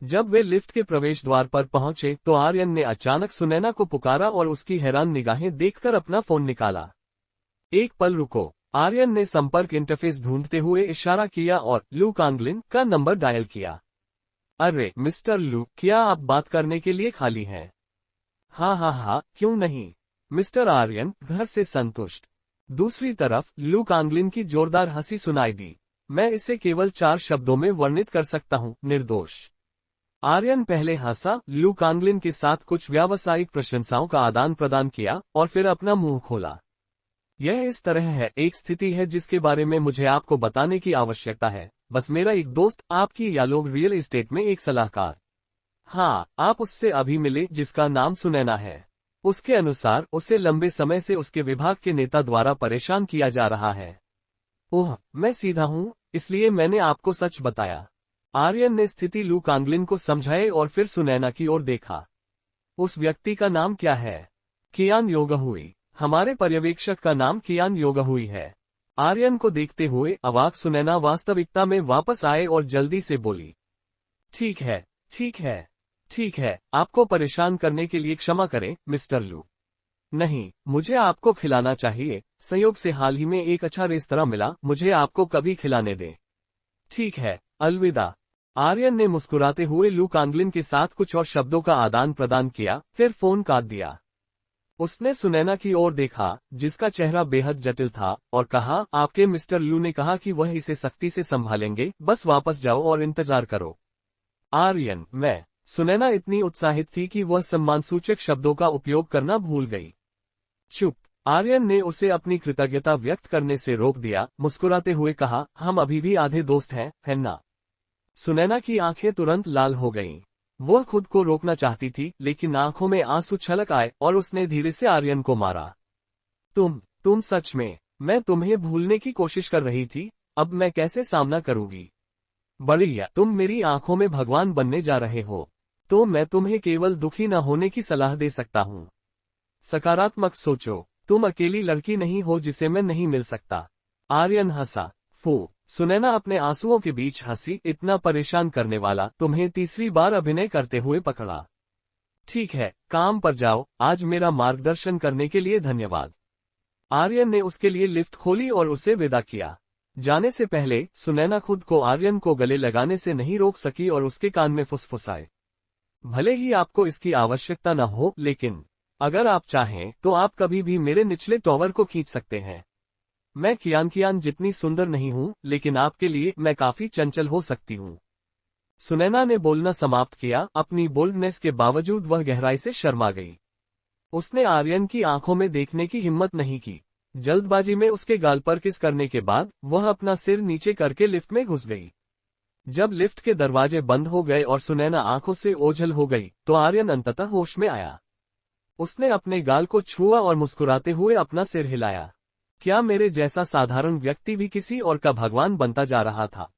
जब वे लिफ्ट के प्रवेश द्वार पर पहुंचे तो आर्यन ने अचानक सुनैना को पुकारा और उसकी हैरान निगाहें देखकर अपना फोन निकाला। एक पल रुको। आर्यन ने संपर्क इंटरफेस ढूंढते हुए इशारा किया और लू कांगलिन का नंबर डायल किया। अरे मिस्टर लू, क्या आप बात करने के लिए खाली हैं? हाँ, क्यों नहीं। मिस्टर आर्यन, घर से संतुष्ट। दूसरी तरफ लू कांगलिन की जोरदार हंसी सुनाई दी। मैं इसे केवल 4 शब्दों में वर्णित कर सकता हूँ, निर्दोष। आर्यन पहले हंसा, लू कांगलिन के साथ कुछ व्यावसायिक प्रशंसाओं का आदान प्रदान किया और फिर अपना मुंह खोला। यह इस तरह है, एक स्थिति है जिसके बारे में मुझे आपको बताने की आवश्यकता है। बस मेरा एक दोस्त, आपकी यालोव रियल एस्टेट में एक सलाहकार। हाँ, आप उससे अभी मिले, जिसका नाम सुनैना है। उसके अनुसार उसे लंबे समय से उसके विभाग के नेता द्वारा परेशान किया जा रहा है। ओह, मैं सीधा हूँ, इसलिए मैंने आपको सच बताया। आर्यन ने स्थिति लू कांगलिन को समझाए और फिर सुनैना की ओर देखा। उस व्यक्ति का नाम क्या है? कियान योगहुई। हमारे पर्यवेक्षक का नाम कियान योगहुई है। आर्यन को देखते हुए अवाक सुनैना वास्तविकता में वापस आए और जल्दी से बोली। ठीक है, आपको परेशान करने के लिए क्षमा करें, मिस्टर लू। नहीं, मुझे आपको खिलाना चाहिए। संयोग से हाल ही में एक अच्छा रेस्तरां मिला, मुझे आपको कभी खिलाने दें। ठीक है, अलविदा। आर्यन ने मुस्कुराते हुए लू कांगलिन के साथ कुछ और शब्दों का आदान प्रदान किया, फिर फोन काट दिया। उसने सुनैना की ओर देखा, जिसका चेहरा बेहद जटिल था, और कहा, आपके मिस्टर लू ने कहा कि वह इसे सख्ती से संभालेंगे, बस वापस जाओ और इंतजार करो। आर्यन, मैं। सुनैना इतनी उत्साहित थी कि वह सम्मानसूचक शब्दों का उपयोग करना भूल गई। चुप। आर्यन ने उसे अपनी कृतज्ञता व्यक्त करने से रोक दिया, मुस्कुराते हुए कहा, हम अभी भी आधे दोस्त हैं, है ना? सुनैना की आंखें तुरंत लाल हो गईं। वह खुद को रोकना चाहती थी, लेकिन आंखों में आंसू छलक आए और उसने धीरे से आर्यन को मारा। तुम सच में। मैं तुम्हें भूलने की कोशिश कर रही थी, अब मैं कैसे सामना करूंगी? बढ़िया, तुम मेरी आंखों में भगवान बनने जा रहे हो। तो मैं तुम्हें केवल दुखी न होने की सलाह दे सकता हूँ। सकारात्मक सोचो, तुम अकेली लड़की नहीं हो जिसे मैं नहीं मिल सकता। आर्यन हंसा। सुनैना अपने आंसुओं के बीच हंसी, इतना परेशान करने वाला तुम्हें तीसरी बार अभिनय करते हुए पकड़ा। ठीक है, काम पर जाओ, आज मेरा मार्गदर्शन करने के लिए धन्यवाद। आर्यन ने उसके लिए लिफ्ट खोली और उसे विदा किया। जाने से पहले सुनैना खुद को आर्यन को गले लगाने से नहीं रोक सकी और उसके कान में फुसफुसाए, भले ही आपको इसकी आवश्यकता न हो, लेकिन अगर आप चाहें तो आप कभी भी मेरे निचले टॉवर को खींच सकते हैं। मैं कियान जितनी सुंदर नहीं हूं, लेकिन आपके लिए मैं काफी चंचल हो सकती हूं। सुनैना ने बोलना समाप्त किया, अपनी बोल्डनेस के बावजूद वह गहराई से शर्मा गई। उसने आर्यन की आंखों में देखने की हिम्मत नहीं की। जल्दबाजी में उसके गाल पर किस करने के बाद वह अपना सिर नीचे करके लिफ्ट में घुस गई। जब लिफ्ट के दरवाजे बंद हो गए और सुनैना आंखों से ओझल हो गई, तो आर्यन अंततः होश में आया। उसने अपने गाल को छुआ और मुस्कुराते हुए अपना सिर हिलाया। क्या मेरे जैसा साधारण व्यक्ति भी किसी और का भगवान बनता जा रहा था? ...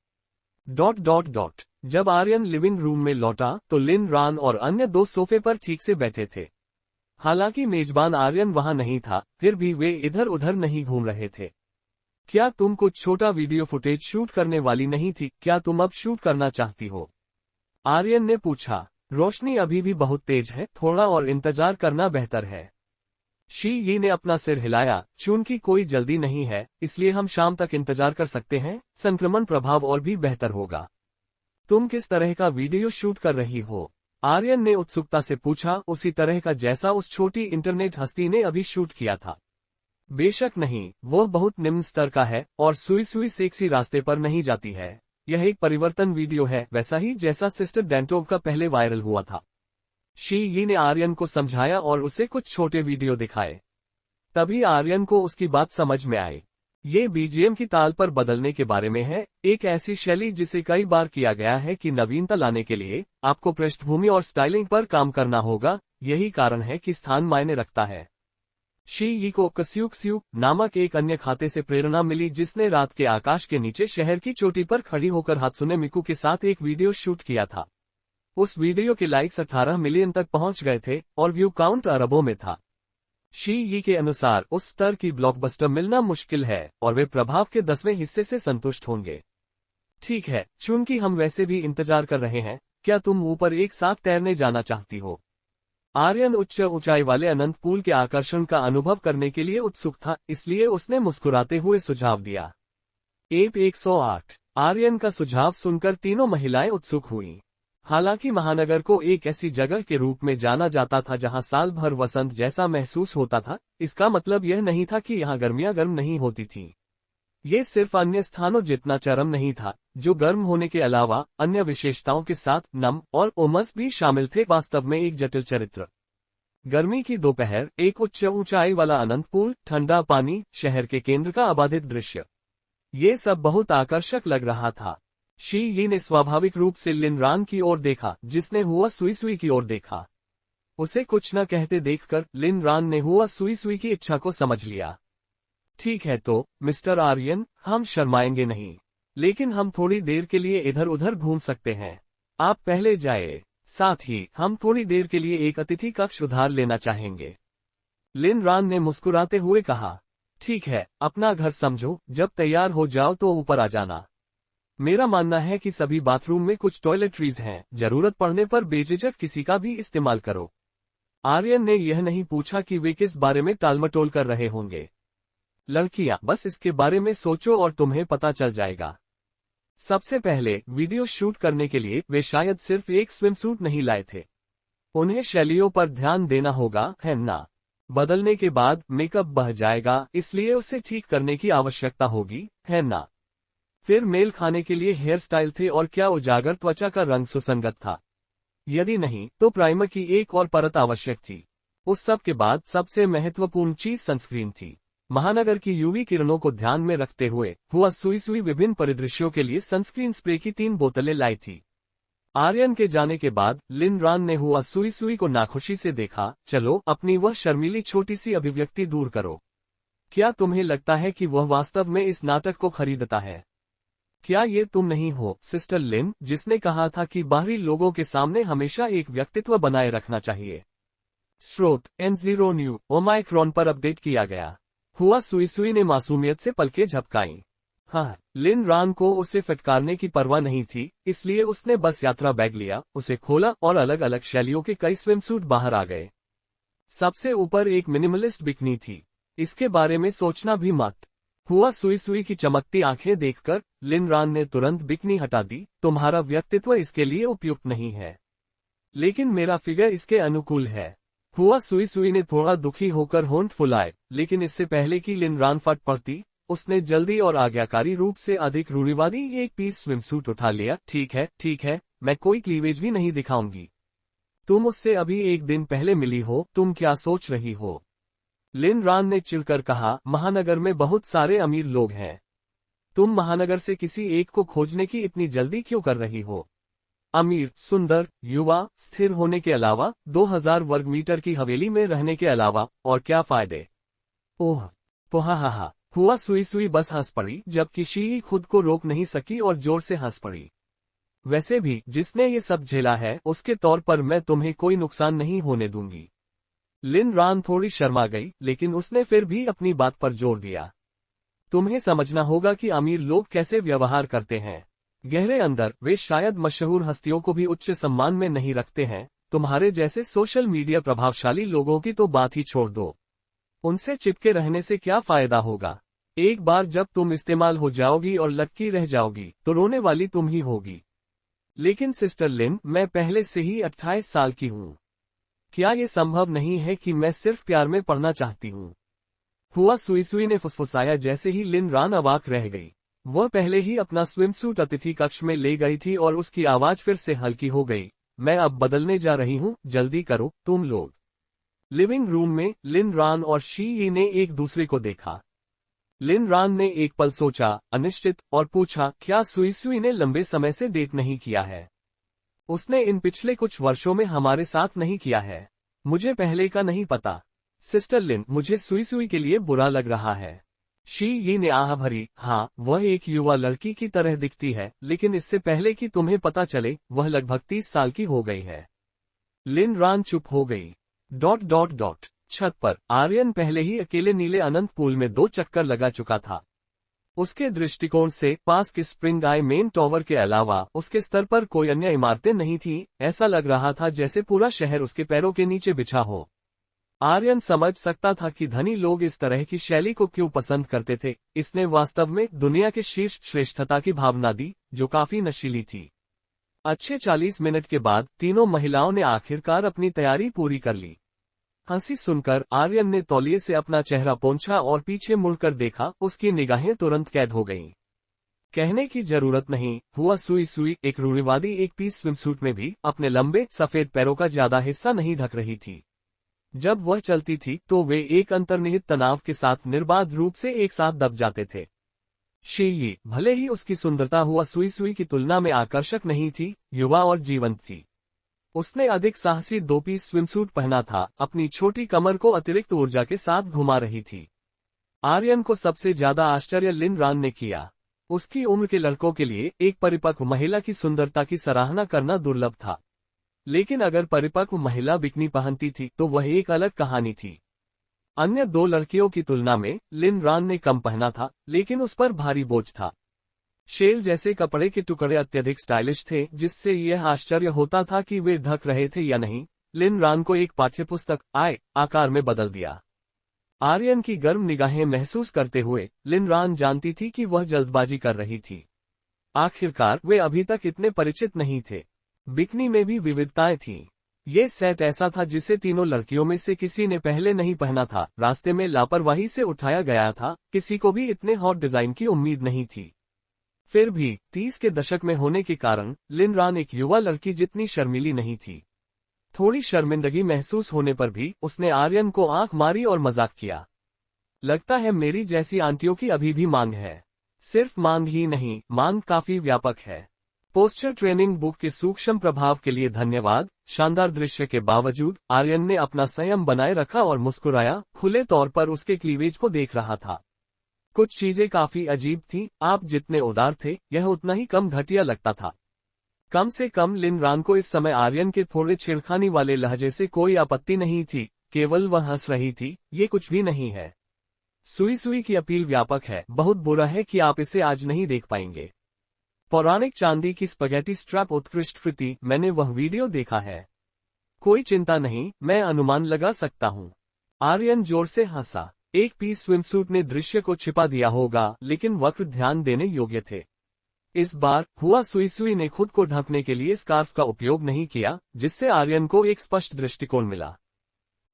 जब आर्यन लिविंग रूम में लौटा तो लिन रान और अन्य दो सोफे पर ठीक से बैठे थे। हालांकि मेजबान आर्यन वहां नहीं था, फिर भी वे इधर उधर नहीं घूम रहे थे। क्या तुम कुछ छोटा वीडियो फुटेज शूट करने वाली नहीं थी? क्या तुम अब शूट करना चाहती हो? आर्यन ने पूछा। रोशनी अभी भी बहुत तेज है, थोड़ा और इंतजार करना बेहतर है। शी यी ने अपना सिर हिलाया। चूंकि कोई जल्दी नहीं है, इसलिए हम शाम तक इंतजार कर सकते हैं, संक्रमण प्रभाव और भी बेहतर होगा। तुम किस तरह का वीडियो शूट कर रही हो? आर्यन ने उत्सुकता से पूछा, उसी तरह का जैसा उस छोटी इंटरनेट हस्ती ने अभी शूट किया था। बेशक नहीं, वो बहुत निम्न स्तर का है और सुई सुई सेक्सी रास्ते पर नहीं जाती है। यह एक परिवर्तन वीडियो है, वैसा ही जैसा सिस्टर डेंटोव का पहले वायरल हुआ था। शी यी ने आर्यन को समझाया और उसे कुछ छोटे वीडियो दिखाए। तभी आर्यन को उसकी बात समझ में आई। ये बीजीएम की ताल पर बदलने के बारे में है, एक ऐसी शैली जिसे कई बार किया गया है कि नवीनता लाने के लिए आपको पृष्ठभूमि और स्टाइलिंग पर काम करना होगा। यही कारण है कि स्थान मायने रखता है। शी यी को कस्यूक नामक एक अन्य खाते से प्रेरणा मिली, जिसने रात के आकाश के नीचे शहर की चोटी पर खड़ी होकर हात्सुने मिकू के साथ एक वीडियो शूट किया था। उस वीडियो के लाइक्स 18 मिलियन तक पहुंच गए थे और व्यू काउंट अरबों में था। शी यी के अनुसार उस स्तर की ब्लॉकबस्टर मिलना मुश्किल है और वे प्रभाव के 10वें हिस्से से संतुष्ट होंगे। ठीक है, चूंकि हम वैसे भी इंतजार कर रहे हैं, क्या तुम ऊपर एक साथ तैरने जाना चाहती हो? आर्यन उच्च ऊंचाई वाले अनंत पूल के आकर्षण का अनुभव करने के लिए उत्सुक था, इसलिए उसने मुस्कुराते हुए सुझाव दिया। एप 108। आर्यन का सुझाव सुनकर तीनों महिलाएं उत्सुक हुईं। हालांकि महानगर को एक ऐसी जगह के रूप में जाना जाता था जहां साल भर वसंत जैसा महसूस होता था, इसका मतलब यह नहीं था कि यहां गर्मियां गर्म नहीं होती थीं। ये सिर्फ अन्य स्थानों जितना चरम नहीं था, जो गर्म होने के अलावा अन्य विशेषताओं के साथ नम और उमस भी शामिल थे। वास्तव में एक जटिल चरित्र। गर्मी की दोपहर, एक उच्च ऊंचाई वाला अनंत पूल, ठंडा पानी, शहर के केंद्र का आबादित दृश्य, ये सब बहुत आकर्षक लग रहा था। शी यी ने स्वाभाविक रूप से लिन रान की ओर देखा, जिसने हुआ सुई की ओर देखा। उसे कुछ न कहते देखकर लिन रान ने हुआ सुई की इच्छा को समझ लिया। ठीक है तो, मिस्टर आर्यन, हम शर्माएंगे नहीं, लेकिन हम थोड़ी देर के लिए इधर उधर घूम सकते हैं। आप पहले जाए। साथ ही हम थोड़ी देर के लिए एक अतिथि कक्ष उधार लेना चाहेंगे। लिन रान ने मुस्कुराते हुए कहा। ठीक है, अपना घर समझो, जब तैयार हो जाओ तो ऊपर आ जाना। मेरा मानना है कि सभी बाथरूम में कुछ टॉयलेटरीज हैं, जरूरत पड़ने पर बेझिझक किसी का भी इस्तेमाल करो। आर्यन ने यह नहीं पूछा कि वे किस बारे में टालमटोल कर रहे होंगे। लड़कियां, बस इसके बारे में सोचो और तुम्हें पता चल जाएगा। सबसे पहले, वीडियो शूट करने के लिए वे शायद सिर्फ एक स्विमसूट नहीं लाए थे। उन्हें शैलियों पर ध्यान देना होगा, है ना? बदलने के बाद मेकअप बह जाएगा, इसलिए उसे ठीक करने की आवश्यकता होगी, है ना? फिर मेल खाने के लिए हेयर स्टाइल थे और क्या उजागर त्वचा का रंग सुसंगत था? यदि नहीं, तो प्राइमर की एक और परत आवश्यक थी। उस सब के बाद सबसे महत्वपूर्ण चीज सनस्क्रीन थी। महानगर की यूवी किरणों को ध्यान में रखते हुए हुआ सुई विभिन्न परिदृश्यों के लिए सनस्क्रीन स्प्रे की 3 बोतलें लाई थी। आर्यन के जाने के बाद लिन रान ने हुआ सुई को नाखुशी से देखा। चलो अपनी वह शर्मीली छोटी सी अभिव्यक्ति दूर करो। क्या तुम्हें लगता है कि वह वास्तव में इस नाटक को खरीदता है? क्या ये तुम नहीं हो, सिस्टर लिन, जिसने कहा था कि बाहरी लोगों के सामने हमेशा एक व्यक्तित्व बनाए रखना चाहिए? स्रोत N0 न्यू ओमाइक्रॉन पर अपडेट किया गया। हुआ सुई ने मासूमियत से पलकें झपकाईं। हाँ, लिन रान को उसे फटकारने की परवाह नहीं थी, इसलिए उसने बस यात्रा बैग लिया, उसे खोला और अलग अलग शैलियों के कई स्विमसूट बाहर आ गए। सबसे ऊपर एक मिनिमलिस्ट बिकनी थी। इसके बारे में सोचना भी मत। हुआ सुई की चमकती आंखें देखकर लिन रान ने तुरंत बिकनी हटा दी। तुम्हारा व्यक्तित्व इसके लिए उपयुक्त नहीं है, लेकिन मेरा फिगर इसके अनुकूल है। हुआ सुई ने थोड़ा दुखी होकर होंठ फुलाए, लेकिन इससे पहले कि लिन रान फट पड़ती, उसने जल्दी और आज्ञाकारी रूप से अधिक रूढ़िवादी एक पीस स्विमसूट उठा लिया। ठीक है, मैं कोई क्लीवेज भी नहीं दिखाऊंगी। तुम उससे अभी एक दिन पहले मिली हो, तुम क्या सोच रही हो? लिन रान ने चिढ़कर कहा, महानगर में बहुत सारे अमीर लोग हैं। तुम महानगर से किसी एक को खोजने की इतनी जल्दी क्यों कर रही हो? अमीर, सुंदर, युवा, स्थिर होने के अलावा 2000 वर्ग मीटर की हवेली में रहने के अलावा और क्या फायदे? ओह पोहा। हुआ सुई बस हंस पड़ी, जबकि शी खुद को रोक नहीं सकी और जोर से हंस पड़ी। वैसे भी जिसने ये सब झेला है, उसके तौर पर मैं तुम्हें कोई नुकसान नहीं होने दूंगी। लिन रान थोड़ी शर्मा गई, लेकिन उसने फिर भी अपनी बात पर जोर दिया। तुम्हें समझना होगा कि अमीर लोग कैसे व्यवहार करते हैं। गहरे अंदर वे शायद मशहूर हस्तियों को भी उच्च सम्मान में नहीं रखते हैं। तुम्हारे जैसे सोशल मीडिया प्रभावशाली लोगों की तो बात ही छोड़ दो। उनसे चिपके रहने से क्या फायदा होगा? एक बार जब तुम इस्तेमाल हो जाओगी और लटकी रह जाओगी, तो रोने वाली तुम ही होगी। लेकिन सिस्टर लिन, मैं पहले से ही 28 साल की हूँ। क्या ये संभव नहीं है कि मैं सिर्फ प्यार में पड़ना चाहती हूँ? हुआ सुई ने फुसफुसाया। जैसे ही लिन रान अवाक रह गई। वह पहले ही अपना स्विमसूट अतिथि कक्ष में ले गई थी और उसकी आवाज फिर से हल्की हो गई। मैं अब बदलने जा रही हूँ, जल्दी करो तुम लोग। लिविंग रूम में लिन रान और शी ने एक दूसरे को देखा। लिन रान ने एक पल सोचा, अनिश्चित, और पूछा, क्या सुई ने लंबे समय से डेट नहीं किया है? उसने इन पिछले कुछ वर्षों में हमारे साथ नहीं किया है। मुझे पहले का नहीं पता। सिस्टर लिन, मुझे सुई के लिए बुरा लग रहा है। शी ने आह भरी। हाँ, वह एक युवा लड़की की तरह दिखती है, लेकिन इससे पहले कि तुम्हें पता चले, वह लगभग 30 साल की हो गई है। लिन रान चुप हो गई। ... छत पर आर्यन पहले ही अकेले नीले अनंत पूल में 2 चक्कर लगा चुका था। उसके दृष्टिकोण से पास के स्प्रिंग आई मेन टॉवर के अलावा उसके स्तर पर कोई अन्य इमारतें नहीं थी। ऐसा लग रहा था जैसे पूरा शहर उसके पैरों के नीचे बिछा हो। आर्यन समझ सकता था कि धनी लोग इस तरह की शैली को क्यों पसंद करते थे। इसने वास्तव में दुनिया के शीर्ष श्रेष्ठता की भावना दी, जो काफी नशीली थी। अच्छे 40 मिनट के बाद तीनों महिलाओं ने आखिरकार अपनी तैयारी पूरी कर ली। हंसी सुनकर आर्यन ने तौलिए से अपना चेहरा पोंछा और पीछे मुड़कर देखा। उसकी निगाहें तुरंत कैद हो गईं। कहने की जरूरत नहीं, हुआ सुई एक रूढ़िवादी एक पीस स्विमसूट में भी अपने लंबे सफेद पैरों का ज्यादा हिस्सा नहीं ढक रही थी। जब वह चलती थी तो वे एक अंतर्निहित तनाव के साथ निर्बाध रूप से एक साथ दब जाते थे। शी भले ही उसकी सुंदरता हुआ सुई की तुलना में आकर्षक नहीं थी, युवा और जीवंत थी। उसने अधिक साहसी 2 पीस स्विमसूट पहना था, अपनी छोटी कमर को अतिरिक्त ऊर्जा के साथ घुमा रही थी। आर्यन को सबसे ज्यादा आश्चर्य लिन रान ने किया। उसकी उम्र के लड़कों के लिए एक परिपक्व महिला की सुंदरता की सराहना करना दुर्लभ था। लेकिन अगर परिपक्व महिला बिकनी पहनती थी तो वह एक अलग कहानी थी। अन्य 2 लड़कियों की तुलना में लिन रान ने कम पहना था, लेकिन उस पर भारी बोझ था। शेल जैसे कपड़े के टुकड़े अत्यधिक स्टाइलिश थे, जिससे यह आश्चर्य होता था कि वे ढक रहे थे या नहीं। लिन रान को एक पाठ्यपुस्तक आकार में बदल दिया। आर्यन की गर्म निगाहें महसूस करते हुए लिन रान जानती थी कि वह जल्दबाजी कर रही थी। आखिरकार वे अभी तक इतने परिचित नहीं थे। बिकनी में भी विविधताएं थीं। ये सेट ऐसा था जिसे तीनों लड़कियों में से किसी ने पहले नहीं पहना था, रास्ते में लापरवाही से उठाया गया था, किसी को भी इतने हॉट डिजाइन की उम्मीद नहीं थी। फिर भी 30 के दशक में होने के कारण लिन रान एक युवा लड़की जितनी शर्मीली नहीं थी। थोड़ी शर्मिंदगी महसूस होने पर भी उसने आर्यन को आंख मारी और मजाक किया। लगता है मेरी जैसी आंटियों की अभी भी मांग है। सिर्फ मांग ही नहीं, मांग काफी व्यापक है। पोस्चर ट्रेनिंग बुक के सूक्ष्म प्रभाव के लिए धन्यवाद। शानदार दृश्य के बावजूद आर्यन ने अपना संयम बनाए रखा और मुस्कुराया, खुले तौर पर उसके क्लीवेज को देख रहा था। कुछ चीजें काफी अजीब थीं, आप जितने उदार थे, यह उतना ही कम घटिया लगता था। कम से कम लिन रान को इस समय आर्यन के थोड़े छेड़खानी वाले लहजे से कोई आपत्ति नहीं थी, केवल वह हंस रही थी। ये कुछ भी नहीं है। सुई सुई की अपील व्यापक है, बहुत बुरा है कि आप इसे आज नहीं देख पाएंगे। पौराणिक चांदी की स्पगेटी स्ट्रैप उत्कृष्ट कृति, मैंने वह वीडियो देखा है। कोई चिंता नहीं, मैं अनुमान लगा सकता हूँ। आर्यन जोर से हंसा। एक पीस स्विमसूट ने दृश्य को छिपा दिया होगा, लेकिन वक्र ध्यान देने योग्य थे। इस बार हुआ सुई सुई ने खुद को ढकने के लिए स्कार्फ का उपयोग नहीं किया, जिससे आर्यन को एक स्पष्ट दृष्टिकोण मिला।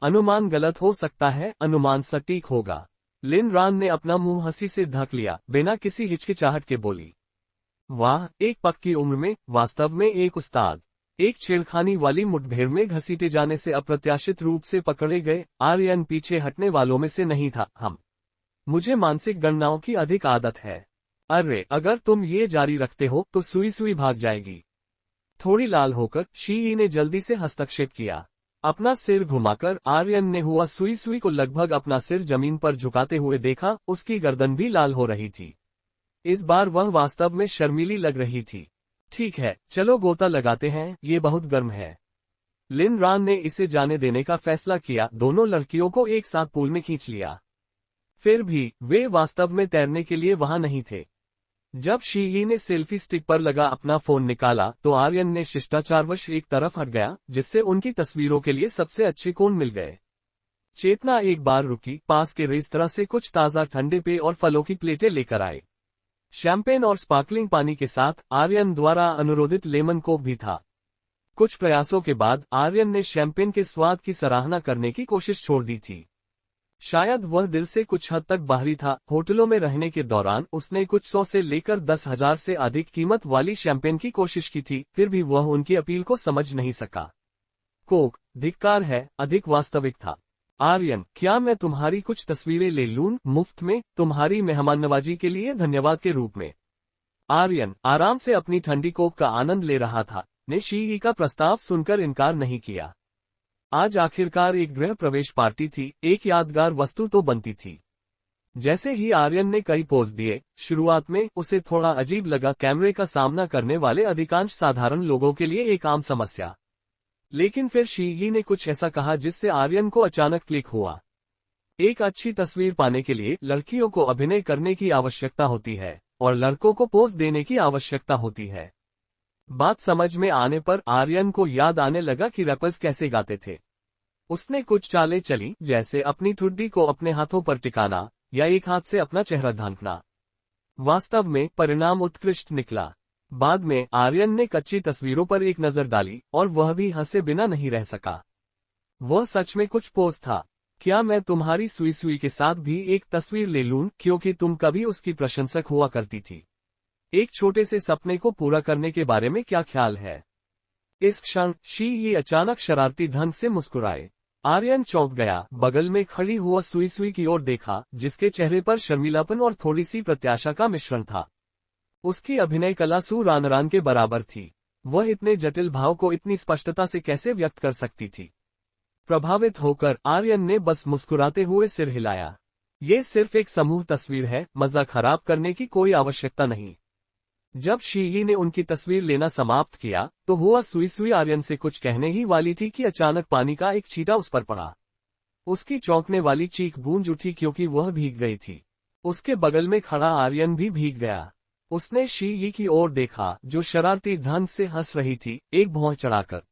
अनुमान गलत हो सकता है, अनुमान सटीक होगा। लिन रान ने अपना मुंह हंसी से ढक लिया, बिना किसी हिचकिचाहट के बोली। वाह, एक पक्की उम्र में, वास्तव में एक उस्ताद। एक छेड़खानी वाली मुठभेड़ में घसीटे जाने से अप्रत्याशित रूप से पकड़े गए। आर्यन पीछे हटने वालों में से नहीं था। मुझे मानसिक गणनाओं की अधिक आदत है। अरे, अगर तुम ये जारी रखते हो तो सुई सुई भाग जाएगी। थोड़ी लाल होकर शी ने जल्दी से हस्तक्षेप किया। अपना सिर घुमाकर आर्यन ने हुआ सुई सुई को लगभग अपना सिर जमीन पर झुकाते हुए देखा, उसकी गर्दन भी लाल हो रही थी। इस बार वह वास्तव में शर्मीली लग रही थी। ठीक है, चलो गोता लगाते हैं, ये बहुत गर्म है। लिन रान ने इसे जाने देने का फैसला किया। दोनों लड़कियों को एक साथ पूल में खींच लिया। फिर भी वे वास्तव में तैरने के लिए वहां नहीं थे। जब शी ने सेल्फी स्टिक पर लगा अपना फोन निकाला तो आर्यन ने शिष्टाचारवश एक तरफ हट गया, जिससे उनकी तस्वीरों के लिए सबसे अच्छे कोण मिल गए। चेतना एक बार रुकी। पास के रेस्तरां से कुछ ताजा ठंडे पेय और फलों की प्लेटें लेकर आए। शैंपेन और स्पार्कलिंग पानी के साथ आर्यन द्वारा अनुरोधित लेमन कोक भी था। कुछ प्रयासों के बाद आर्यन ने शैंपेन के स्वाद की सराहना करने की कोशिश छोड़ दी थी। शायद वह दिल से कुछ हद तक बाहरी था। होटलों में रहने के दौरान उसने कुछ 100 से लेकर 10,000 से अधिक कीमत वाली शैंपेन की कोशिश की थी, फिर भी वह उनकी अपील को समझ नहीं सका। कोक, धिक्कार है, अधिक वास्तविक था। आर्यन, क्या मैं तुम्हारी कुछ तस्वीरें ले लूं, मुफ्त में, तुम्हारी मेहमाननवाजी के लिए धन्यवाद के रूप में। आर्यन आराम से अपनी ठंडी कोक का आनंद ले रहा था, ने शी का प्रस्ताव सुनकर इनकार नहीं किया। आज आखिरकार एक गृह प्रवेश पार्टी थी, एक यादगार वस्तु तो बनती थी। जैसे ही आर्यन ने कई पोज दिए, शुरुआत में उसे थोड़ा अजीब लगा, कैमरे का सामना करने वाले अधिकांश साधारण लोगों के लिए एक आम समस्या। लेकिन फिर शी ने कुछ ऐसा कहा जिससे आर्यन को अचानक क्लिक हुआ। एक अच्छी तस्वीर पाने के लिए लड़कियों को अभिनय करने की आवश्यकता होती है और लड़कों को पोज देने की आवश्यकता होती है। बात समझ में आने पर आर्यन को याद आने लगा कि रैपर्स कैसे गाते थे। उसने कुछ चालें चली, जैसे अपनी ठुड्डी को अपने हाथों पर टिकाना या एक हाथ से अपना चेहरा ढांकना। वास्तव में परिणाम उत्कृष्ट निकला। बाद में आर्यन ने कच्ची तस्वीरों पर एक नजर डाली और वह भी हंसे बिना नहीं रह सका। वह सच में कुछ पोज था। क्या मैं तुम्हारी सुई सुई के साथ भी एक तस्वीर ले लूं, क्योंकि तुम कभी उसकी प्रशंसक हुआ करती थी। एक छोटे से सपने को पूरा करने के बारे में क्या ख्याल है? इस क्षण शी अचानक शरारती ढंग से मुस्कुराए। आर्यन चौंक गया, बगल में खड़ी हुआ सुई सुई की ओर देखा, जिसके चेहरे पर शर्मीलापन और थोड़ी सी प्रत्याशा का मिश्रण था। उसकी अभिनय कला सूरानरान के बराबर थी। वह इतने जटिल भाव को इतनी स्पष्टता से कैसे व्यक्त कर सकती थी? प्रभावित होकर आर्यन ने बस मुस्कुराते हुए सिर हिलाया। ये सिर्फ एक समूह तस्वीर है, मजा खराब करने की कोई आवश्यकता नहीं। जब शी ने उनकी तस्वीर लेना समाप्त किया तो हुआ सुई सुई आर्यन से कुछ कहने ही वाली थी कि अचानक पानी का एक छींटा उस पर पड़ा। उसकी चौंकने वाली चीख गूंज उठी क्योंकि वह भीग गई थी। उसके बगल में खड़ा आर्यन भी भीग गया। उसने शी की ओर देखा, जो शरारती ढंग से हंस रही थी, एक भौं चढ़ाकर।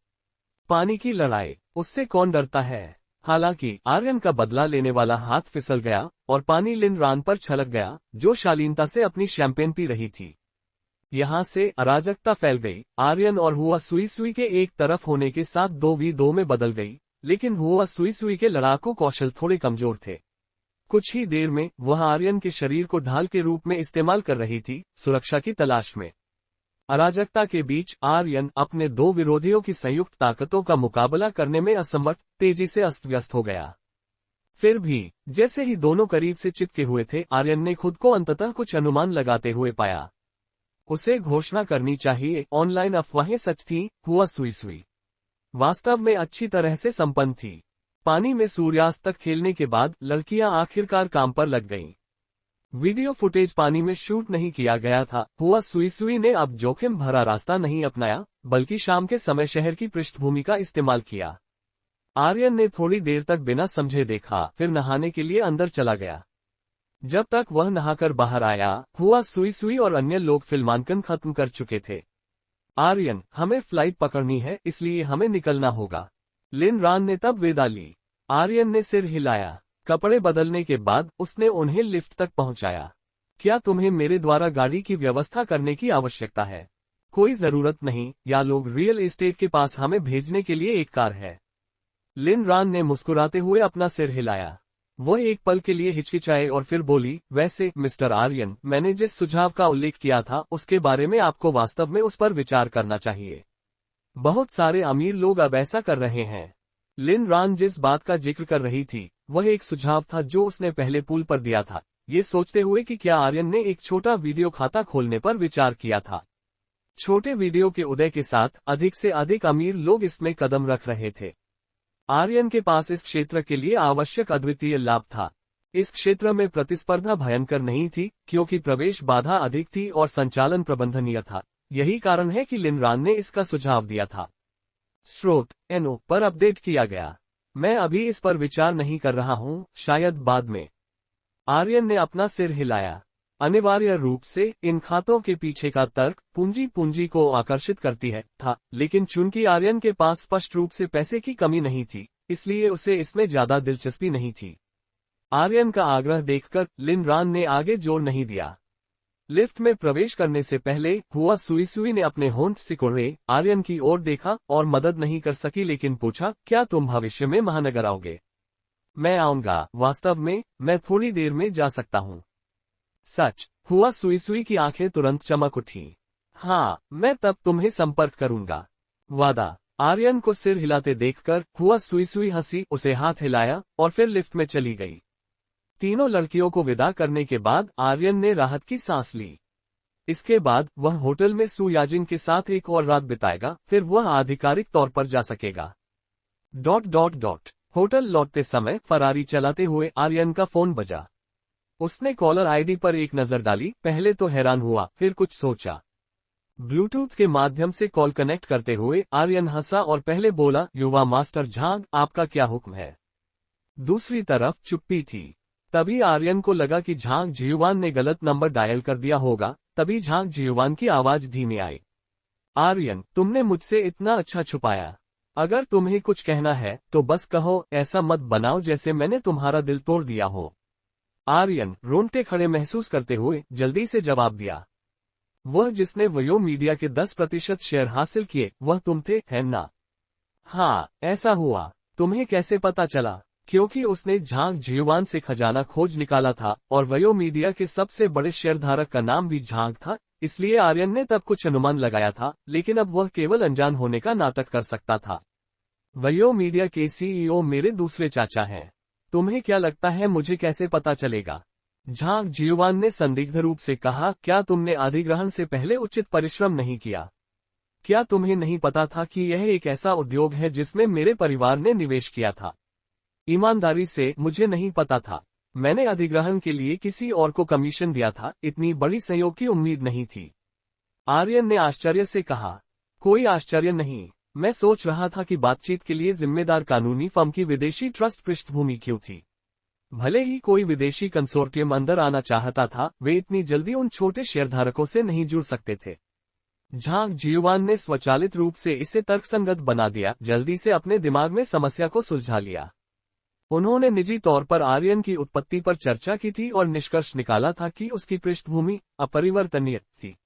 पानी की लड़ाई, उससे कौन डरता है? हालांकि आर्यन का बदला लेने वाला हाथ फिसल गया और पानी लिन रान पर छलक गया, जो शालीनता से अपनी शैंपेन पी रही थी। यहाँ से अराजकता फैल गई। आर्यन और हुआ सुई सुई के एक तरफ होने के साथ 2v2 में बदल गई, लेकिन हुआ सुई सुई के लड़ाकू कौशल थोड़े कमजोर थे। कुछ ही देर में वह आर्यन के शरीर को ढाल के रूप में इस्तेमाल कर रही थी, सुरक्षा की तलाश में। अराजकता के बीच आर्यन अपने दो विरोधियों की संयुक्त ताकतों का मुकाबला करने में असमर्थ तेजी से अस्त व्यस्त हो गया। फिर भी जैसे ही दोनों करीब से चिपके हुए थे, आर्यन ने खुद को अंततः कुछ अनुमान लगाते हुए पाया। उसे घोषणा करनी चाहिए, ऑनलाइन अफवाहें सच थीं, हुआ सुई सुई वास्तव में अच्छी तरह से संपन्न थी। पानी में सूर्यास्त तक खेलने के बाद लड़कियां आखिरकार काम पर लग गईं। वीडियो फुटेज पानी में शूट नहीं किया गया था। हुआ सुई सुई ने अब जोखिम भरा रास्ता नहीं अपनाया, बल्कि शाम के समय शहर की पृष्ठभूमि का इस्तेमाल किया। आर्यन ने थोड़ी देर तक बिना समझे देखा, फिर नहाने के लिए अंदर चला गया। जब तक वह नहाकर बाहर आया, हुआ सुई सुई और अन्य लोग फिल्मांकन खत्म कर चुके थे। आर्यन, हमें फ्लाइट पकड़नी है, इसलिए हमें निकलना होगा। लिन रान ने तब विदा ली। आर्यन ने सिर हिलाया। कपड़े बदलने के बाद उसने उन्हें लिफ्ट तक पहुंचाया। क्या तुम्हें मेरे द्वारा गाड़ी की व्यवस्था करने की आवश्यकता है? कोई जरूरत नहीं, या लोग रियल एस्टेट के पास हमें भेजने के लिए एक कार है। लिन रान ने मुस्कुराते हुए अपना सिर हिलाया। वह एक पल के लिए हिचकिचाए और फिर बोली, वैसे मिस्टर आर्यन, मैंने जिस सुझाव का उल्लेख किया था उसके बारे में आपको वास्तव में उस पर विचार करना चाहिए। बहुत सारे अमीर लोग अब ऐसा कर रहे हैं। लिन रान जिस बात का जिक्र कर रही थी वह एक सुझाव था जो उसने पहले पूल पर दिया था, ये सोचते हुए कि क्या आर्यन ने एक छोटा वीडियो खाता खोलने पर विचार किया था। छोटे वीडियो के उदय के साथ अधिक से अधिक अमीर लोग इसमें कदम रख रहे थे। आर्यन के पास इस क्षेत्र के लिए आवश्यक अद्वितीय लाभ था। इस क्षेत्र में प्रतिस्पर्धा भयंकर नहीं थी, क्योंकि प्रवेश बाधा अधिक थी और संचालन प्रबंधनीय था। यही कारण है कि लिन रान ने इसका सुझाव दिया था। स्रोत एनओ पर अपडेट किया गया। मैं अभी इस पर विचार नहीं कर रहा हूं, शायद बाद में। आर्यन ने अपना सिर हिलाया। अनिवार्य रूप से इन खातों के पीछे का तर्क पूंजी को आकर्षित करती है था, लेकिन चूंकि आर्यन के पास स्पष्ट रूप से पैसे की कमी नहीं थी, इसलिए उसे इसमें ज्यादा दिलचस्पी नहीं थी। आर्यन का आग्रह देखकर लिन रान ने आगे जोर नहीं दिया। लिफ्ट में प्रवेश करने से पहले हुआ सुई सुई ने अपने होंठ सिकोड़े आर्यन की ओर देखा और मदद नहीं कर सकी, लेकिन पूछा, क्या तुम भविष्य में महानगर आओगे? मैं आऊंगा, वास्तव में मैं थोड़ी देर में जा सकता हूं। सच? हुआ सुई सुई की आंखें तुरंत चमक उठी। हाँ, मैं तब तुम्हें संपर्क करूंगा। वादा। आर्यन को सिर हिलाते देखकर हुआ सुई सुई हंसी, उसे हाथ हिलाया और फिर लिफ्ट में चली गई। तीनों लड़कियों को विदा करने के बाद आर्यन ने राहत की सांस ली। इसके बाद वह होटल में सू याजिन के साथ एक और रात बिताएगा, फिर वह आधिकारिक तौर पर जा सकेगा। होटल लौटते समय फरारी चलाते हुए आर्यन का फोन बजा। उसने कॉलर आईडी पर एक नजर डाली, पहले तो हैरान हुआ, फिर कुछ सोचा। ब्लूटूथ के माध्यम से कॉल कनेक्ट करते हुए आर्यन हंसा और पहले बोला, युवा मास्टर झांग, आपका क्या हुक्म है? दूसरी तरफ चुप्पी थी। तभी आर्यन को लगा कि झांग जियुवान ने गलत नंबर डायल कर दिया होगा। तभी झांग जियुवान की आवाज धीमी आई। आर्यन, तुमने मुझसे इतना अच्छा छुपाया। अगर तुम्हें कुछ कहना है तो बस कहो, ऐसा मत बनाओ जैसे मैंने तुम्हारा दिल तोड़ दिया हो। आर्यन रोंगटे खड़े महसूस करते हुए जल्दी से जवाब दिया। वह जिसने वयो मीडिया के 10% शेयर हासिल किए, वह तुम थे, है ना? हाँ, ऐसा हुआ। तुम्हें कैसे पता चला? क्योंकि उसने झांग जियुवान से खजाना खोज निकाला था और वयो मीडिया के सबसे बड़े शेयरधारक का नाम भी झांग था, इसलिए आर्यन ने तब कुछ अनुमान लगाया था, लेकिन अब वह केवल अनजान होने का नाटक कर सकता था। वयो मीडिया के सीईओ मेरे दूसरे चाचा हैं। तुम्हें क्या लगता है मुझे कैसे पता चलेगा? झांग जियुवान ने संदिग्ध रूप से कहा, क्या तुमने अधिग्रहण से पहले उचित परिश्रम नहीं किया? क्या तुम्हें नहीं पता था कि यह एक ऐसा उद्योग है जिसमें मेरे परिवार ने निवेश किया था? ईमानदारी से, मुझे नहीं पता था। मैंने अधिग्रहण के लिए किसी और को कमीशन दिया था, इतनी बड़ी सहयोग की उम्मीद नहीं थी। आर्यन ने आश्चर्य से कहा। कोई आश्चर्य नहीं, मैं सोच रहा था कि बातचीत के लिए जिम्मेदार कानूनी फर्म की विदेशी ट्रस्ट पृष्ठभूमि क्यों थी। भले ही कोई विदेशी कंसोर्टियम अंदर आना चाहता था, वे इतनी जल्दी उन छोटे शेयरधारकों से नहीं जुड़ सकते थे। झांग जियुवान ने स्वचालित रूप से इसे तर्कसंगत बना दिया, जल्दी से अपने दिमाग में समस्या को सुलझा लिया। उन्होंने निजी तौर पर आर्यन की उत्पत्ति पर चर्चा की थी और निष्कर्ष निकाला था कि उसकी पृष्ठभूमि अपरिवर्तनीय थी।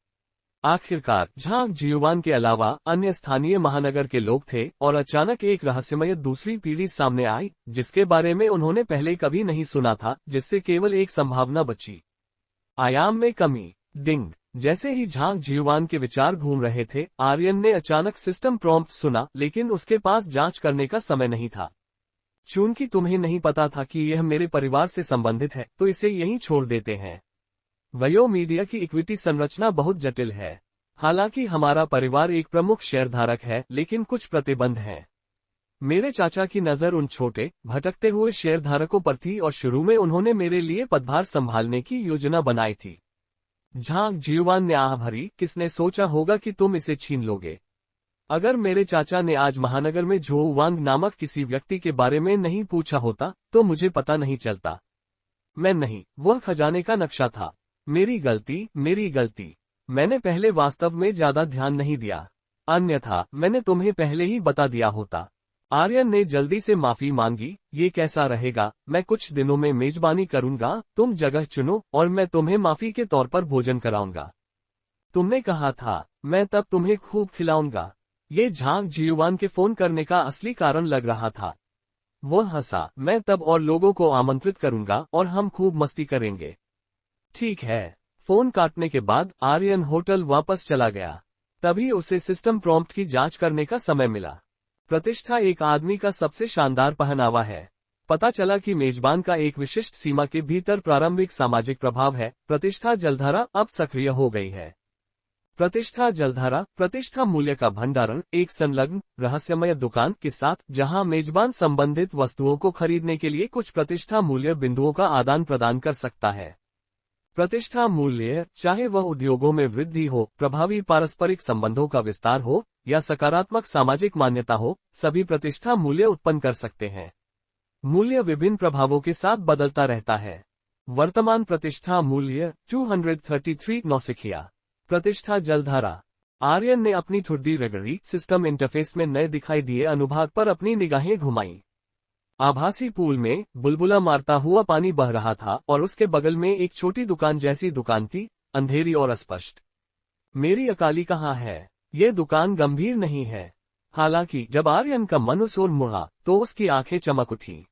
आखिरकार झांग जियुवान के अलावा अन्य स्थानीय महानगर के लोग थे और अचानक एक रहस्यमय दूसरी पीढ़ी सामने आई जिसके बारे में उन्होंने पहले कभी नहीं सुना था, जिससे केवल एक संभावना बची। आयाम में कमी। डिंग। जैसे ही झांग जियुवान के विचार घूम रहे थे, आर्यन ने अचानक सिस्टम प्रॉम्प्ट सुना, लेकिन उसके पास जांच करने का समय नहीं था। चूंकि तुम्हें नहीं पता था कि यह मेरे परिवार से संबंधित है, तो इसे यहीं छोड़ देते हैं। वयो मीडिया की इक्विटी संरचना बहुत जटिल है। हालांकि हमारा परिवार एक प्रमुख शेयरधारक है, लेकिन कुछ प्रतिबंध हैं। मेरे चाचा की नजर उन छोटे भटकते हुए शेयरधारकों पर थी और शुरू में उन्होंने मेरे लिए पदभार संभालने की योजना बनाई थी। झांग जियुवान ने आह भरी, किसने सोचा होगा कि तुम इसे छीन लोगे। अगर मेरे चाचा ने आज महानगर में झो वांग नामक किसी व्यक्ति के बारे में नहीं पूछा होता तो मुझे पता नहीं चलता। मैं नहीं, वह खजाने का नक्शा था। मेरी गलती। मैंने पहले वास्तव में ज्यादा ध्यान नहीं दिया, अन्यथा मैंने तुम्हें पहले ही बता दिया होता। आर्यन ने जल्दी से माफी मांगी। ये कैसा रहेगा, मैं कुछ दिनों में मेजबानी करूंगा, तुम जगह चुनो और मैं तुम्हें माफी के तौर पर भोजन कराऊंगा। तुमने कहा था, मैं तब तुम्हें खूब खिलाऊंगा। ये झांग जियुवान के फोन करने का असली कारण लग रहा था। वो हंसा, मैं तब और लोगों को आमंत्रित करूंगा और हम खूब मस्ती करेंगे। ठीक है। फोन काटने के बाद आर्यन होटल वापस चला गया। तभी उसे सिस्टम प्रॉम्प्ट की जांच करने का समय मिला। प्रतिष्ठा एक आदमी का सबसे शानदार पहनावा है। पता चला कि मेजबान का एक विशिष्ट सीमा के भीतर प्रारंभिक सामाजिक प्रभाव है। प्रतिष्ठा जलधारा अब सक्रिय हो गई है। प्रतिष्ठा जलधारा, प्रतिष्ठा मूल्य का भंडारण, एक संलग्न रहस्यमय दुकान के साथ जहां मेजबान संबंधित वस्तुओं को खरीदने के लिए कुछ प्रतिष्ठा मूल्य बिंदुओं का आदान प्रदान कर सकता है। प्रतिष्ठा मूल्य, चाहे वह उद्योगों में वृद्धि हो, प्रभावी पारस्परिक संबंधों का विस्तार हो या सकारात्मक सामाजिक मान्यता हो, सभी प्रतिष्ठा मूल्य उत्पन्न कर सकते हैं। मूल्य विभिन्न प्रभावों के साथ बदलता रहता है। वर्तमान प्रतिष्ठा मूल्य 233 नौसिखिया। प्रतिष्ठा जलधारा। आर्यन ने अपनी ठुड्डी रगड़ी। सिस्टम इंटरफेस में नए दिखाई दिए अनुभाग पर अपनी निगाहें घुमाई। आभासी पूल में बुलबुला मारता हुआ पानी बह रहा था और उसके बगल में एक छोटी दुकान जैसी दुकान थी, अंधेरी और अस्पष्ट। मेरी अकाली कहाँ है? ये दुकान गंभीर नहीं है। हालांकि जब आर्यन का मन उस ओर मुड़ा तो उसकी आंखें चमक उठी।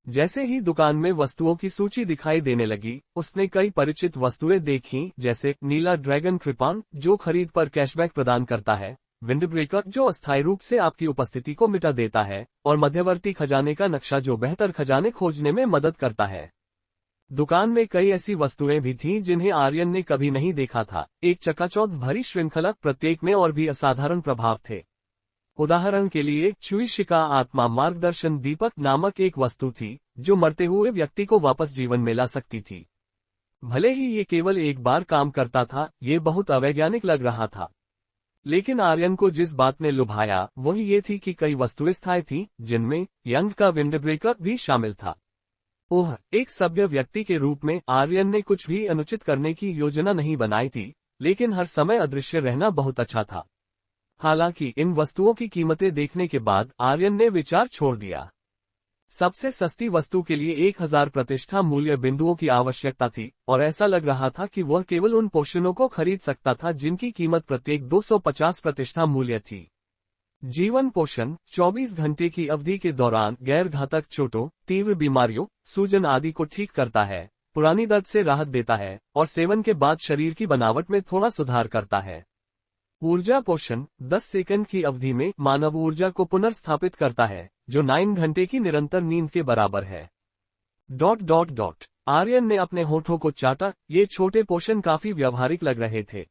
जैसे ही दुकान में वस्तुओं की सूची दिखाई देने लगी, उसने कई परिचित वस्तुएं देखीं, जैसे नीला ड्रैगन कृपाण जो खरीद पर कैशबैक प्रदान करता है, विंड ब्रेकर जो अस्थायी रूप से आपकी उपस्थिति को मिटा देता है, और मध्यवर्ती खजाने का नक्शा जो बेहतर खजाने खोजने में मदद करता है। दुकान में कई ऐसी वस्तुएं भी थीं जिन्हें आर्यन ने कभी नहीं देखा था। एक चकाचौंध भरी श्रृंखला, प्रत्येक में और भी असाधारण प्रभाव थे। उदाहरण के लिए चुईशिका आत्मा मार्गदर्शन दीपक नामक एक वस्तु थी जो मरते हुए व्यक्ति को वापस जीवन में ला सकती थी। भले ही ये केवल एक बार काम करता था, ये बहुत अवैज्ञानिक लग रहा था, लेकिन आर्यन को जिस बात ने लुभाया वही ये थी कि कई वस्तुएं स्थायी थीं, जिनमें यंग का विंडब्रेकर भी शामिल था। ओह, एक सभ्य व्यक्ति के रूप में आर्यन ने कुछ भी अनुचित करने की योजना नहीं बनाई थी, लेकिन हर समय अदृश्य रहना बहुत अच्छा था। हालांकि इन वस्तुओं की कीमतें देखने के बाद आर्यन ने विचार छोड़ दिया। सबसे सस्ती वस्तु के लिए 1000 प्रतिष्ठा मूल्य बिंदुओं की आवश्यकता थी, और ऐसा लग रहा था कि वह केवल उन पोषणों को खरीद सकता था जिनकी कीमत प्रत्येक 250 प्रतिष्ठा मूल्य थी। जीवन पोषण 24 घंटे की अवधि के दौरान गैर घातक चोटों, तीव्र बीमारियों, सूजन आदि को ठीक करता है, पुरानी दर्द से राहत देता है और सेवन के बाद शरीर की बनावट में थोड़ा सुधार करता है। ऊर्जा पोषण 10 सेकंड की अवधि में मानव ऊर्जा को पुनर्स्थापित करता है, जो 9 घंटे की निरंतर नींद के बराबर है। ... आर्यन ने अपने होठों को चाटा। ये छोटे पोषण काफी व्यावहारिक लग रहे थे,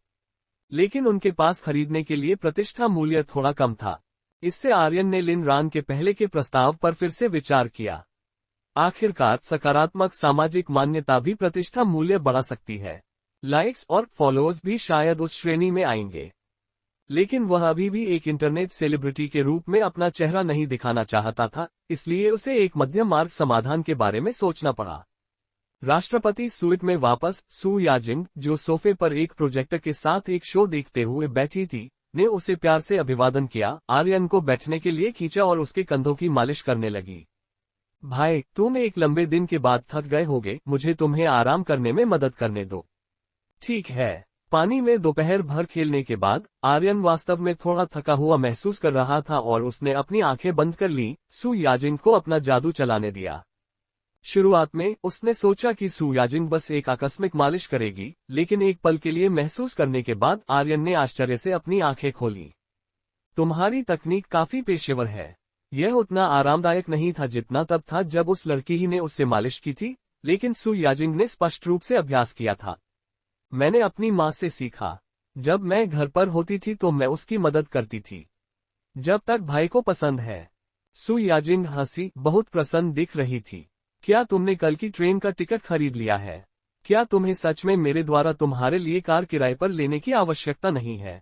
लेकिन उनके पास खरीदने के लिए प्रतिष्ठा मूल्य थोड़ा कम था। इससे आर्यन ने लिन रान के पहले के प्रस्ताव पर फिर से विचार किया। आखिरकार सकारात्मक सामाजिक मान्यता भी प्रतिष्ठा मूल्य बढ़ा सकती है। लाइक्स और फॉलोअर्स भी शायद उस श्रेणी में आएंगे, लेकिन वह अभी भी एक इंटरनेट सेलिब्रिटी के रूप में अपना चेहरा नहीं दिखाना चाहता था, इसलिए उसे एक मध्यम मार्ग समाधान के बारे में सोचना पड़ा। राष्ट्रपति सूइट में वापस, सू याजिंग, जो सोफे पर एक प्रोजेक्टर के साथ एक शो देखते हुए बैठी थी, ने उसे प्यार से अभिवादन किया, आर्यन को बैठने के लिए खींचा और उसके कंधों की मालिश करने लगी। भाई, तुम एक लंबे दिन के बाद थक गए होगे, मुझे तुम्हें आराम करने में मदद करने दो। ठीक है, पानी में दोपहर भर खेलने के बाद आर्यन वास्तव में थोड़ा थका हुआ महसूस कर रहा था और उसने अपनी आंखें बंद कर ली, सु याजिंग को अपना जादू चलाने दिया। शुरुआत में उसने सोचा कि सु याजिंग बस एक आकस्मिक मालिश करेगी, लेकिन एक पल के लिए महसूस करने के बाद आर्यन ने आश्चर्य से अपनी आंखें खोली। तुम्हारी तकनीक काफी पेशेवर है। यह उतना आरामदायक नहीं था जितना तब था जब उस लड़की ही ने उससे मालिश की थी, लेकिन सु याजिंग ने स्पष्ट रूप से अभ्यास किया था। मैंने अपनी माँ से सीखा। जब मैं घर पर होती थी तो मैं उसकी मदद करती थी। जब तक भाई को पसंद है। सु याजिंग हंसी, बहुत प्रसन्न दिख रही थी। क्या तुमने कल की ट्रेन का टिकट खरीद लिया है? क्या तुम्हें सच में मेरे द्वारा तुम्हारे लिए कार किराए पर लेने की आवश्यकता नहीं है?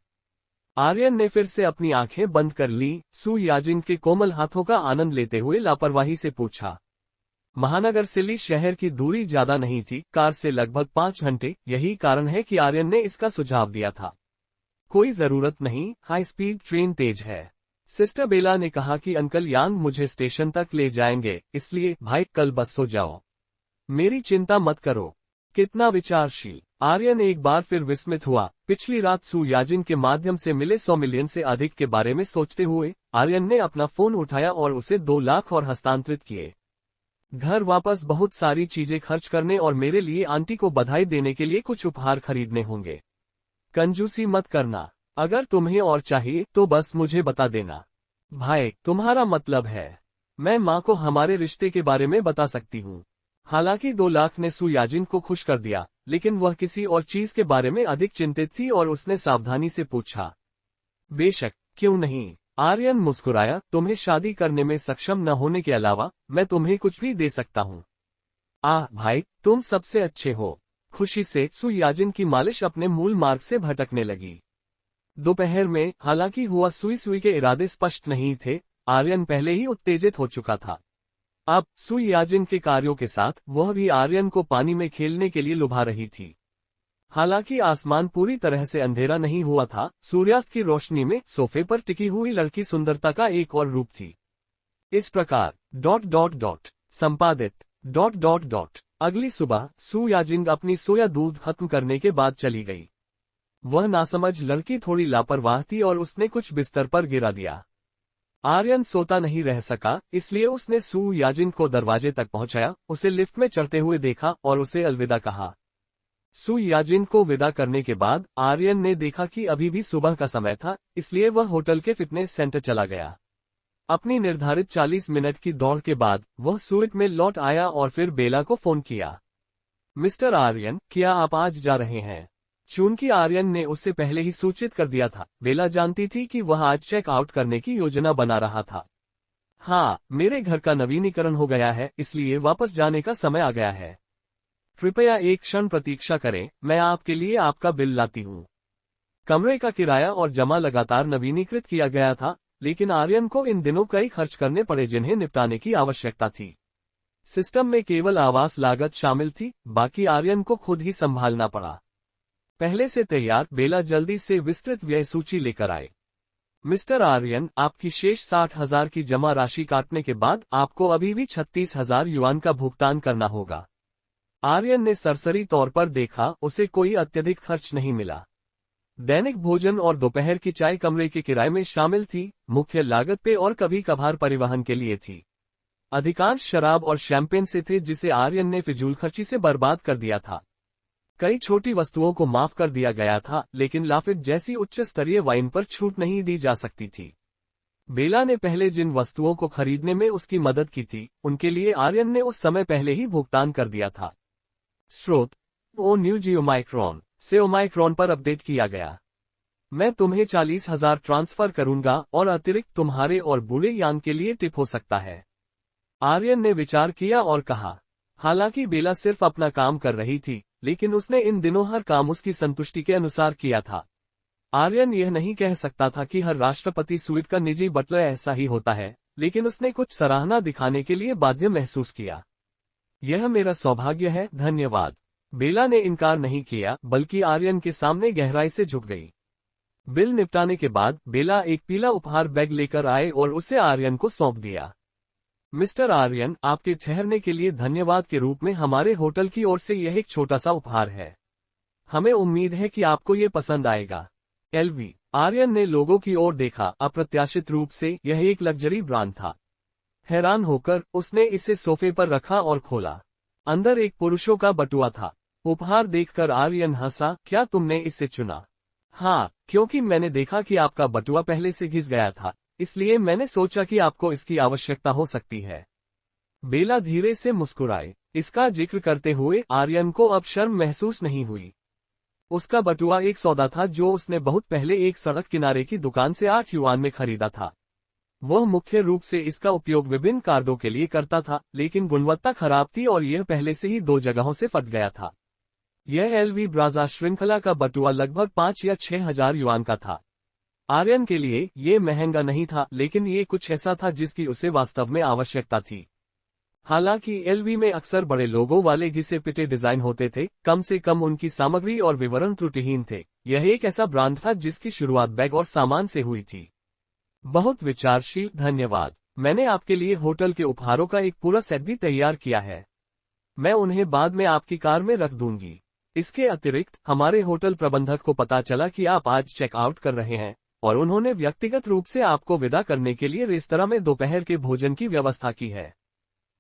आर्यन ने फिर से अपनी आंखें बंद कर ली, सु याजिंग के कोमल हाथों का आनंद लेते हुए लापरवाही से पूछा। महानगर सिली शहर की दूरी ज्यादा नहीं थी, कार से लगभग 5 घंटे। यही कारण है कि आर्यन ने इसका सुझाव दिया था। कोई जरूरत नहीं, हाई स्पीड ट्रेन तेज है। सिस्टर बेला ने कहा कि अंकल यांग मुझे स्टेशन तक ले जाएंगे, इसलिए भाई कल बस सो जाओ। मेरी चिंता मत करो। कितना विचारशील। आर्यन एक बार फिर विस्मित हुआ। पिछली रात सु याजिंग के माध्यम से मिले 100 मिलियन से अधिक के बारे में सोचते हुए आर्यन ने अपना फोन उठाया और उसे 2 लाख और हस्तांतरित किए। घर वापस बहुत सारी चीजें खर्च करने और मेरे लिए आंटी को बधाई देने के लिए कुछ उपहार खरीदने होंगे। कंजूसी मत करना। अगर तुम्हें और चाहिए तो बस मुझे बता देना। भाई, तुम्हारा मतलब है मैं माँ को हमारे रिश्ते के बारे में बता सकती हूँ। हालांकि 2 लाख ने सु याजिंग को खुश कर दिया, लेकिन वह किसी और चीज के बारे में अधिक चिंतित थी और उसने सावधानी से पूछा। बेशक, क्यों नहीं? आर्यन मुस्कुराया। तुम्हें शादी करने में सक्षम न होने के अलावा मैं तुम्हें कुछ भी दे सकता हूँ। भाई, तुम सबसे अच्छे हो। खुशी से सु याजिंग की मालिश अपने मूल मार्ग से भटकने लगी। दोपहर में, हालांकि हुआ सुई सुई के इरादे स्पष्ट नहीं थे, आर्यन पहले ही उत्तेजित हो चुका था। अब सु याजिंग के कार्यों के साथ वह भी आर्यन को पानी में खेलने के लिए लुभा रही थी। हालांकि आसमान पूरी तरह से अंधेरा नहीं हुआ था, सूर्यास्त की रोशनी में सोफे पर टिकी हुई लड़की सुंदरता का एक और रूप थी। इस प्रकार संपादित। अगली सुबह सु याजिंग अपनी सोया दूध खत्म करने के बाद चली गई। वह नासमझ लड़की थोड़ी लापरवाह थी और उसने कुछ बिस्तर पर गिरा दिया। आर्यन सोता नहीं रह सका, इसलिए उसने सु याजिंग को दरवाजे तक पहुंचाया, उसे लिफ्ट में चढ़ते हुए देखा और उसे अलविदा कहा। सु याजिंग को विदा करने के बाद आर्यन ने देखा कि अभी भी सुबह का समय था, इसलिए वह होटल के फिटनेस सेंटर चला गया। अपनी निर्धारित 40 मिनट की दौड़ के बाद वह सूरत में लौट आया और फिर बेला को फोन किया। मिस्टर आर्यन, क्या आप आज जा रहे हैं? चूंकि आर्यन ने उससे पहले ही सूचित कर दिया था, बेला जानती थी कि वह आज चेक आउट करने की योजना बना रहा था। हाँ, मेरे घर का नवीनीकरण हो गया है, इसलिए वापस जाने का समय आ गया है। कृपया एक क्षण प्रतीक्षा करें, मैं आपके लिए आपका बिल लाती हूँ। कमरे का किराया और जमा लगातार नवीनीकृत किया गया था, लेकिन आर्यन को इन दिनों कई खर्च करने पड़े जिन्हें निपटाने की आवश्यकता थी। सिस्टम में केवल आवास लागत शामिल थी, बाकी आर्यन को खुद ही संभालना पड़ा। पहले से तैयार बेला जल्दी से विस्तृत व्यय सूची लेकर आए। मिस्टर आर्यन, आपकी शेष 60,000 की जमा राशि काटने के बाद आपको अभी भी 36,000 युआन का भुगतान करना होगा। आर्यन ने सरसरी तौर पर देखा, उसे कोई अत्यधिक खर्च नहीं मिला। दैनिक भोजन और दोपहर की चाय कमरे के किराए में शामिल थी, मुख्य लागत पे और कभी कभार परिवहन के लिए थी। अधिकांश शराब और शैंपेन से थे जिसे आर्यन ने फिजूल खर्ची से बर्बाद कर दिया था। कई छोटी वस्तुओं को माफ कर दिया गया था, लेकिन लाफिट जैसी उच्च स्तरीय वाइन पर छूट नहीं दी जा सकती थी। बेला ने पहले जिन वस्तुओं को खरीदने में उसकी मदद की थी, उनके लिए आर्यन ने उस समय पहले ही भुगतान कर दिया था। स्रोत: ओ न्यू जियोमाइक्रोन से ओमाइक्रोन पर अपडेट किया गया। मैं तुम्हें 40,000 ट्रांसफर करूंगा और अतिरिक्त तुम्हारे और बूढ़े यांग के लिए टिप हो सकता है। आर्यन ने विचार किया और कहा। हालांकि बेला सिर्फ अपना काम कर रही थी, लेकिन उसने इन दिनों हर काम उसकी संतुष्टि के अनुसार किया था। आर्यन यह नहीं कह सकता था कि हर राष्ट्रपति स्वीट का निजी बटलर ऐसा ही होता है, लेकिन उसने कुछ सराहना दिखाने के लिए बाध्य महसूस किया। यह मेरा सौभाग्य है, धन्यवाद। बेला ने इनकार नहीं किया, बल्कि आर्यन के सामने गहराई से झुक गई। बिल निपटाने के बाद बेला एक पीला उपहार बैग लेकर आए और उसे आर्यन को सौंप दिया। मिस्टर आर्यन, आपके ठहरने के लिए धन्यवाद के रूप में हमारे होटल की ओर से यह एक छोटा सा उपहार है। हमें उम्मीद है कि आपको ये पसंद आएगा। एलवी। आर्यन ने लोगों की ओर देखा। अप्रत्याशित रूप से यह एक लग्जरी ब्रांड था। हैरान होकर उसने इसे सोफे पर रखा और खोला। अंदर एक पुरुषों का बटुआ था। उपहार देखकर आर्यन हंसा। क्या तुमने इसे चुना? हाँ, क्योंकि मैंने देखा कि आपका बटुआ पहले से घिस गया था, इसलिए मैंने सोचा कि आपको इसकी आवश्यकता हो सकती है। बेला धीरे से मुस्कुराए। इसका जिक्र करते हुए आर्यन को अब शर्म महसूस नहीं हुई। उसका बटुआ एक सौदा था जो उसने बहुत पहले एक सड़क किनारे की दुकान से 8 युआन में खरीदा था। वह मुख्य रूप से इसका उपयोग विभिन्न कार्डों के लिए करता था, लेकिन गुणवत्ता खराब थी और यह पहले से ही 2 जगहों से फट गया था। यह एलवी ब्राजा श्रृंखला का बटुआ लगभग 5 या 6 हजार युआन का था। आर्यन के लिए ये महंगा नहीं था, लेकिन ये कुछ ऐसा था जिसकी उसे वास्तव में आवश्यकता थी। हालांकि एलवी में अक्सर बड़े लोगों वाले घिसे पिटे डिजाइन होते थे, कम से कम उनकी सामग्री और विवरण त्रुटिहीन थे। यह एक ऐसा ब्रांड था जिसकी शुरुआत बैग और सामान से हुई थी। बहुत विचारशील, धन्यवाद। मैंने आपके लिए होटल के उपहारों का एक पूरा सेट भी तैयार किया है। मैं उन्हें बाद में आपकी कार में रख दूंगी। इसके अतिरिक्त हमारे होटल प्रबंधक को पता चला कि आप आज चेकआउट कर रहे हैं, और उन्होंने व्यक्तिगत रूप से आपको विदा करने के लिए रेस्तरां में दोपहर के भोजन की व्यवस्था की है।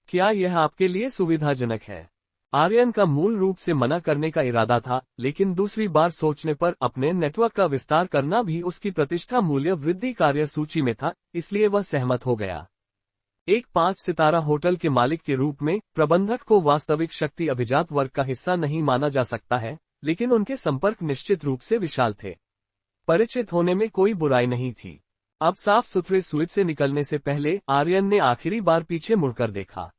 क्या यह आपके लिए सुविधाजनक है? आर्यन का मूल रूप से मना करने का इरादा था, लेकिन दूसरी बार सोचने पर अपने नेटवर्क का विस्तार करना भी उसकी प्रतिष्ठा मूल्य वृद्धि कार्य सूची में था, इसलिए वह सहमत हो गया। एक 5 सितारा होटल के मालिक के रूप में प्रबंधक को वास्तविक शक्ति अभिजात वर्ग का हिस्सा नहीं माना जा सकता है, लेकिन उनके संपर्क निश्चित रूप से विशाल थे। परिचित होने में कोई बुराई नहीं थी। अब साफ सुथरे स्वीट से निकलने से पहले आर्यन ने आखिरी बार पीछे मुड़कर देखा।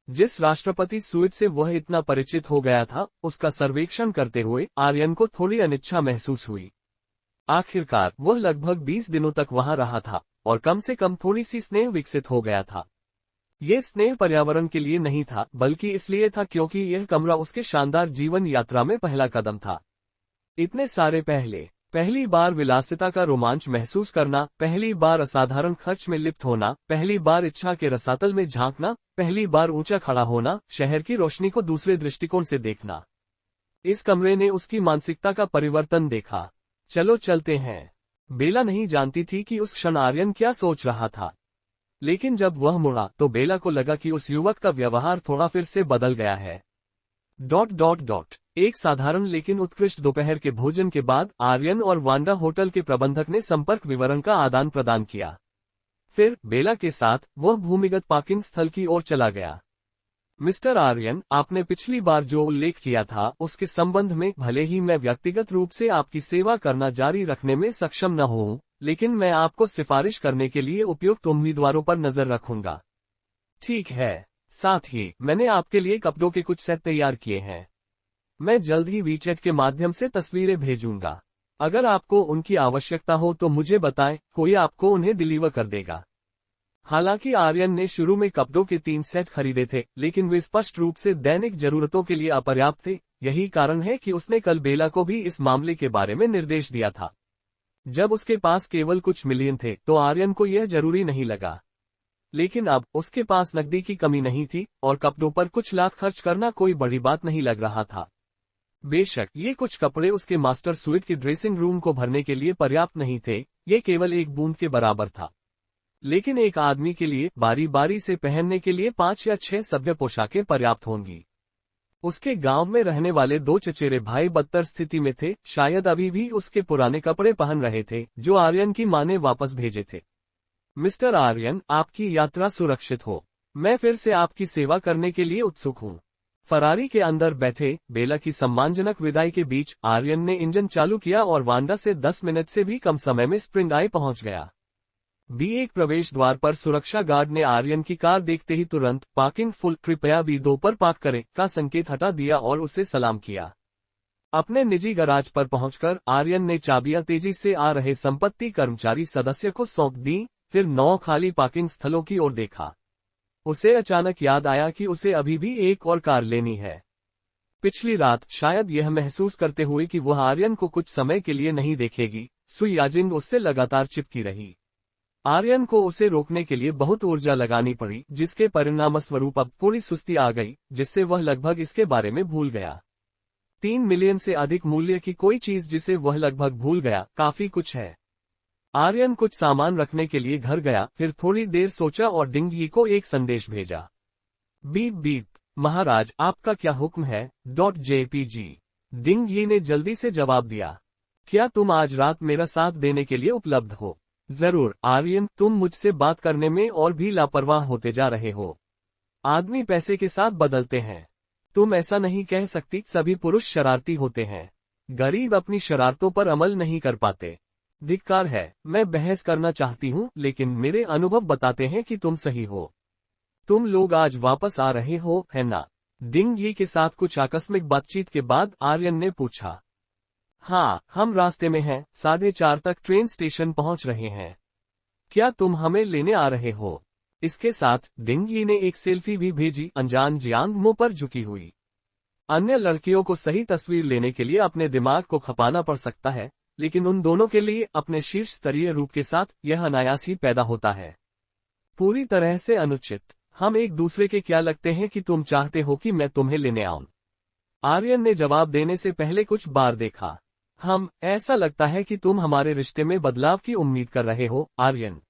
जिस राष्ट्रपति स्वीट से वह इतना परिचित हो गया था, उसका सर्वेक्षण करते हुए आर्यन को थोड़ी अनिच्छा महसूस हुई। आखिरकार वह लगभग 20 दिनों तक वहां रहा था, और कम से कम थोड़ी सी स्नेह विकसित हो गया था। ये स्नेह पर्यावरण के लिए नहीं था, बल्कि इसलिए था क्योंकि यह कमरा उसके शानदार जीवन यात्रा में पहला कदम था। इतने सारे पहली बार विलासिता का रोमांच महसूस करना, पहली बार असाधारण खर्च में लिप्त होना, पहली बार इच्छा के रसातल में झांकना, पहली बार ऊंचा खड़ा होना, शहर की रोशनी को दूसरे दृष्टिकोण से देखना। इस कमरे ने उसकी मानसिकता का परिवर्तन देखा। चलो चलते हैं। बेला नहीं जानती थी कि उस क्षण आर्यन क्या सोच रहा था, लेकिन जब वह मुड़ा तो बेला को लगा कि उस युवक का व्यवहार थोड़ा फिर से बदल गया है। ... एक साधारण लेकिन उत्कृष्ट दोपहर के भोजन के बाद आर्यन और वांडा होटल के प्रबंधक ने संपर्क विवरण का आदान प्रदान किया। फिर बेला के साथ वह भूमिगत पार्किंग स्थल की ओर चला गया। मिस्टर आर्यन, आपने पिछली बार जो उल्लेख किया था उसके संबंध में भले ही मैं व्यक्तिगत रूप से आपकी सेवा करना जारी रखने में सक्षम न हूं, लेकिन मैं आपको सिफारिश करने के लिए उपयुक्त उम्मीदवारों पर नजर रखूंगा। ठीक है। साथ ही मैंने आपके लिए कपड़ों के कुछ सेट तैयार किए हैं। मैं जल्द ही वीचैट के माध्यम से तस्वीरें भेजूंगा। अगर आपको उनकी आवश्यकता हो तो मुझे बताएं, कोई आपको उन्हें डिलीवर कर देगा। हालांकि आर्यन ने शुरू में कपड़ों के 3 सेट खरीदे थे, लेकिन वे स्पष्ट रूप से दैनिक जरूरतों के लिए अपर्याप्त थे। यही कारण है कि उसने कल बेला को भी इस मामले के बारे में निर्देश दिया था। जब उसके पास केवल कुछ मिलियन थे तो आर्यन को यह जरूरी नहीं लगा, लेकिन अब उसके पास नकदी की कमी नहीं थी और कपड़ों पर कुछ लाख खर्च करना कोई बड़ी बात नहीं लग रहा था। बेशक ये कुछ कपड़े उसके मास्टर स्वीट के ड्रेसिंग रूम को भरने के लिए पर्याप्त नहीं थे, ये केवल एक बूंद के बराबर था। लेकिन एक आदमी के लिए बारी बारी से पहनने के लिए 5 या 6 सभ्य पोशाकें पर्याप्त होंगी। उसके गांव में रहने वाले 2 चचेरे भाई बदतर स्थिति में थे, शायद अभी भी उसके पुराने कपड़े पहन रहे थे जो आर्यन की मां ने वापस भेजे थे। मिस्टर आर्यन, आपकी यात्रा सुरक्षित हो। मैं फिर से आपकी सेवा करने के लिए उत्सुक हूँ। फरारी के अंदर बैठे बेला की सम्मानजनक विदाई के बीच आर्यन ने इंजन चालू किया और वांडा से 10 मिनट से भी कम समय में स्प्रिंग आई पहुंच गया। B1 प्रवेश द्वार पर सुरक्षा गार्ड ने आर्यन की कार देखते ही तुरंत पार्किंग फुल, कृपया B2 पर पार्क करें का संकेत हटा दिया और उसे सलाम किया। अपने निजी गराज पर पहुंचकर आर्यन ने चाबियां तेजी से आ रहे संपत्ति कर्मचारी सदस्य को सौंप दी, फिर 9 खाली पार्किंग स्थलों की ओर देखा। उसे अचानक याद आया कि उसे अभी भी एक और कार लेनी है। पिछली रात शायद यह महसूस करते हुए कि वह आर्यन को कुछ समय के लिए नहीं देखेगी, सुई याजिंग उससे लगातार चिपकी रही। आर्यन को उसे रोकने के लिए बहुत ऊर्जा लगानी पड़ी, जिसके परिणामस्वरूप अब पूरी सुस्ती आ गई, जिससे वह लगभग इसके बारे में भूल गया। 3 मिलियन से अधिक मूल्य की कोई चीज जिसे वह लगभग भूल गया, काफी कुछ है। आर्यन कुछ सामान रखने के लिए घर गया, फिर थोड़ी देर सोचा और डिंगी को एक संदेश भेजा। बीप बीप, महाराज आपका क्या हुक्म है? .jpg। डिंगी ने जल्दी से जवाब दिया। क्या तुम आज रात मेरा साथ देने के लिए उपलब्ध हो? जरूर आर्यन, तुम मुझसे बात करने में और भी लापरवाह होते जा रहे हो। आदमी पैसे के साथ बदलते हैं। तुम ऐसा नहीं कह सकती, सभी पुरुष शरारती होते हैं। गरीब अपनी शरारतों पर अमल नहीं कर पाते। धिक्कार है, मैं बहस करना चाहती हूँ लेकिन मेरे अनुभव बताते हैं कि तुम सही हो। तुम लोग आज वापस आ रहे हो, है ना? डिंगी के साथ कुछ आकस्मिक बातचीत के बाद आर्यन ने पूछा। हाँ, हम रास्ते में हैं, 4:30 तक ट्रेन स्टेशन पहुंच रहे हैं। क्या तुम हमें लेने आ रहे हो? इसके साथ डिंगी ने एक सेल्फी भी भेजी, अनजान जियांग मुंह पर झुकी हुई। अन्य लड़कियों को सही तस्वीर लेने के लिए अपने दिमाग को खपाना पड़ सकता है, लेकिन उन दोनों के लिए अपने शीर्ष स्तरीय रूप के साथ यह अनायास ही पैदा होता है। पूरी तरह से अनुचित। हम एक दूसरे के क्या लगते हैं कि तुम चाहते हो कि मैं तुम्हें लेने आऊं? आर्यन ने जवाब देने से पहले कुछ बार देखा। ऐसा लगता है कि तुम हमारे रिश्ते में बदलाव की उम्मीद कर रहे हो, आर्यन।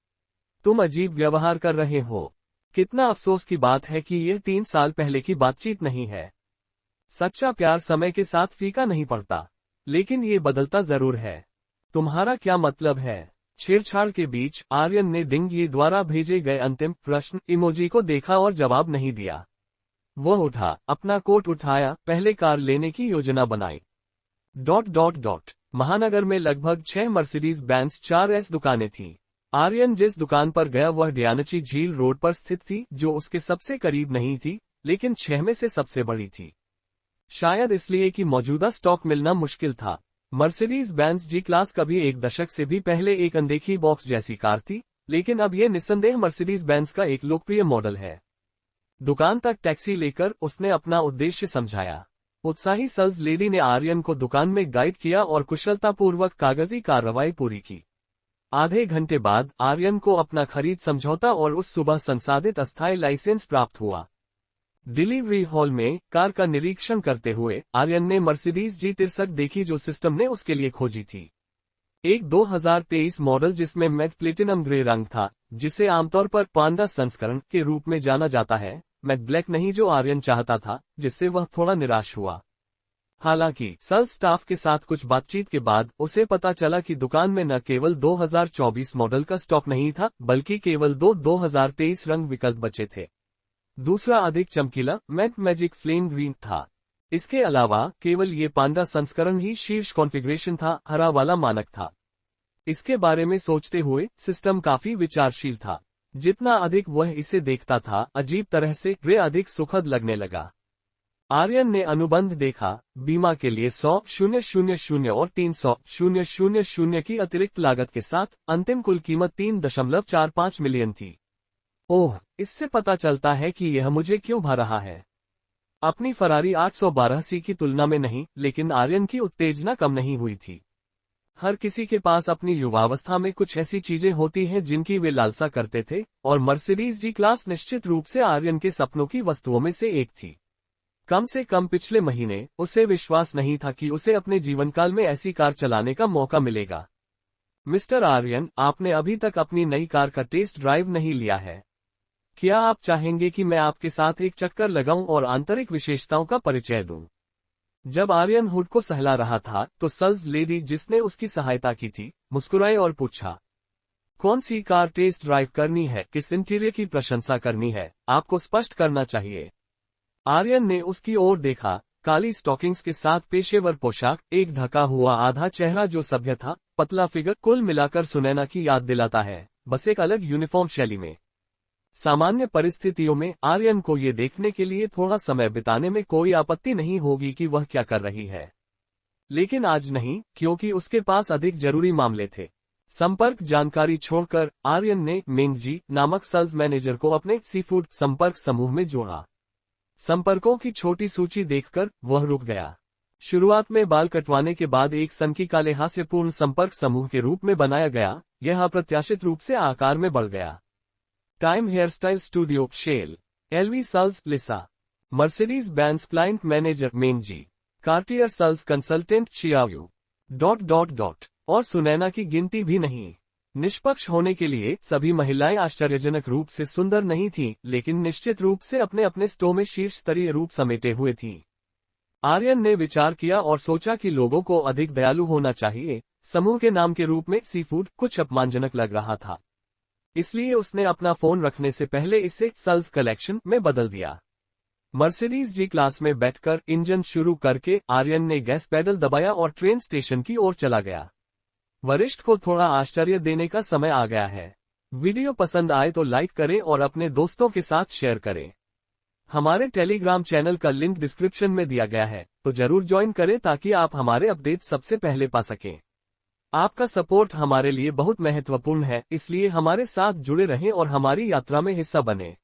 तुम अजीब व्यवहार कर रहे हो। कितना अफसोस की बात है कि यह 3 साल पहले की बातचीत नहीं है। सच्चा प्यार समय के साथ फीका नहीं पड़ता, लेकिन ये बदलता जरूर है। तुम्हारा क्या मतलब है? छेड़छाड़ के बीच आर्यन ने डिंगी द्वारा भेजे गए अंतिम प्रश्न इमोजी को देखा और जवाब नहीं दिया। वह उठा, अपना कोट उठाया, पहले कार लेने की योजना बनाई। महानगर में लगभग 6 मर्सिडीज बेंज 4S दुकानें थीं। आर्यन जिस दुकान पर गया वह डियानची झील रोड पर स्थित थी, जो उसके सबसे करीब नहीं थी, लेकिन 6 में से सबसे बड़ी थी। शायद इसलिए कि मौजूदा स्टॉक मिलना मुश्किल था। मर्सिडीज बेंज जी क्लास कभी एक दशक से भी पहले एक अनदेखी बॉक्स जैसी कार थी, लेकिन अब यह निस्संदेह मर्सिडीज बेंज का एक लोकप्रिय मॉडल है। दुकान तक टैक्सी लेकर उसने अपना उद्देश्य समझाया। उत्साही सेल्स लेडी ने आर्यन को दुकान में गाइड किया और कुशलतापूर्वक कागजी कार्रवाई पूरी की। आधे घंटे बाद आर्यन को अपना खरीद समझौता और उस सुबह संसाधित अस्थायी लाइसेंस प्राप्त हुआ। डिलीवरी हॉल में कार का निरीक्षण करते हुए आर्यन ने मर्सिडीज G63 देखी जो सिस्टम ने उसके लिए खोजी थी। एक 2023 मॉडल जिसमें मैट प्लेटिनम ग्रे रंग था, जिसे आमतौर पर पांडा संस्करण के रूप में जाना जाता है, मैट ब्लैक नहीं जो आर्यन चाहता था, जिससे वह थोड़ा निराश हुआ। हालांकि सेल्स स्टाफ के साथ कुछ बातचीत के बाद उसे पता चला कि दुकान में न केवल 2024 मॉडल का स्टॉक नहीं था, बल्कि केवल 2023 रंग विकल्प बचे थे। दूसरा अधिक चमकीला मैट मैजिक फ्लेम ग्रीन था। इसके अलावा केवल ये पांडा संस्करण ही शीर्ष कॉन्फ़िगरेशन था, हरा वाला मानक था। इसके बारे में सोचते हुए सिस्टम काफी विचारशील था। जितना अधिक वह इसे देखता था, अजीब तरह से ग्रे अधिक सुखद लगने लगा। आर्यन ने अनुबंध देखा। बीमा के लिए 100,000 और 300,000 की अतिरिक्त लागत के साथ अंतिम कुल कीमत 3.45 मिलियन थी। ओह, इससे पता चलता है कि यह मुझे क्यों भा रहा है। अपनी फरारी 812C की तुलना में नहीं, लेकिन आर्यन की उत्तेजना कम नहीं हुई थी। हर किसी के पास अपनी युवावस्था में कुछ ऐसी चीजें होती हैं जिनकी वे लालसा करते थे, और मर्सिडीज जी क्लास निश्चित रूप से आर्यन के सपनों की वस्तुओं में से एक थी। कम से कम पिछले महीने उसे विश्वास नहीं था कि उसे अपने जीवनकाल में ऐसी कार चलाने का मौका मिलेगा। मिस्टर आर्यन, आपने अभी तक अपनी नई कार का टेस्ट ड्राइव नहीं लिया है। क्या आप चाहेंगे कि मैं आपके साथ एक चक्कर लगाऊं और आंतरिक विशेषताओं का परिचय दूं? जब आर्यन हुड को सहला रहा था तो सेल्स लेडी जिसने उसकी सहायता की थी, मुस्कुराए और पूछा, कौन सी कार टेस्ट ड्राइव करनी है, किस इंटीरियर की प्रशंसा करनी है, आपको स्पष्ट करना चाहिए। आर्यन ने उसकी ओर देखा। काली स्टॉकिंग्स के साथ पेशेवर पोशाक, एक ढका हुआ आधा चेहरा जो सभ्य था, पतला फिगर, कुल मिलाकर सुनैना की याद दिलाता है, बस एक अलग यूनिफॉर्म शैली में। सामान्य परिस्थितियों में आर्यन को ये देखने के लिए थोड़ा समय बिताने में कोई आपत्ति नहीं होगी कि वह क्या कर रही है, लेकिन आज नहीं, क्योंकि उसके पास अधिक जरूरी मामले थे। संपर्क जानकारी छोड़कर आर्यन ने मेंग जी नामक सेल्स मैनेजर को अपने सीफूड संपर्क समूह में जोड़ा। संपर्कों की छोटी सूची देखकर वह रुक गया। शुरुआत में बाल कटवाने के बाद एक सनकीकाले हास्यपूर्ण संपर्क समूह के रूप में बनाया गया, यह अप्रत्याशित रूप से आकार में बढ़ गया। Time hairstyle studio shell, LV sales Lisa, Mercedes Benz client manager Meng Ji. Cartier sales consultant Chiao और सुनैना की गिनती भी नहीं। निष्पक्ष होने के लिए सभी महिलाएं आश्चर्यजनक रूप से सुंदर नहीं थीं, लेकिन निश्चित रूप से अपने अपने स्टो में शीर्ष स्तरीय रूप समेटे हुए थीं। आर्यन ने विचार किया और सोचा कि लोगों को अधिक दयालु होना चाहिए। समूह के नाम के रूप में सीफूड कुछ अपमानजनक लग रहा था, इसलिए उसने अपना फोन रखने से पहले इसे सल्स कलेक्शन में बदल दिया। मर्सिडीज जी क्लास में बैठकर इंजन शुरू करके आर्यन ने गैस पेडल दबाया और ट्रेन स्टेशन की ओर चला गया। वरिष्ठ को थोड़ा आश्चर्य देने का समय आ गया है। वीडियो पसंद आए तो लाइक करें और अपने दोस्तों के साथ शेयर करें। हमारे टेलीग्राम चैनल का लिंक डिस्क्रिप्शन में दिया गया है, तो जरूर ज्वाइन करें ताकि आप हमारे अपडेट सबसे पहले पा सकें। आपका सपोर्ट हमारे लिए बहुत महत्वपूर्ण है, इसलिए हमारे साथ जुड़े रहें और हमारी यात्रा में हिस्सा बनें।